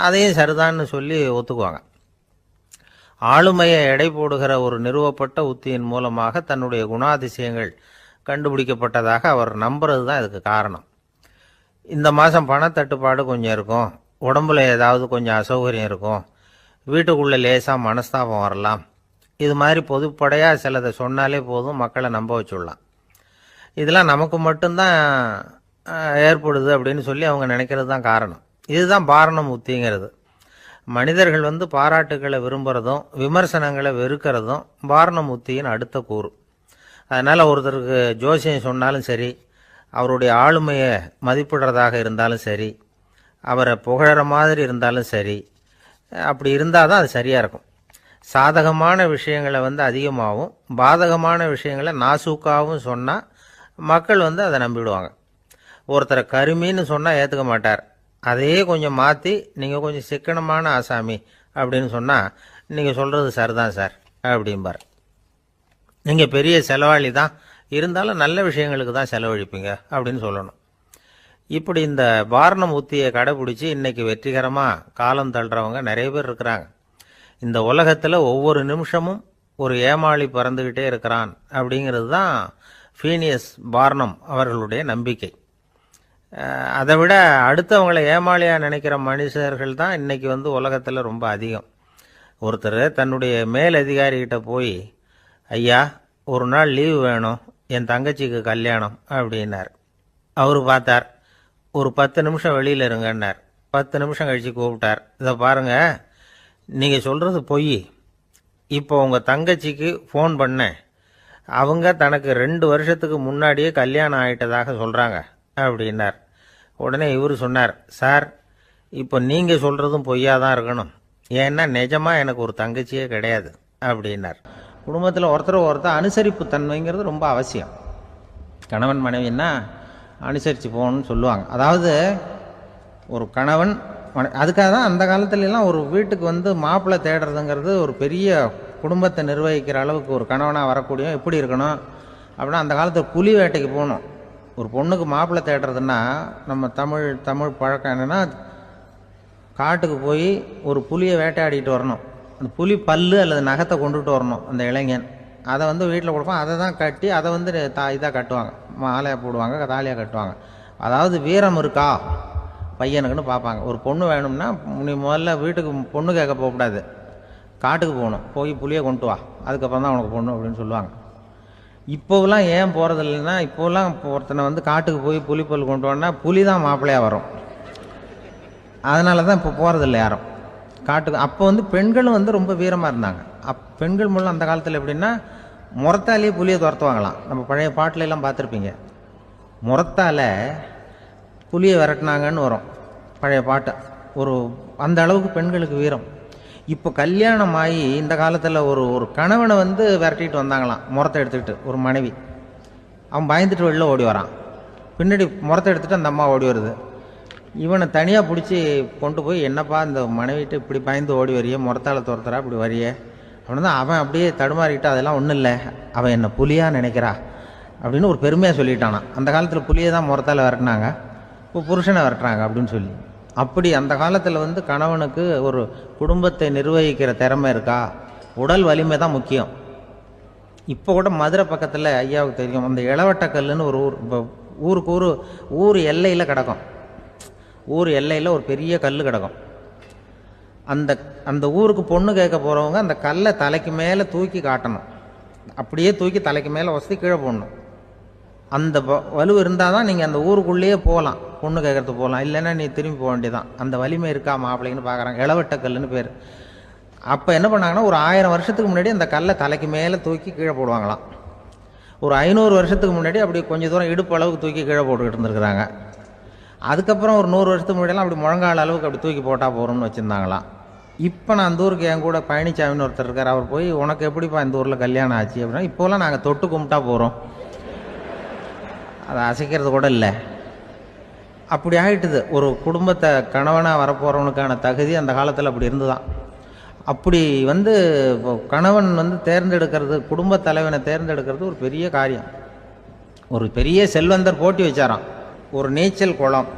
அதையும் சரிதான்னு சொல்லி ஒத்துக்குவாங்க. ஆளுமையை எடை போடுகிற ஒரு நிறுவப்பட்ட உத்தியின் மூலமாக தன்னுடைய குணாதிசயங்கள் கண்டுபிடிக்கப்பட்டதாக அவர் நம்புறது தான் இதுக்கு காரணம். இந்த மாதம் பணத்தட்டுப்பாடு கொஞ்சம் இருக்கும், உடம்புல ஏதாவது கொஞ்சம் அசௌகரியம் இருக்கும், வீட்டுக்குள்ளே லேசாக மனஸ்தாபம் வரலாம், இது மாதிரி பொதுப்படையாக சிலதை சொன்னாலே போதும், மக்களை நம்ப வச்சுடலாம். இதெல்லாம் நமக்கு மட்டும்தான் ஏற்படுது அப்படின்னு சொல்லி அவங்க நினைக்கிறது தான் காரணம். இதுதான் பார்னம் உத்திங்கிறது. மனிதர்கள் பாராட்டுக்களை விரும்புகிறதும் விமர்சனங்களை வெறுக்கிறதும் பார்னம் உத்தியின் அடுத்த கூறு. அதனால் ஒருத்தருக்கு ஜோசியம் சொன்னாலும் சரி, அவருடைய ஆளுமையை மதிப்பிடுறதாக இருந்தாலும் சரி, அவரை புகழற மாதிரி இருந்தாலும் சரி, அப்படி இருந்தால் தான் அது சரியாக இருக்கும். சாதகமான விஷயங்களை வந்து அதிகமாகவும் பாதகமான விஷயங்களை நாசூக்காகவும் சொன்னால் மக்கள் வந்து அதை நம்பிவிடுவாங்க. ஒருத்தரை கருமின்னு சொன்னால் ஏற்றுக்க மாட்டார். அதையே கொஞ்சம் மாற்றி நீங்கள் கொஞ்சம் சிக்கனமான ஆசாமி அப்படின்னு சொன்னால் நீங்கள் சொல்கிறது சரிதான் சார் அப்படிம்பார். நீங்கள் பெரிய செலவாளி தான், இருந்தாலும் நல்ல விஷயங்களுக்கு தான் செலவழிப்பீங்க அப்படின்னு சொல்லணும். இப்படி இந்த வாரணம் உத்தியை கடைபிடிச்சி இன்னைக்கு வெற்றிகரமாக காலம் தள்ளுறவங்க நிறைய பேர் இருக்கிறாங்க. இந்த உலகத்தில் ஒவ்வொரு நிமிஷமும் ஒரு ஏமாளி பறந்துக்கிட்டே இருக்கிறான் அப்படிங்கிறது தான் ஃபீனியஸ் பார்னம் அவர்களுடைய நம்பிக்கை. அதை விட அடுத்தவங்களை ஏமாளியாக நினைக்கிற மனுஷர்கள் தான் இன்றைக்கி வந்து உலகத்தில் ரொம்ப அதிகம். ஒருத்தர் தன்னுடைய மேலதிகாரிகிட்ட போய், ஐயா ஒரு நாள் லீவு வேணும், என் தங்கச்சிக்கு கல்யாணம் அப்படின்னார். அவர் பார்த்தார், ஒரு 10 நிமிஷம் வெளியில் இருங்கன்னார். 10 நிமிஷம் கழித்து கூப்பிட்டார், இதை பாருங்கள், நீங்கள் சொல்கிறது பொய். இப்போ உங்கள் தங்கச்சிக்கு ஃபோன் பண்ணேன், அவங்க தனக்கு 2 வருஷத்துக்கு முன்னாடியே கல்யாணம் ஆகிட்டதாக சொல்கிறாங்க அப்படின்னார். உடனே இவர் சொன்னார், சார் இப்போ நீங்கள் சொல்கிறதும் பொய்யா தான் இருக்கணும், ஏன்னா நிஜமாக எனக்கு ஒரு தங்கச்சியே கிடையாது அப்படின்னார். குடும்பத்தில் ஒருத்தர் அனுசரிப்பு தன்மைங்கிறது ரொம்ப அவசியம். கணவன் மனைவின்னா அனுசரித்து போகணும்னு சொல்லுவாங்க. அதாவது ஒரு கணவன் அதுக்காக தான் அந்த காலத்துலலாம் ஒரு வீட்டுக்கு வந்து மாப்பிள்ளை தேடுறதுங்கிறது ஒரு பெரிய குடும்பத்தை நிர்வகிக்கிற அளவுக்கு ஒரு கணவனாக வரக்கூடிய எப்படி இருக்கணும் அப்படின்னா, அந்த காலத்தில் புலி வேட்டைக்கு போகணும். ஒரு பொண்ணுக்கு மாப்பிள்ளை தேடுறதுன்னா நம்ம தமிழ் பழக்கம் என்னென்னா, காட்டுக்கு போய் ஒரு புலியை வேட்டையாடிட்டு வரணும். அந்த புலி பல்லு அல்லது நகத்தை கொண்டுட்டு வரணும் அந்த இளைஞன். அதை வந்து வீட்டில் கொடுப்பான், அதை தான் கட்டி அதை வந்து இதாக கட்டுவாங்க, மாலையாக போடுவாங்க, தாலியாக கட்டுவாங்க. அதாவது வீரம் இருக்கா பையனுக்குன்னு பார்ப்பாங்க. ஒரு பொண்ணு வேணும்னா நீ முதல்ல வீட்டுக்கு பொண்ணு கேட்க போகக்கூடாது, காட்டுக்கு போகணும், போய் புளியை கொண்டு வா, அதுக்கப்புறம் தான் உனக்கு பொண்ணு அப்படின்னு சொல்லுவாங்க. இப்போவெல்லாம் ஏன் போகிறது இல்லைன்னா, இப்போலாம் ஒருத்தனை வந்து காட்டுக்கு போய் புலிப்பல் கொண்டு வான்னா புலி தான் மாப்பிள்ளையாக வரும். அதனால தான் இப்போ போகிறதில்ல யாரும் காட்டுக்கு. அப்போ வந்து பெண்களும் வந்து ரொம்ப வீரமாக இருந்தாங்க. பெண்கள் மூலம் அந்த காலத்தில் எப்படின்னா, முறத்தாலேயே புலியை துரத்துவாங்களாம். நம்ம பழைய பாட்டிலெல்லாம் பார்த்துருப்பீங்க, முறத்தால் புலியை விரட்டினாங்கன்னு வரும் பழைய பாட்டு. ஒரு அந்த அளவுக்கு பெண்களுக்கு வீரம். இப்போ கல்யாணம் ஆகி இந்த காலத்தில் ஒரு கணவனை வந்து விரட்டிட்டு வந்தாங்களாம் முறத்தை எடுத்துக்கிட்டு. ஒரு மனைவி, அவன் பயந்துட்டு வெளில ஓடி வரான், பின்னாடி முறத்தை எடுத்துகிட்டு அந்த அம்மா ஓடி வருது. இவனை தனியாக பிடிச்சி கொண்டு போய், என்னப்பா இந்த மனைவிட்டு இப்படி பயந்து ஓடி வரையே, முறத்தால் துரத்துறா இப்படி வரையே அப்படின்னு தான் அவன் அப்படியே தடுமாறிக்கிட்டு, அதெல்லாம் ஒன்றும் இல்லை, அவன் என்னை புலியாக நினைக்கிறா அப்படின்னு ஒரு பெருமையாக சொல்லிட்டானான். அந்த காலத்தில் புலியை தான் முறத்தால் விரட்டினாங்க, இப்போ புருஷனை விரட்டுறாங்க அப்படின்னு சொல்லி. அப்படி அந்த காலத்தில் வந்து கணவனுக்கு ஒரு குடும்பத்தை நிர்வகிக்கிற திறமை இருக்கா, உடல் வலிமை தான் முக்கியம். இப்போ கூட மதுரை பக்கத்தில் ஐயாவுக்கு தெரியும், அந்த இளவட்டக்கல்லுன்னு ஒரு ஊர், இப்போ ஊருக்கு ஊர் எல்லையில் கிடக்கும். ஊர் எல்லையில் ஒரு பெரிய கல் கிடக்கும். அந்த ஊருக்கு பொண்ணு கேட்க போகிறவங்க அந்த கல்லை தலைக்கு மேலே தூக்கி காட்டணும், அப்படியே தூக்கி தலைக்கு மேலே வசதி கீழே போடணும். அந்த வலு இருந்தால் தான் நீங்கள் அந்த ஊருக்குள்ளேயே போகலாம், பொண்ணு கேட்கறதுக்கு போகலாம், இல்லைன்னா நீ திரும்பி போக வேண்டியதான். அந்த வலிமை இருக்கா மாப்பிள்ளைன்னு பார்க்குறாங்க, இளவட்டக்கல்லுன்னு பேர். அப்போ என்ன பண்ணாங்கன்னா, ஒரு 1000 வருஷத்துக்கு முன்னாடி அந்த கல்லை தலைக்கு மேலே தூக்கி கீழே போடுவாங்களாம். ஒரு 500 வருஷத்துக்கு முன்னாடி அப்படி கொஞ்சம் தூரம் இடுப்பு அளவுக்கு தூக்கி கீழே போட்டுக்கிட்டு இருந்துருக்குறாங்க. அதுக்கப்புறம் ஒரு 100 வருஷத்துக்கு முன்னாடியெல்லாம் அப்படி முழங்கால அளவுக்கு அப்படி தூக்கி போட்டால் போகிறோம்னு வச்சுருந்தாங்களாம். இப்போ நான் அந்த ஊருக்கு என் கூட பழனிசாமின்னு ஒருத்தர் இருக்கார், அவர் போய், உனக்கு எப்படிப்பா இந்த ஊரில் கல்யாணம் ஆச்சு அப்படின்னா, இப்போலாம் நாங்கள் தொட்டு கும்பிட்டா போகிறோம், அதை அசைக்கிறது கூட இல்லை. அப்படி ஆகிட்டுது. ஒரு குடும்பத்தை கணவனாக வரப்போகிறவனுக்கான தகுதி அந்த காலத்தில் அப்படி இருந்துதான். அப்படி வந்து கணவன் வந்து தேர்ந்தெடுக்கிறது, குடும்ப தலைவனை தேர்ந்தெடுக்கிறது ஒரு பெரிய காரியம். ஒரு பெரிய செல்வந்தர் போட்டி வச்சாராம், ஒரு நீச்சல் குளம்,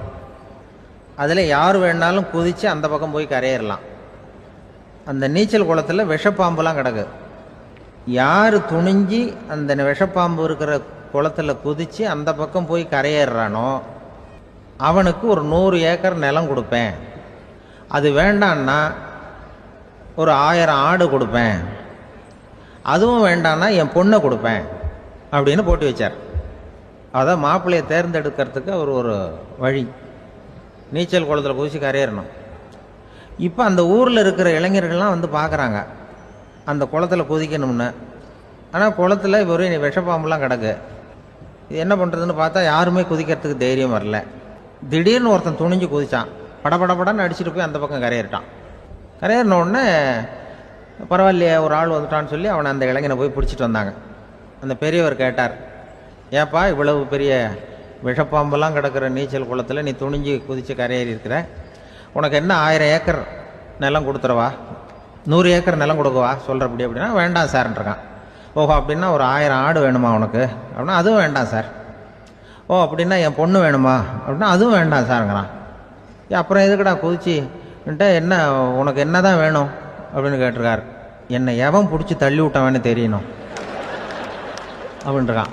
அதில் யார் வேணாலும் குதித்து அந்த பக்கம் போய் கரையேறலாம். அந்த நீச்சல் குளத்தில் விஷப்பாம்புலாம் கிடக்கு. யார் துணிஞ்சி அந்த விஷப்பாம்பு இருக்கிற குளத்தில் குதித்து அந்த பக்கம் போய் கரையேறானோ அவனுக்கு ஒரு 100 ஏக்கர் நிலம் கொடுப்பேன், அது வேண்டான்னா ஒரு 1000 ஆடு கொடுப்பேன், அதுவும் வேண்டான்னா என் பொண்ணை கொடுப்பேன் அப்படின்னு போட்டி வச்சார். அதான் மாப்பிள்ளையை தேர்ந்தெடுக்கிறதுக்கு அவர் ஒரு வழி, நீச்சல் குளத்தில் குதிச்சு கரையேறணும். இப்போ அந்த ஊரில் இருக்கிற இளைஞர்கள்லாம் வந்து பார்க்குறாங்க அந்த குளத்தில் குதிக்கணும்னு. ஆனால் குளத்தில் ஒரு விஷப்பாம்புலாம் கிடக்கு. இது என்ன பண்ணுறதுன்னு பார்த்தா யாருமே குதிக்கிறதுக்கு தைரியம் வரல. திடீர்னு ஒருத்தன் துணிஞ்சு குதித்தான். படபடபடன்னு அடிச்சுட்டு போய் அந்த பக்கம் கரையேறிட்டான். கரையேறின உடனே பரவாயில்லையே ஒரு ஆள் வந்துட்டான்னு சொல்லி அவனை அந்த இளைஞனை போய் பிடிச்சிட்டு வந்தாங்க. அந்த பெரியவர் கேட்டார், ஏப்பா இவ்வளவு பெரிய விஷப்பாம்பெல்லாம் கிடக்கிற நீச்சல் குளத்தில் நீ துணிஞ்சு குதித்து கரையேறி இருக்கிற, உனக்கு என்ன 1000 ஏக்கர் நிலம் கொடுத்துறவா, 100 ஏக்கர் நிலம் கொடுக்கவா சொல்கிறப்படி அப்படின்னா வேண்டாம் சார்ன்றான். ஓஹோ அப்படின்னா ஒரு 1000 ஆடு வேணுமா உனக்கு அப்படின்னா அதுவும் வேண்டாம் சார். ஓ அப்படின்னா என் பொண்ணு வேணுமா அப்படின்னா அதுவும் வேண்டாம் சாருங்கிறான். அப்புறம் எதுக்குடா குதிச்சுன்ட்டு என்ன உனக்கு என்ன தான் வேணும் அப்படின்னு கேட்டிருக்கார். என்னை எவன் பிடிச்சி தள்ளி விட்டவன்னு தெரியணும் அப்படின்றான்.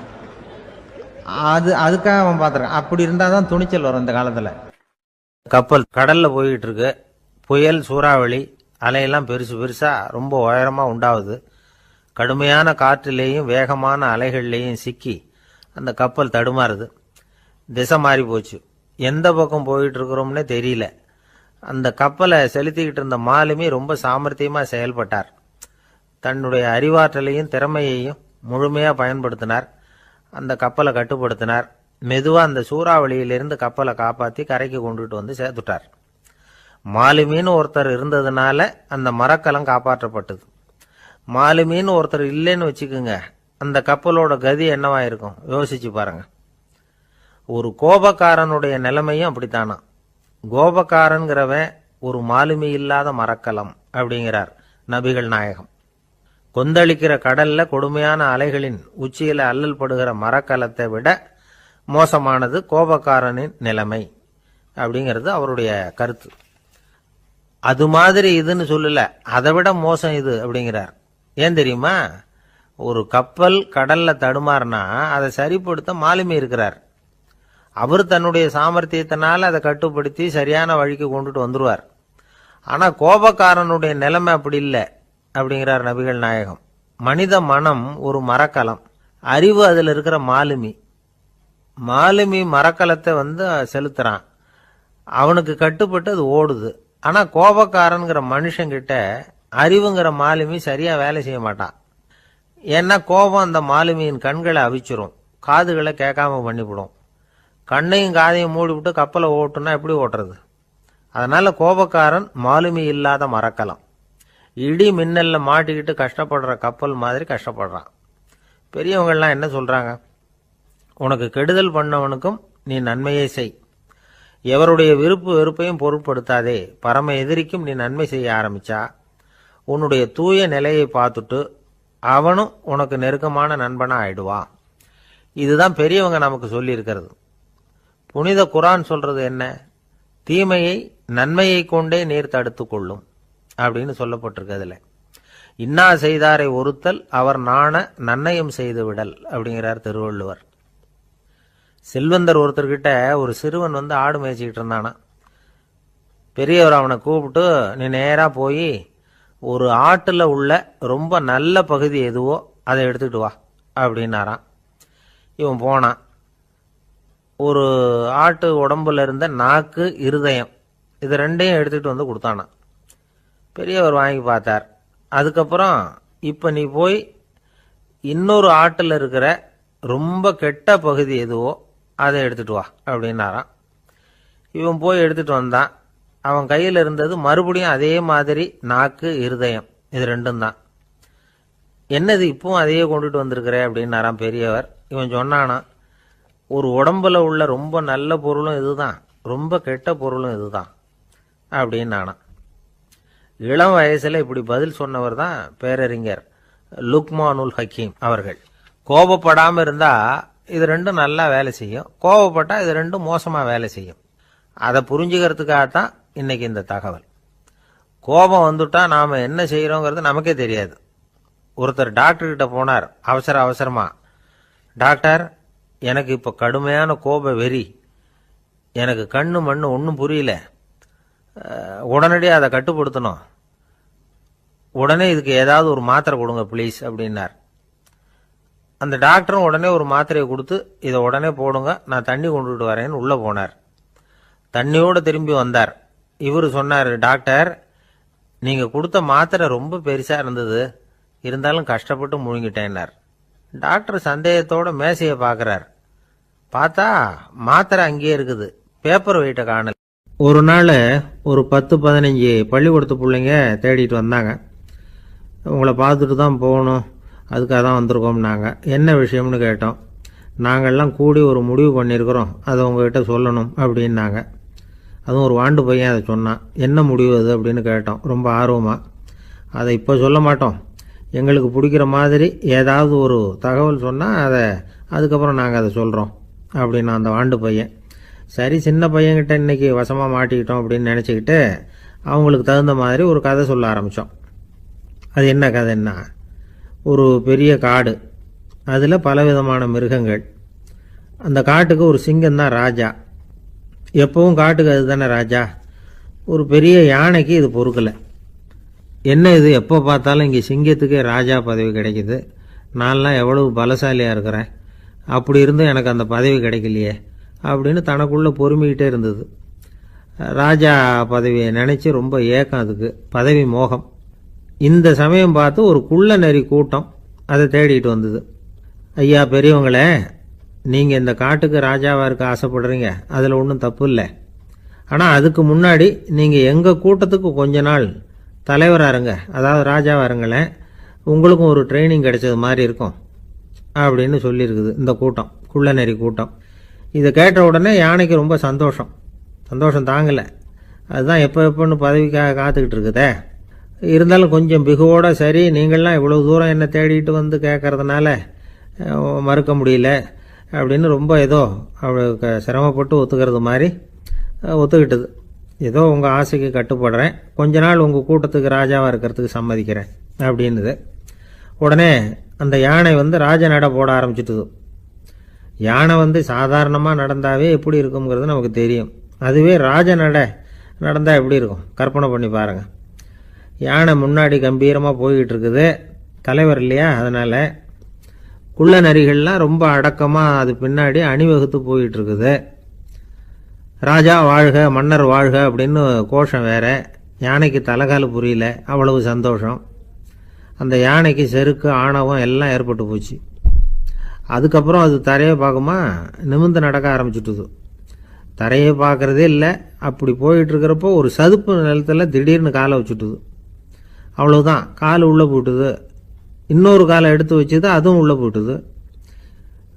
அதுக்காக அவன் பார்த்துருக்கான். அப்படி இருந்தால் தான் துணிச்சல் வரும் இந்த காலத்தில். கப்பல் கடலில் போய்கிட்டு இருக்கு, புயல் சூறாவளி அலையெல்லாம் பெருசு பெருசாக ரொம்ப உயரமாக உண்டாகுது. கடுமையான காற்றிலேயும் வேகமான அலைகள்லேயும் சிக்கி அந்த கப்பல் தடுமாறுது. திசை மாறி போச்சு, எந்த பக்கம் போயிட்டு இருக்கிறோம்னே தெரியல. அந்த கப்பலை செலுத்திக்கிட்டு இருந்த மாலுமி ரொம்ப சாமர்த்தியமாக செயல்பட்டார். தன்னுடைய அறிவாற்றலையும் திறமையையும் முழுமையாக பயன்படுத்தினார். அந்த கப்பலை கட்டுப்படுத்தினார். மெதுவாக அந்த சூறாவளியிலிருந்து கப்பலை காப்பாற்றி கரைக்கு கொண்டுட்டு வந்து சேர்த்துட்டார். மாலுமின்னு ஒருத்தர் இருந்ததுனால அந்த மரக்கலம் காப்பாற்றப்பட்டது. மாலுமின்னு ஒருத்தர் இல்லைன்னு வச்சுக்கோங்க, அந்த கப்பலோட கதி என்னவா இருக்கும் யோசிச்சு பாருங்க. ஒரு கோபக்காரனுடைய நிலைமையும் அப்படித்தானா. கோபக்காரன்கிறவன் ஒரு மாலுமி இல்லாத மரக்கலம் அப்படிங்கிறார் நபிகள் நாயகம். கொந்தளிக்கிற கடல்ல கொடுமையான அலைகளின் உச்சியில அல்லல் படுகிற மரக்கலத்தை விட மோசமானது கோபக்காரனின் நிலைமை அப்படிங்கிறது அவருடைய கருத்து. அது மாதிரி இதுன்னு சொல்லல, அதை விட மோசம் இது அப்படிங்கிறார். ஏன் தெரியுமா? ஒரு கப்பல் கடல்ல தடுமாறினா அதை சரிப்படுத்த மாலுமி இருக்கிறார். அவர் தன்னுடைய சாமர்த்தியத்தினால அதை கட்டுப்படுத்தி சரியான வழிக்கு கொண்டுட்டு வந்துருவார். ஆனா கோபக்காரனுடைய நிலைமை அப்படி இல்லை அப்படிங்கிறார் நபிகள் நாயகம். மனித மனம் ஒரு மரக்கலம், அறிவு அதுல இருக்கிற மாலுமி. மாலுமி மரக்கலத்தை செலுத்துறான், அவனுக்கு கட்டுப்பட்டு அது ஓடுது. ஆனா கோபக்காரன்கிற மனுஷங்கிட்ட அறிவுங்கிற மாலுமி சரியா வேலை செய்ய மாட்டான். ஏன்னா கோபம் அந்த மாலுமியின் கண்களை அவிச்சிரும், காதுகளை கேட்காம பண்ணிவிடும். கண்ணையும் காதையும் மூடிவிட்டு கப்பலை ஓட்டுனா எப்படி ஓட்டுறது? அதனால கோபக்காரன் மாலுமி இல்லாத மரக்கலம். இடி மின்னல்ல மாட்டிக்கிட்டு கஷ்டப்படுற கப்பல் மாதிரி கஷ்டப்படுறான். பெரியவங்கள்லாம் என்ன சொல்றாங்க? உனக்கு கெடுதல் பண்ணவனுக்கும் நீ நன்மையை செய், எவருடைய விருப்பு வெறுப்பையும் பொருட்படுத்தாதே. பரம எதிரிக்கும் நீ நன்மை செய்ய ஆரம்பிச்சா உன்னுடைய தூய நிலையை பார்த்துட்டு அவனும் உனக்கு நெருக்கமான நண்பனா ஆயிடுவான். இதுதான் பெரியவங்க நமக்கு சொல்லி இருக்கிறது. புனித குர்ஆன் சொல்றது என்ன? தீமையை நன்மையை கொண்டே நீர் தடுத்து கொள்ளும் அப்படின்னு சொல்லப்பட்டிருக்கு. அதுல இன்னா செய்தாரை ஒருத்தல் அவர் நாண நன்னயம் செய்து விடல் அப்படிங்கிறார் திருவள்ளுவர். செல்வந்தர் ஒருத்தர்கிட்ட ஒரு சிறுவன் ஆடு மேய்ச்சிக்கிட்டு இருந்தானா. பெரியவர் அவனை கூப்பிட்டு, நீ நேரா போய் ஒரு ஆட்டுல உள்ள ரொம்ப நல்ல பகுதி எதுவோ அதை எடுத்துக்கிட்டு வா அப்படின்னாராம். இவன் போனான். ஒரு ஆட்டு உடம்புல இருந்த நாக்கு, இருதயம், இது ரெண்டையும் எடுத்துக்கிட்டு கொடுத்தானான். பெரியவர் வாங்கி பார்த்தார். அதுக்கப்புறம் இப்ப நீ போய் இன்னொரு ஆட்டுல இருக்கிற ரொம்ப கெட்ட பகுதி எதுவோ அதை எடுத்துட்டு வா அப்படின்னாராம். இவன் போய் எடுத்துட்டு வந்தான். அவன் கையில் இருந்தது மறுபடியும் அதே மாதிரி நாக்கு, இருதயம், இது ரெண்டும் தான். என்னது இப்பவும் அதையே கொண்டுட்டு வந்திருக்கிற அப்படின்னாராம் பெரியவர். இவன் சொன்னானா, ஒரு உடம்புல உள்ள ரொம்ப நல்ல பொருளும் இதுதான், ரொம்ப கெட்ட பொருளும் இதுதான் அப்படின்னானா. இளம் வயசுல இப்படி பதில் சொன்னவர் தான் பேரறிஞர் லுக்மானுல் ஹக்கீம் அவர்கள். கோபப்படாம இருந்தா இது ரெண்டும் நல்லா வேலை செய்யும், கோபப்பட்டா இது ரெண்டும் மோசமா வேலை செய்யும். அதை புரிஞ்சுக்கிறதுக்காகத்தான் இன்னைக்கு இந்த தகவல். கோபம் வந்துட்டா நாம என்ன செய்யறோங்கிறது நமக்கே தெரியாது. ஒருத்தர் டாக்டர் கிட்ட போனார் அவசரமா. டாக்டர், எனக்கு இப்ப கடுமையான கோப வெறி, எனக்கு கண்ணு மண்ணு ஒன்றும் புரியல, உடனடியாக அதை கட்டுப்படுத்தணும், உடனே இதுக்கு ஏதாவது ஒரு மாத்திரை கொடுங்க ப்ளீஸ் அப்படின்னார். அந்த டாக்டரும் உடனே ஒரு மாத்திரையை கொடுத்து, இதை உடனே போடுங்க, நான் தண்ணி கொண்டுட்டு வரேன்னு உள்ள போனார். தண்ணியோட திரும்பி வந்தார். இவரு சொன்னார், டாக்டர், நீங்க கொடுத்த மாத்திரை ரொம்ப பெருசா இருந்தது, இருந்தாலும் கஷ்டப்பட்டு முழுங்கிட்டேன்னார். டாக்டர் சந்தேகத்தோட மேசையை பார்க்கிறார். பார்த்தா மாத்திரை அங்கேயே இருக்குது, பேப்பர் வெயிட்ட காணல. ஒரு நாள் ஒரு 10-15 பள்ளிக்கூடத்து பிள்ளைங்க தேடிட்டு வந்தாங்க. உங்களை பார்த்துட்டு தான் போகணும், அதுக்காக தான் வந்திருக்கோம்னாங்க. என்ன விஷயம்னு கேட்டோம். நாங்கள்லாம் கூடி ஒரு முடிவு பண்ணியிருக்கிறோம், அதை உங்ககிட்ட சொல்லணும் அப்படின்னாங்க. அதுவும் ஒரு வாண்டு பையன் அதை சொன்னான். என்ன முடிவு அது அப்படின்னு கேட்டோம் ரொம்ப ஆர்வமாக. அதை இப்போ சொல்ல மாட்டோம், எங்களுக்கு பிடிக்கிற மாதிரி ஏதாவது ஒரு தகவல் சொன்னால் அதுக்கப்புறம் நாங்கள் அதை சொல்கிறோம் அப்படின்னா அந்த வாண்டு பையன். சரி, சின்ன பையன்கிட்ட இன்றைக்கி வசமாக மாட்டிக்கிட்டோம் அப்படின்னு நினச்சிக்கிட்டு அவங்களுக்கு தகுந்த மாதிரி ஒரு கதை சொல்ல ஆரம்பித்தோம். அது என்ன கதைன்னா, ஒரு பெரிய காடு, அதில் பலவிதமான மிருகங்கள். அந்த காட்டுக்கு ஒரு சிங்கம் தான் ராஜா. எப்பவும் காட்டுக்கு அது தானே ராஜா. ஒரு பெரிய யானைக்கு இது பொறுக்கலை. என்ன இது, எப்போ பார்த்தாலும் இங்கே சிங்கத்துக்கே ராஜா பதவி கிடைக்குது, நான்லாம் எவ்வளவு பலசாலியாக இருக்கிறேன், அப்படி இருந்தும் எனக்கு அந்த பதவி கிடைக்கலையே அப்படின்னு தனக்குள்ளே பொறுமிக்கிட்டே இருந்தது. ராஜா பதவியை நினச்சி ரொம்ப ஏக்கம், அதுக்கு பதவி மோகம். இந்த சமயம் பார்த்து ஒரு குள்ள நரி கூட்டம் அதை தேடிட்டு வந்தது. ஐயா பெரியவங்களே, நீங்கள் இந்த காட்டுக்கு ராஜாவாக இருக்க ஆசைப்படுறீங்க, அதில் ஒன்றும் தப்பு இல்லை. ஆனால் அதுக்கு முன்னாடி நீங்கள் எங்கள் கூட்டத்துக்கு கொஞ்ச நாள் தலைவராக இருங்க, அதாவது ராஜாவாக இருங்களேன், உங்களுக்கும் ஒரு ட்ரைனிங் கிடைச்சது மாதிரி இருக்கும் அப்படின்னு சொல்லியிருக்குது இந்த கூட்டம், குள்ள நரி கூட்டம். இதை கேட்ட உடனே யானைக்கு ரொம்ப சந்தோஷம் தாங்கலை. அதுதான் எப்போன்னு பதவிக்காக காத்துக்கிட்டு இருக்குதே. இருந்தாலும் கொஞ்சம் பிகுவோட, சரி நீங்கள்லாம் இவ்வளோ தூரம் என்னை தேடிட்டு வந்து கேட்கறதுனால மறுக்க முடியல அப்படின்னு ரொம்ப ஏதோ அவளுக்கு சிரமப்பட்டு ஒத்துக்கிறது மாதிரி ஒத்துக்கிட்டது. ஏதோ உங்கள் ஆசைக்கு கட்டுப்படுறேன், கொஞ்ச நாள் உங்கள் கூட்டத்துக்கு ராஜாவாக இருக்கிறதுக்கு சம்மதிக்கிறேன் அப்படின்னுது. உடனே அந்த யானை ராஜ நட போட ஆரம்பிச்சிட்டுது. யானை சாதாரணமாக நடந்தாவே எப்படி இருக்குங்கிறது நமக்கு தெரியும். அதுவே ராஜ நட நடந்தால் எப்படி இருக்கும் கற்பனை பண்ணி பாருங்கள். யானை முன்னாடி கம்பீரமாக போய்கிட்டு இருக்குது, தலைவர் இல்லையா, அதனால் குள்ள நரிகள்லாம் ரொம்ப அடக்கமாக அது பின்னாடி அணிவகுத்து போயிட்டு இருக்குது. ராஜா வாழ்க, மன்னர் வாழ்க அப்படின்னு கோஷம் வேற. யானைக்கு தலைகால புரியல, அவ்வளவு சந்தோஷம். அந்த யானைக்கு செருக்கு, ஆணவம் எல்லாம் ஏற்பட்டு போச்சு. அதுக்கப்புறம் அது தரையை பார்க்குமா, நிமிர்ந்து நடக்க ஆரம்பிச்சுட்டுது. தரையை பார்க்குறதே இல்லை. அப்படி போயிட்டு இருக்கிறப்போ ஒரு சதுப்பு நிலத்தில் திடீர்னு காலை வச்சுட்டுது. அவ்வளவுதான், கால் உள்ளே போட்டுது. இன்னொரு காலை எடுத்து வச்சுது, அதுவும் உள்ளே போட்டுது.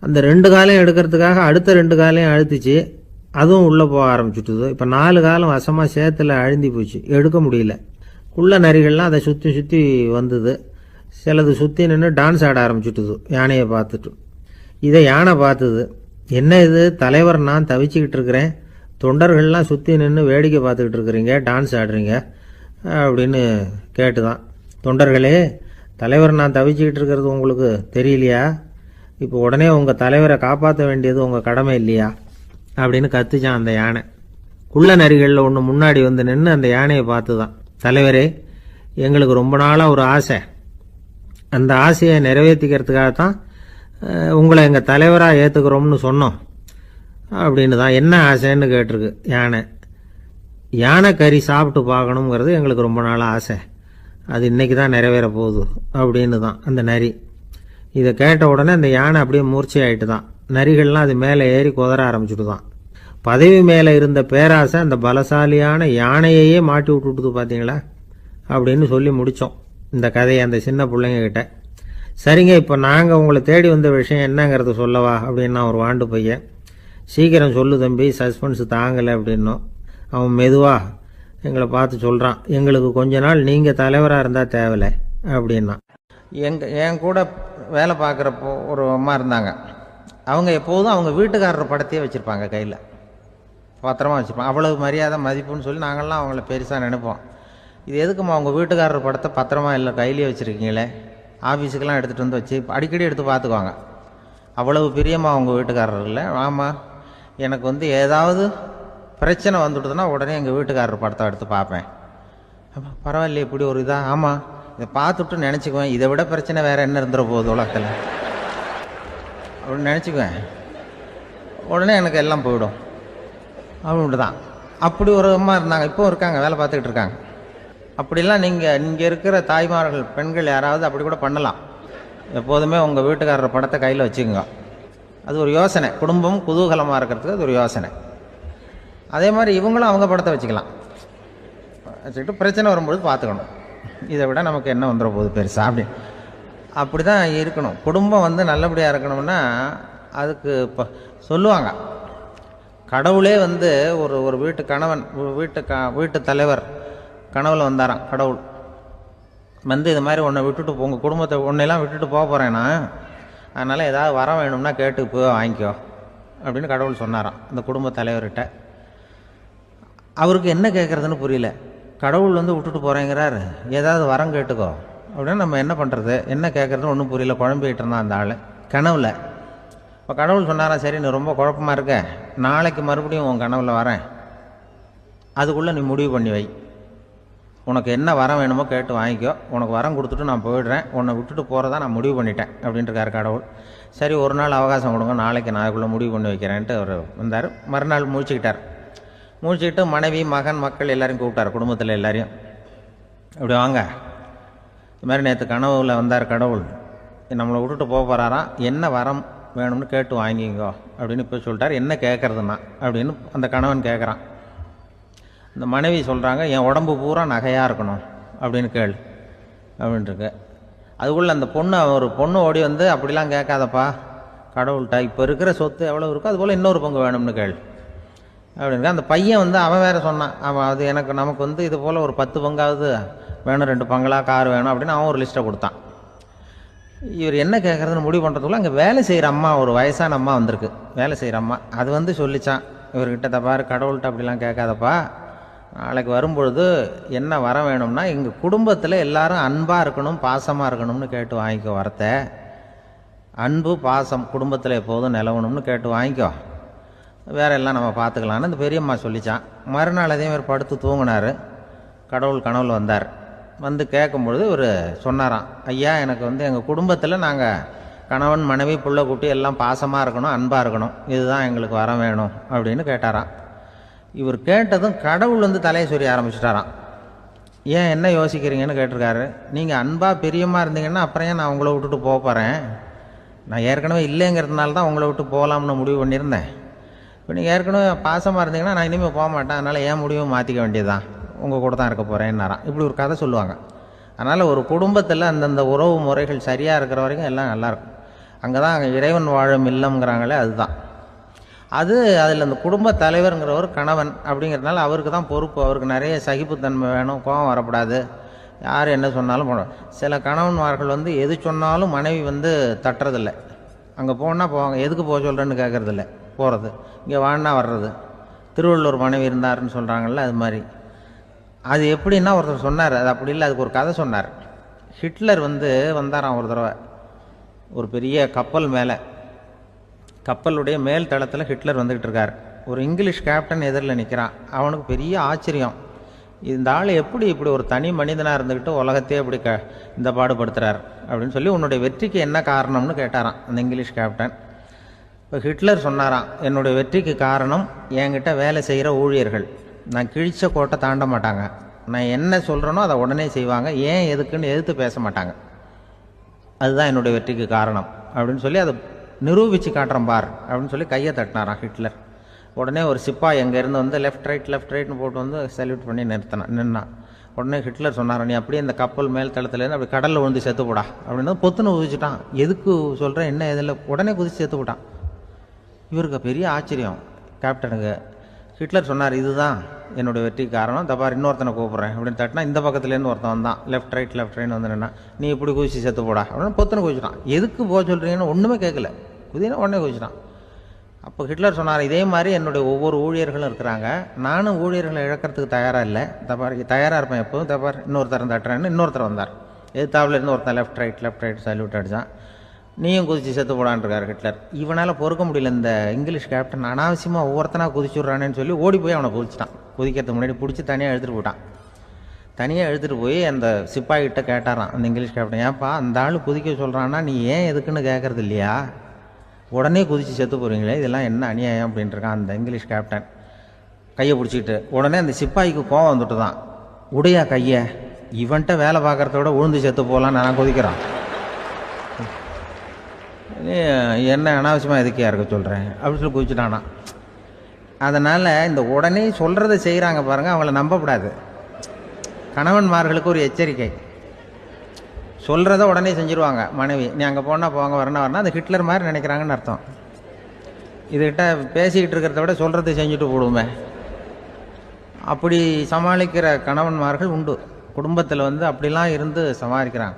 அந்த 2 காலையும் எடுக்கிறதுக்காக அடுத்த 2 காலையும் அழுத்திச்சு, அதுவும் உள்ளே போக ஆரம்பிச்சுட்டுது. இப்போ 4 காலம் வசமாக சேத்துல அழுந்தி போச்சு, எடுக்க முடியல. குள்ள நரிகள்லாம் அதை சுற்றி சுற்றி வந்தது. சிலது சுற்றி நின்று டான்ஸ் ஆட ஆரம்பிச்சுட்டுது யானையை பார்த்துட்டு. இதை யானை பார்த்தது. என்ன இது, தலைவர் நான் தவிச்சுக்கிட்டு இருக்கிறேன், தொண்டர்கள்லாம் சுற்றி நின்று வேடிக்கை பார்த்துக்கிட்டு இருக்கிறீங்க, டான்ஸ் ஆடுறீங்க அப்படின்னு கேட்டுதான். தொண்டர்களே, தலைவர் நான் தவிச்சுக்கிட்டு இருக்கிறது உங்களுக்கு தெரியலையா? இப்போ உடனே உங்கள் தலைவரை காப்பாற்ற வேண்டியது உங்கள் கடமை இல்லையா அப்படின்னு கத்துச்சான் அந்த யானை. குள்ள நரிகளில் ஒன்று முன்னாடி நின்று அந்த யானையை பார்த்து தான், தலைவரே, எங்களுக்கு ரொம்ப நாளாக ஒரு ஆசை, அந்த ஆசையை நிறைவேற்றிக்கிறதுக்காகத்தான் உங்களை எங்கள் தலைவராக ஏற்றுக்கிறோம்னு சொன்னோம் அப்படின்னு தான். என்ன ஆசைன்னு கேட்டிருக்கு யானை. யானை கறி சாப்பிட்டு பார்க்கணுங்கிறது எங்களுக்கு ரொம்ப நாளாக ஆசை, அது இன்றைக்கி தான் நிறைவேற போகுது அப்படின்னு தான் அந்த நரி. இதை கேட்ட உடனே அந்த யானை அப்படியே மூர்ச்சை ஆகிட்டு தான். நரிகள்லாம் அது மேலே ஏறி குதற ஆரம்பிச்சுட்டு தான். பதவி மேலே இருந்த பேராசை அந்த பலசாலியான யானையையே மாட்டி விட்டுட்டுது பார்த்தீங்களா அப்படின்னு சொல்லி முடித்தோம் இந்த கதையை அந்த சின்ன பிள்ளைங்க கிட்ட. சரிங்க, இப்போ நாங்கள் உங்களை தேடி வந்த விஷயம் என்னங்கிறது சொல்லவா அப்படின்னா ஒரு வாண்டு பையன். சீக்கிரம் சொல்லு தம்பி, சஸ்பென்ஸ் தாங்கலை அப்படின்னோம். அவன் மெதுவாக எங்களை பார்த்து சொல்கிறான், எங்களுக்கு கொஞ்ச நாள் நீங்கள் தலைவராக இருந்தால் தேவலை அப்படின்னா. என் கூட வேலை பார்க்குறப்போ ஒரு அம்மா இருந்தாங்க. அவங்க எப்போதும் அவங்க வீட்டுக்காரர் படத்தையே வச்சுருப்பாங்க, கையில் பத்திரமா வச்சுருப்பாங்க. அவ்வளவு மரியாதை மதிப்புன்னு சொல்லி நாங்கள்லாம் அவங்கள பெருசாக நினைப்போம். இது எதுக்குமா அவங்க வீட்டுக்காரர் படத்தை பத்திரமா இல்லை கையிலேயே வச்சுருக்கீங்களே, ஆஃபீஸுக்கெல்லாம் எடுத்துகிட்டு வந்து வச்சு அடிக்கடி எடுத்து பார்த்துக்குவாங்க. அவ்வளவு பிரியமா அவங்க வீட்டுக்காரர் இல்லை. ஆமாம், எனக்கு ஏதாவது பிரச்சனை வந்துவிடுதுன்னா உடனே எங்கள் வீட்டுக்காரர் படத்தை எடுத்து பார்ப்பேன். பரவாயில்லையே, இப்படி ஒரு இதாக. ஆமாம், இதை பார்த்துட்டு நினச்சிக்குவேன், இதை விட பிரச்சனை வேறு என்ன இருந்துட போகுது உலகத்தில் அப்படின்னு நினச்சிக்குவேன். உடனே எனக்கு எல்லாம் போயிடும் அப்படின்ட்டு தான். அப்படி ஒரு அம்மா இருந்தாங்க, இப்போ இருக்காங்க, வேலை பார்த்துக்கிட்டு இருக்காங்க. அப்படிலாம் நீங்கள் இருக்கிற தாய்மார்கள், பெண்கள் யாராவது அப்படி கூட பண்ணலாம். எப்போதுமே உங்கள் வீட்டுக்காரர் படத்தை கையில் வச்சுக்கோங்க. அது ஒரு யோசனை, குடும்பம் குதூகலமாக இருக்கிறதுக்கு அது ஒரு யோசனை. அதே மாதிரி இவங்களும் அவங்க படத்தை வச்சுக்கலாம், வச்சுக்கிட்டு பிரச்சனை வரும்போது பார்த்துக்கணும். இதை விட நமக்கு என்ன வந்துட போகுது பெருசா அப்படி தான் இருக்கணும். குடும்பம் வந்து நல்லபடியாக இருக்கணும்னா அதுக்கு இப்போ சொல்லுவாங்க, கடவுளே வந்து ஒரு வீட்டு கணவன் வீட்டு தலைவர் கனவுல வந்தாராம். கடவுள் வந்து இது மாதிரி உன்னை விட்டுட்டு உங்கள் குடும்பத்தை உன்னையெல்லாம் விட்டுட்டு போக போகிறேன்னா, அதனால் ஏதாவது வர வேணும்னா கேட்டு போய் வாங்கிக்கோ அப்படின்னு கடவுள் சொன்னாராம் அந்த குடும்ப தலைவர்கிட்ட. அவருக்கு என்ன கேட்குறதுன்னு புரியல. கடவுள் வந்து விட்டுட்டு போகிறேங்கிறார், ஏதாவது வரம் கேட்டுக்கோ அப்படின்னு நம்ம என்ன பண்ணுறது, என்ன கேட்குறதுன்னு ஒன்றும் புரியல. குழம்பிக்கிட்டு இருந்தான் அந்த ஆள் கனவுல. இப்போ கடவுள் சொன்னாராம், சரி நீ ரொம்ப குழப்பமாக இருக்க, நாளைக்கு மறுபடியும் உன் கனவுல வரேன், அதுக்குள்ளே நீ முடிவு பண்ணி வை, உனக்கு என்ன வரம் வேணுமோ கேட்டு வாங்கிக்கோ, உனக்கு வரம் கொடுத்துட்டு நான் போயிடுறேன், உன்னை விட்டுட்டு போகிறதா நான் முடிவு பண்ணிட்டேன் அப்படின்ட்டுருக்காரு கடவுள். சரி ஒரு நாள் அவகாசம் கொடுங்க, நாளைக்கு நான் அதுக்குள்ளே முடிவு பண்ணி வைக்கிறேன்ட்டு அவர் வந்தார். மறுநாள் முழிச்சுக்கிட்டார். முழிச்சுக்கிட்டு மனைவி மகன் மக்கள் எல்லாரையும் கூப்பிட்டார், குடும்பத்தில் எல்லாரையும். இப்படி வாங்க, இது மாதிரி நேற்று கனவுல வந்தார் கடவுள், நம்மளை விட்டுட்டு போக போகிறாராம், என்ன வரம் வேணும்னு கேட்டு வாங்கிங்கோ அப்படின்னு இப்போ சொல்லிட்டார். என்ன கேட்குறதுன்னா அப்படின்னு அந்த கணவன் கேட்குறான். இந்த மனைவி சொல்கிறாங்க, என் உடம்பு பூரா நகையாக இருக்கணும் அப்படின்னு கேள் அப்படின்ட்டுருக்கு. அதுக்குள்ளே அந்த ஒரு பொண்ணு ஓடி வந்து, அப்படிலாம் கேட்காதப்பா கடவுள்கிட்ட, இப்போ இருக்கிற சொத்து எவ்வளோ இருக்கோ அதுபோல் இன்னொரு பங்கு வேணும்னு கேள் அப்படின்னு. அந்த பையன் வந்து அவன் வேறு சொன்னான், அவன் அது நமக்கு வந்து இது போல் ஒரு 10 பங்காவது வேணும், 2 பங்களா கார் வேணும் அப்படின்னு அவன் ஒரு லிஸ்ட்டை கொடுத்தான். இவர் என்ன கேட்குறதுன்னு முடிவு பண்ணுறதுக்குள்ள அங்கே வேலை செய்கிற அம்மா, ஒரு வயசான அம்மா வந்திருக்கு, வேலை செய்கிற அம்மா. அது வந்து சொல்லிச்சான் இவர்கிட்ட, தப்பாரு கடவுள்கிட்ட அப்படிலாம் கேட்காதப்பா, நாளைக்கு வரும்பொழுது என்ன வர வேணும்னா எங்கள் குடும்பத்தில் எல்லாரும் அன்பாக இருக்கணும் பாசமாக இருக்கணும்னு கேட்டு வாங்கிக்கோ வரத்தை, அன்பு பாசம் குடும்பத்தில் எப்போதும் நிலவணும்னு கேட்டு வாங்கிக்கோ, வேற எல்லாம் நம்ம பார்த்துக்கலான்னு இந்த பெரியம்மா சொல்லிச்சான். மறுநாள் அதே மாதிரி படுத்து தூங்கினார். கடவுள் கனவுல வந்தார். வந்து கேட்கும்பொழுது இவர் சொன்னாராம், ஐயா எனக்கு வந்து எங்கள் குடும்பத்தில் நாங்கள் கணவன் மனைவி புள்ள குட்டி எல்லாம் பாசமாக இருக்கணும் அன்பாக இருக்கணும், இதுதான் எங்களுக்கு வர வேணும் அப்படின்னு கேட்டாராம். இவர் கேட்டதும் கடவுள் வந்து தலையை சொரிய ஆரம்பிச்சிட்டாராம். ஏன் என்ன யோசிக்கிறீங்கன்னு கேட்டிருக்காரு. நீங்கள் அன்பாக பிரியமாக இருந்தீங்கன்னா அப்புறம் ஏன் நான் உங்களை விட்டுட்டு போக போகிறேன், நான் ஏற்கனவே இல்லைங்கிறதுனால தான் உங்களை விட்டு போகலாம்னு முடிவு பண்ணியிருந்தேன். இப்போ நீங்கள் ஏற்கனவே பாசமாக இருந்தீங்கன்னா நான் இனிமேல் போக மாட்டேன், அதனால் ஏன் முடிவும் மாற்றிக்க வேண்டியதுதான், உங்கள் கூட தான் இருக்க போகிறேன்னாராம். இப்படி ஒரு கதை சொல்லுவாங்க. அதனால் ஒரு குடும்பத்தில் அந்தந்த உறவு முறைகள் சரியாக இருக்கிற வரைக்கும் எல்லாம் நல்லாயிருக்கும். அங்கே தான் இறைவன் வாழும் இல்லம்ங்கிறாங்களே, அதுதான் அது. அதில் அந்த குடும்ப தலைவருங்கிறவர் கணவன் அப்படிங்கிறதுனால அவருக்கு தான் பொறுப்பு. அவருக்கு நிறைய சகிப்புத்தன்மை வேணும், கோபம் வரக்கூடாது, யார் என்ன சொன்னாலும் போகணும். சில கணவன்மார்கள் வந்து எது சொன்னாலும் மனைவி வந்து தட்டுறதில்லை, அங்கே போனால் போவாங்க, எதுக்கு போக சொல்கிறேன்னு கேட்குறதில்ல, போகிறது, இங்கே வான்னா வர்றது. திருவள்ளுவர் மனைவி இருந்தாருன்னு சொல்கிறாங்கல்ல, அது மாதிரி. அது எப்படின்னா ஒருத்தர் சொன்னார், அது அப்படி இல்லை, அதுக்கு ஒரு கதை சொன்னார். ஹிட்லர் வந்து வந்தாராம் ஒரு தடவை, ஒரு பெரிய கப்பல் மேலே, கப்பலுடைய மேல் தளத்தில் ஹிட்லர் வந்துக்கிட்டு இருக்கார். ஒரு இங்கிலீஷ் கேப்டன் எதிரில் நிற்கிறான். அவனுக்கு பெரிய ஆச்சரியம், இந்த ஆள் எப்படி இப்படி ஒரு தனி மனிதனாக இருந்துக்கிட்டு உலகத்தையே இப்படி இந்த பாடுபடுத்துகிறார் அப்படின்னு சொல்லி, உன்னுடைய வெற்றிக்கு என்ன காரணம்னு கேட்டாராம் அந்த இங்கிலீஷ் கேப்டன். இப்போ ஹிட்லர் சொன்னாராம், என்னுடைய வெற்றிக்கு காரணம் என்கிட்ட வேலை செய்கிற ஊழியர்கள், நான் கிழிச்ச கோட்டை தாண்ட மாட்டாங்க, நான் என்ன சொல்கிறேனோ அதை உடனே செய்வாங்க, ஏன் எதுக்குன்னு எதிர்த்து பேச மாட்டாங்க, அதுதான் என்னுடைய வெற்றிக்கு காரணம் அப்படின்னு சொல்லி அதை நிரூபித்து காட்டுறேன் பார் அப்படின்னு சொல்லி கையை தட்டினாராம் ஹிட்லர். உடனே ஒரு சிப்பாய் எங்கேருந்து வந்து லெஃப்ட் ரைட்னு போட்டு வந்து சல்யூட் பண்ணி நின்னான். உடனே ஹிட்லர் சொன்னார், நீ அப்படியே இந்த கப்பல் மேல் தளத்துலேருந்து அப்படி கடலில் விழுந்து செத்து போடா அப்படின்னு பொத்துன்னு குதிச்சுட்டான். எதுக்கு சொல்கிறேன் என்ன இதில், உடனே குதிச்சு செத்து போட்டான். இவருக்கு பெரிய ஆச்சரியம் கேப்டனுக்கு. ஹிட்லர் சொன்னார், இதுதான் என்னுடைய வெற்றிக்கு காரணம், தப்பார் இன்னொருத்தனை கூப்பிட்றேன் அப்படின்னு தட்டினா இந்த பக்கத்துலேருந்து ஒருத்தன் வந்தான், லெஃப்ட் ரைட்னு வந்து நின்னா, நீ இப்படி குதிச்சு செத்து போடா அப்படின்னு பொத்துன்னு குதிச்சிட்டான். எதுக்கு போக சொல்கிறீங்கன்னு ஒன்றுமே கேட்கல, குதினா உடனே குதிச்சிட்டான். அப்போ ஹிட்லர் சொன்னார், இதே மாதிரி என்னுடைய ஒவ்வொரு ஊழியர்களும் இருக்கிறாங்க, நானும் ஊழியர்களை இழக்கிறதுக்கு தயாராக இல்லை, தப்பார் தயாராக இருப்பேன் எப்போதும், தப்பார் இன்னொருத்தரம் தட்டுறேன்னு இன்னொருத்தர் வந்தார். எதிர்த்தாவில் இருந்து ஒருத்தன் லெஃப்ட் ரைட் சல்யூட் அடித்தான். நீயும் குதிச்சு செத்து போடான்ருக்கார் ஹிட்லர். இவனால் பொறுக்க முடியல, இந்த இங்கிலீஷ் கேப்டன் அனாவசியமாக ஒவ்வொருத்தனாக குதிச்சுட்றானேன்னு சொல்லி ஓடி போய் அவனை குதிச்சிட்டான். குதிக்கிறதுக்கு முன்னாடி பிடிச்சி தனியாக எடுத்துகிட்டு போட்டான். தனியாக எடுத்துகிட்டு போய் அந்த சிப்பாய்கிட்ட கேட்டாரான் அந்த இங்கிலீஷ் கேப்டன், ஏன்ப்பா அந்த ஆள் குதிக்க சொல்கிறான்னா நீ ஏன் எதுக்குன்னு கேட்குறது இல்லையா, உடனே குதிச்சு செத்து போகிறீங்களே, இதெல்லாம் என்ன அநியாயம் அப்படின்ட்டுருக்கான் அந்த இங்கிலீஷ் கேப்டன் கையை பிடிச்சிக்கிட்டு. உடனே அந்த சிப்பாய்க்கு கோவம் வந்துட்டு தான், உடையா கையை, இவன்ட்ட வேலை பார்க்குறத விட உழுந்து செத்து போகலான்னு நான் குதிக்கிறான், என்ன அனாவசியமாக எதுக்கியா இருக்க சொல்கிறேன் அப்படின்னு சொல்லி குதிச்சுட்டானா. அதனால் இந்த உடனே சொல்கிறத செய்கிறாங்க பாருங்கள், அவங்கள நம்பக்கூடாது. கணவன்மார்களுக்கு ஒரு எச்சரிக்கை. சொல்கிறத உடனே செஞ்சுருவாங்க மனைவி. நீ அங்கே போனால் போங்க, வரணும் அது ஹிட்லர் மாதிரி நினைக்கிறாங்கன்னு அர்த்தம். இதுகிட்ட பேசிக்கிட்டு இருக்கிறத விட சொல்கிறத செஞ்சுட்டு போடுவோமே. அப்படி சமாளிக்கிற கணவன்மார்கள் உண்டு. குடும்பத்தில் அப்படிலாம் இருந்து சமாளிக்கிறாங்க.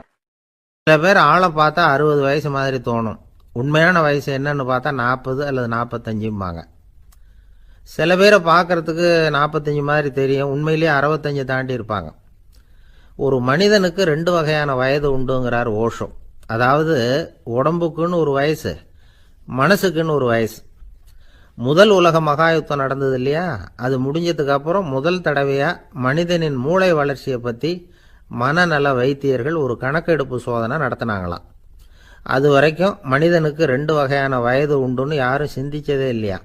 சில பேர் ஆளை பார்த்தா 60 வயசு மாதிரி தோணும். உண்மையான வயசு என்னன்னு பார்த்தா 40 அல்லது 45பாங்க. சில பேரை பார்க்கறதுக்கு 45 மாதிரி தெரியும், உண்மையிலேயே 65 தாண்டி இருப்பாங்க. ஒரு மனிதனுக்கு 2 வகையான வயது உண்டுங்கிறார் ஓஷோ. அதாவது உடம்புக்குன்னு ஒரு வயசு, மனசுக்குன்னு ஒரு வயசு. முதல் உலக மகாயுத்தம் நடந்தது இல்லையா, அது முடிஞ்சதுக்கு அப்புறம் முதல் தடவையாக மனிதனின் மூளை வளர்ச்சியை பற்றி மனநல வைத்தியர்கள் ஒரு கணக்கெடுப்பு சோதனை நடத்தினாங்களாம். அது வரைக்கும் மனிதனுக்கு 2 வகையான வயது உண்டுன்னு யாரும் சிந்திச்சதே இல்லையா.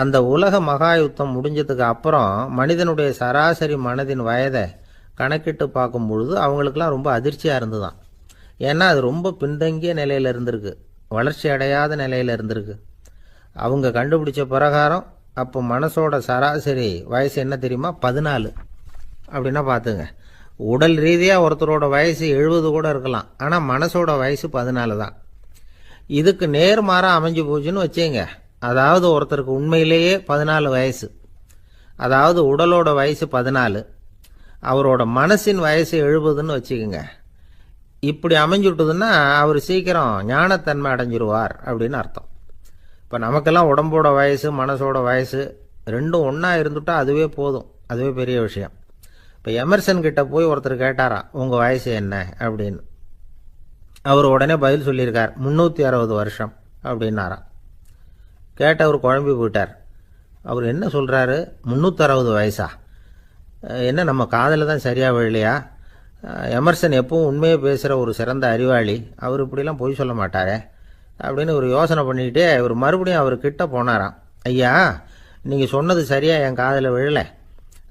அந்த உலக மகாயுத்தம் முடிஞ்சதுக்கு அப்புறம் மனிதனுடைய சராசரி மனதின் வயதை கணக்கிட்டு பார்க்கும் பொழுது அவங்களுக்கெல்லாம் ரொம்ப அதிர்ச்சியாக இருந்துதான். ஏன்னா அது ரொம்ப பின்தங்கிய நிலையில் இருந்திருக்கு, வளர்ச்சி அடையாத நிலையில் இருந்திருக்கு. அவங்க கண்டுபிடிச்ச பிரகாரம் அப்போ மனசோட சராசரி வயசு என்ன தெரியுமா, 14. அப்படின்னா பார்த்துங்க, உடல் ரீதியாக ஒருத்தரோட வயசு 70 கூட இருக்கலாம், ஆனால் மனசோட வயசு 14 தான். இதுக்கு நேர்மாறாக அமைஞ்சு போச்சுன்னு வச்சுங்க. அதாவது ஒருத்தருக்கு உண்மையிலேயே 14 வயசு, அதாவது உடலோட வயசு 14, அவரோட மனசின் வயசு 70ன்னு வச்சுக்கோங்க. இப்படி அமைஞ்சுட்டுதுன்னா அவர் சீக்கிரம் ஞானத்தன்மை அடைஞ்சிருவார் அப்படின்னு அர்த்தம். இப்போ நமக்கெல்லாம் உடம்போட வயசு மனசோட வயசு ரெண்டும் ஒன்றா இருந்துட்டா அதுவே போதும், அதுவே பெரிய விஷயம். இப்போ எமர்சன் கிட்ட போய் ஒருத்தர் கேட்டாராம், உங்கள் வயசு என்ன அப்படின்னு. அவர் உடனே பதில் சொல்லியிருக்கார், 360 வருஷம் அப்படின்னாராம். கேட்டவர் குழம்பி போயிட்டார். அவர் என்ன சொல்கிறாரு, 360 வயசா? என்ன நம்ம காதில் தான் சரியாக விழலையா? எமர்சன் எப்பவும் உண்மையை பேசுகிற ஒரு சிறந்த அறிவாளி, அவர் இப்படிலாம் பொய் சொல்ல மாட்டாரே அப்படின்னு ஒரு யோசனை பண்ணிக்கிட்டே இவர் மறுபடியும் அவர் கிட்ட போனாராம். ஐயா, நீங்கள் சொன்னது சரியாக என் காதில் விழலை,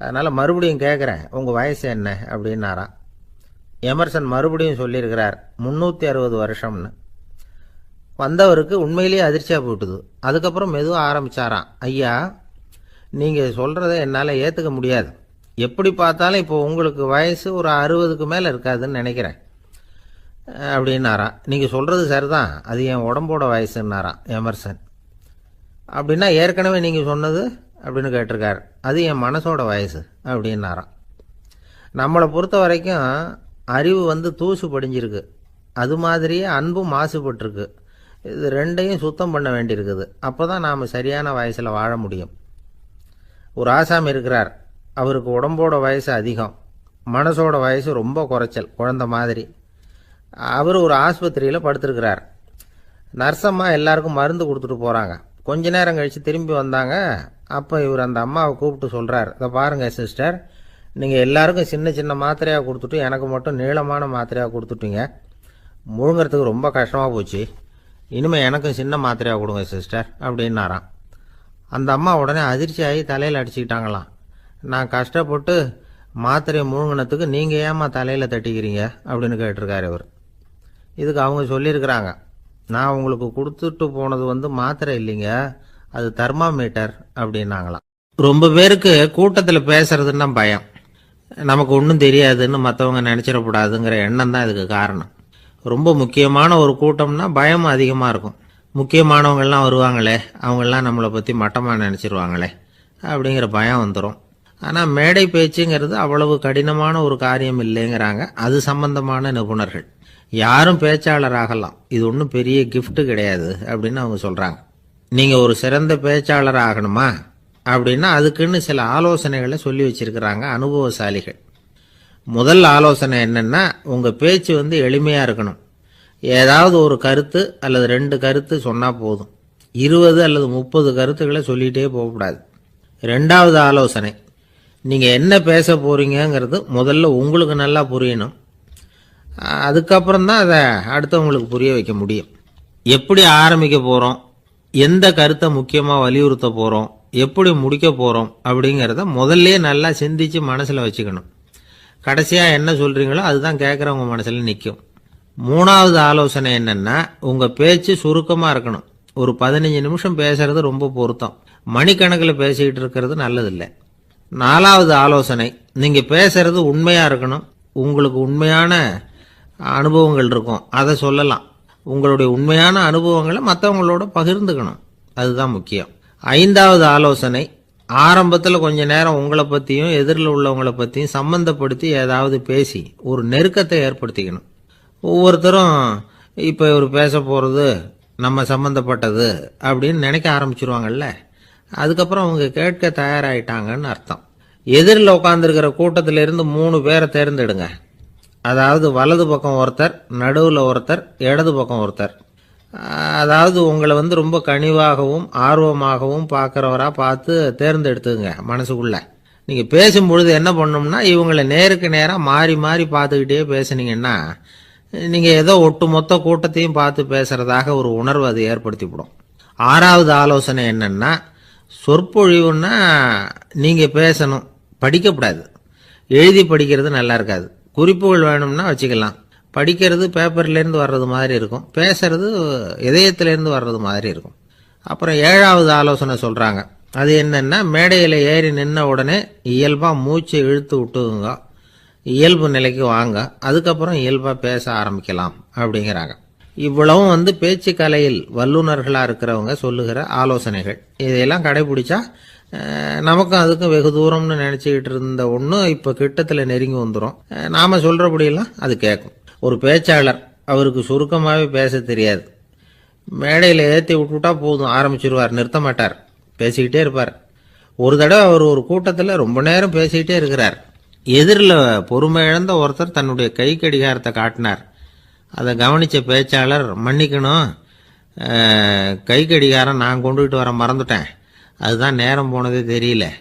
அதனால் மறுபடியும் கேட்குறேன், உங்கள் வயசு என்ன அப்படின்னாராம். எமர்சன் மறுபடியும் சொல்லியிருக்கிறார், 360 வருஷம்னு. வந்தவருக்கு உண்மையிலேயே அதிர்ச்சியாக போட்டுது. அதுக்கப்புறம் மெதுவாக ஆரம்பித்தாராம், ஐயா நீங்கள் சொல்கிறத என்னால் ஏற்றுக்க முடியாது. எப்படி பார்த்தாலும் இப்போ உங்களுக்கு வயசு ஒரு 60க்கு மேலே இருக்காதுன்னு நினைக்கிறேன் அப்படின்னாராம். நீங்கள் சொல்கிறது சரிதான், அது என் உடம்போட வயசுன்னாராம் எமர்சன். அப்படின்னா ஏற்கனவே நீங்கள் சொன்னது அப்படின்னு கேட்டிருக்காரு, அது என் மனசோட வயசு அப்படின்னாராம். நம்மளை பொறுத்த வரைக்கும் அறிவு தூசு படிஞ்சிருக்கு, அது மாதிரியே அன்பும் மாசுபட்டிருக்கு. இது ரெண்டையும் சுத்தம் பண்ண வேண்டியிருக்குது. அப்போ தான் நாம் சரியான வயசில் வாழ முடியும். ஒரு ஆசாமி இருக்கிறார், அவருக்கு உடம்போட வயசு அதிகம், மனசோட வயசு ரொம்ப குறைச்சல், குழந்த மாதிரி. அவர் ஒரு ஆஸ்பத்திரியில் படுத்திருக்கிறார். நர்ஸம்மா எல்லாருக்கும் மருந்து கொடுத்துட்டு போகிறாங்க. கொஞ்ச நேரம் கழித்து திரும்பி வந்தாங்க. அப்போ இவர் அந்த அம்மாவை கூப்பிட்டு சொல்கிறார், இதை பாருங்கள் சிஸ்டர், நீங்கள் எல்லாருக்கும் சின்ன சின்ன மாத்திரையாக கொடுத்துட்டு எனக்கு மட்டும் நீளமான மாத்திரையாக கொடுத்துட்டீங்க. முழுங்கிறதுக்கு ரொம்ப கஷ்டமாக போச்சு. இனிமேல் எனக்கும் சின்ன மாத்திரையாக கொடுங்க சிஸ்டர் அப்படின்னாராம். அந்த அம்மா உடனே அதிர்ச்சியாகி தலையில் அடிச்சுக்கிட்டாங்களாம். நான் கஷ்டப்பட்டு மாத்திரையை முழுங்கினத்துக்கு நீங்கள் ஏமா தலையில் தட்டிக்கிறீங்க அப்படின்னு கேட்டிருக்காரு இவர். இதுக்கு அவங்க சொல்லியிருக்கிறாங்க, நான் உங்களுக்கு கொடுத்துட்டு போனது மாத்திரை இல்லைங்க, அது தெர்மாமீட்டர் அப்படின்னாங்களாம். ரொம்ப பேருக்கு கூட்டத்தில் பேசுறதுன்னா பயம், நமக்கு ஒன்றும் தெரியாதுன்னு மற்றவங்க நினச்சிடக்கூடாதுங்கிற எண்ணம் தான் இதுக்கு காரணம். ரொம்ப முக்கியமான ஒரு கூட்டம்னா பயம் அதிகமாக இருக்கும். முக்கியமானவங்கள்லாம் வருவாங்களே, அவங்கெல்லாம் நம்மளை பற்றி மட்டமாக நினச்சிருவாங்களே அப்படிங்கிற பயம் வந்துடும். ஆனால் மேடை பேச்சுங்கிறது அவ்வளவு கடினமான ஒரு காரியம் இல்லைங்கிறாங்க அது சம்பந்தமான நிபுணர்கள். யாரும் பேச்சாளர் ஆகலாம், இது ஒன்றும் பெரிய கிஃப்ட் கிடையாது அப்படின்னு அவங்க சொல்கிறாங்க. நீங்கள் ஒரு சிறந்த பேச்சாளர் ஆகணுமா அப்படின்னா அதுக்குன்னு சில ஆலோசனைகளை சொல்லி வச்சிருக்கிறாங்க அனுபவசாலிகள். முதல் ஆலோசனை என்னென்னா, உங்கள் பேச்சு எளிமையாக இருக்கணும். ஏதாவது ஒரு கருத்து அல்லது 2 கருத்து சொன்னால் போதும், 20 அல்லது 30 கருத்துக்களை சொல்லிகிட்டே போகக்கூடாது. 2வது ஆலோசனை, நீங்கள் என்ன பேச போகிறீங்கிறது முதல்ல உங்களுக்கு நல்லா புரியணும். அதுக்கப்புறம் தான் அதை அடுத்தவங்களுக்கு புரிய வைக்க முடியும். எப்படி ஆரம்பிக்க போகிறோம், எந்த கருத்தை முக்கியமாக வலியுறுத்த போகிறோம், எப்படி முடிக்க போகிறோம் அப்படிங்கிறத முதல்ல நல்லா சிந்திச்சு மனசில் வச்சுக்கணும். கடைசியாக என்ன சொல்கிறீங்களோ அதுதான் கேட்குறவங்க மனசில் நிற்கும். 3வது ஆலோசனை என்னென்னா, உங்கள் பேச்சு சுருக்கமாக இருக்கணும். ஒரு 15 நிமிஷம் பேசுறது ரொம்ப பொருத்தம். மணிக்கணக்கில் பேசிக்கிட்டு இருக்கிறது நல்லதில்லை. 4வது ஆலோசனை, நீங்கள் பேசுறது உண்மையாக இருக்கணும். உங்களுக்கு உண்மையான அனுபவங்கள் இருக்கும், அதை சொல்லலாம். உங்களுடைய உண்மையான அனுபவங்களை மற்றவங்களோட பகிர்ந்துக்கணும், அதுதான் முக்கியம். 5வது ஆலோசனை, ஆரம்பத்தில் கொஞ்ச நேரம் உங்களை பற்றியும் எதிரில் உள்ளவங்களை பற்றியும் சம்பந்தப்படுத்தி ஏதாவது பேசி ஒரு நெருக்கத்தை ஏற்படுத்திக்கணும். ஒவ்வொருத்தரும் இப்போ இவர் பேச போகிறது நம்ம சம்பந்தப்பட்டது அப்படின்னு நினைக்க ஆரம்பிச்சிருவாங்கல்ல, அதுக்கப்புறம் அவங்க கேட்க தயாராகிட்டாங்கன்னு அர்த்தம். எதிரில் உட்காந்துருக்கிற கூட்டத்திலிருந்து 3 பேரை தேர்ந்தெடுங்க. அதாவது வலது பக்கம் ஒருத்தர், நடுவில் ஒருத்தர், இடது பக்கம் ஒருத்தர். அதாவது உங்களை ரொம்ப கனிவாகவும் ஆர்வமாகவும் பார்க்குறவராக பார்த்து தேர்ந்தெடுத்துங்க மனசுக்குள்ள. நீங்கள் பேசும்பொழுது என்ன பண்ணணும்னா, இவங்களை நேருக்கு நேராக மாறி மாறி பார்த்துக்கிட்டே பேசுனீங்கன்னா நீங்கள் ஏதோ ஒட்டுமொத்த கூட்டத்தையும் பார்த்து பேசுகிறதாக ஒரு உணர்வு அது ஏற்படுத்திவிடும். 6வது ஆலோசனை என்னென்னா, சொற்பொழிவுன்னா நீங்கள் பேசணும், படிக்கக்கூடாது. எழுதி படிக்கிறது நல்லா இருக்காது. குறிப்புகள் வேணும்னா வச்சுக்கலாம். படிக்கிறது பேப்பர்லேருந்து வர்றது மாதிரி இருக்கும், பேசுறது இதயத்திலேருந்து வர்றது மாதிரி இருக்கும். அப்புறம் 7வது ஆலோசனை சொல்கிறாங்க. அது என்னென்னா, மேடையில் ஏறி நின்ன உடனே இயல்பாக மூச்சை இழுத்து விட்டுங்க, இயல்பு நிலைக்கு வாங்க, அதுக்கப்புறம் இயல்பாக பேச ஆரம்பிக்கலாம் அப்படிங்கிறாங்க. இவ்வளவும் பேச்சு கலையில் வல்லுநர்களாக இருக்கிறவங்க சொல்லுகிற ஆலோசனைகள். இதையெல்லாம் கடைபிடிச்சா நமக்கும் அதுக்கும் வெகு தூரம்னு நினச்சிக்கிட்டு இருந்த ஒன்று இப்போ கிட்டத்தில் நெருங்கி வந்துடும். நாம் சொல்கிறபடியெல்லாம் அது கேட்கும். ஒரு பேச்சாளர், அவருக்கு சுருக்கமாகவே பேச தெரியாது. மேடையில் ஏற்றி விட்டுவிட்டா போதும், ஆரம்பிச்சிருவார், நிறுத்த மாட்டார், பேசிக்கிட்டே இருப்பார். ஒரு தடவை அவர் ஒரு கூட்டத்தில் ரொம்ப நேரம் பேசிக்கிட்டே இருக்கிறார். எதிரில் பொறுமை இழந்த ஒருத்தர் தன்னுடைய கை கடிகாரத்தை காட்டினார். அதை கவனித்த பேச்சாளர், மன்னிக்கணும், கை கடிகாரம் நான் கொண்டுகிட்டு வர மறந்துட்டேன், அதுதான் நேரம் போனதே தெரியல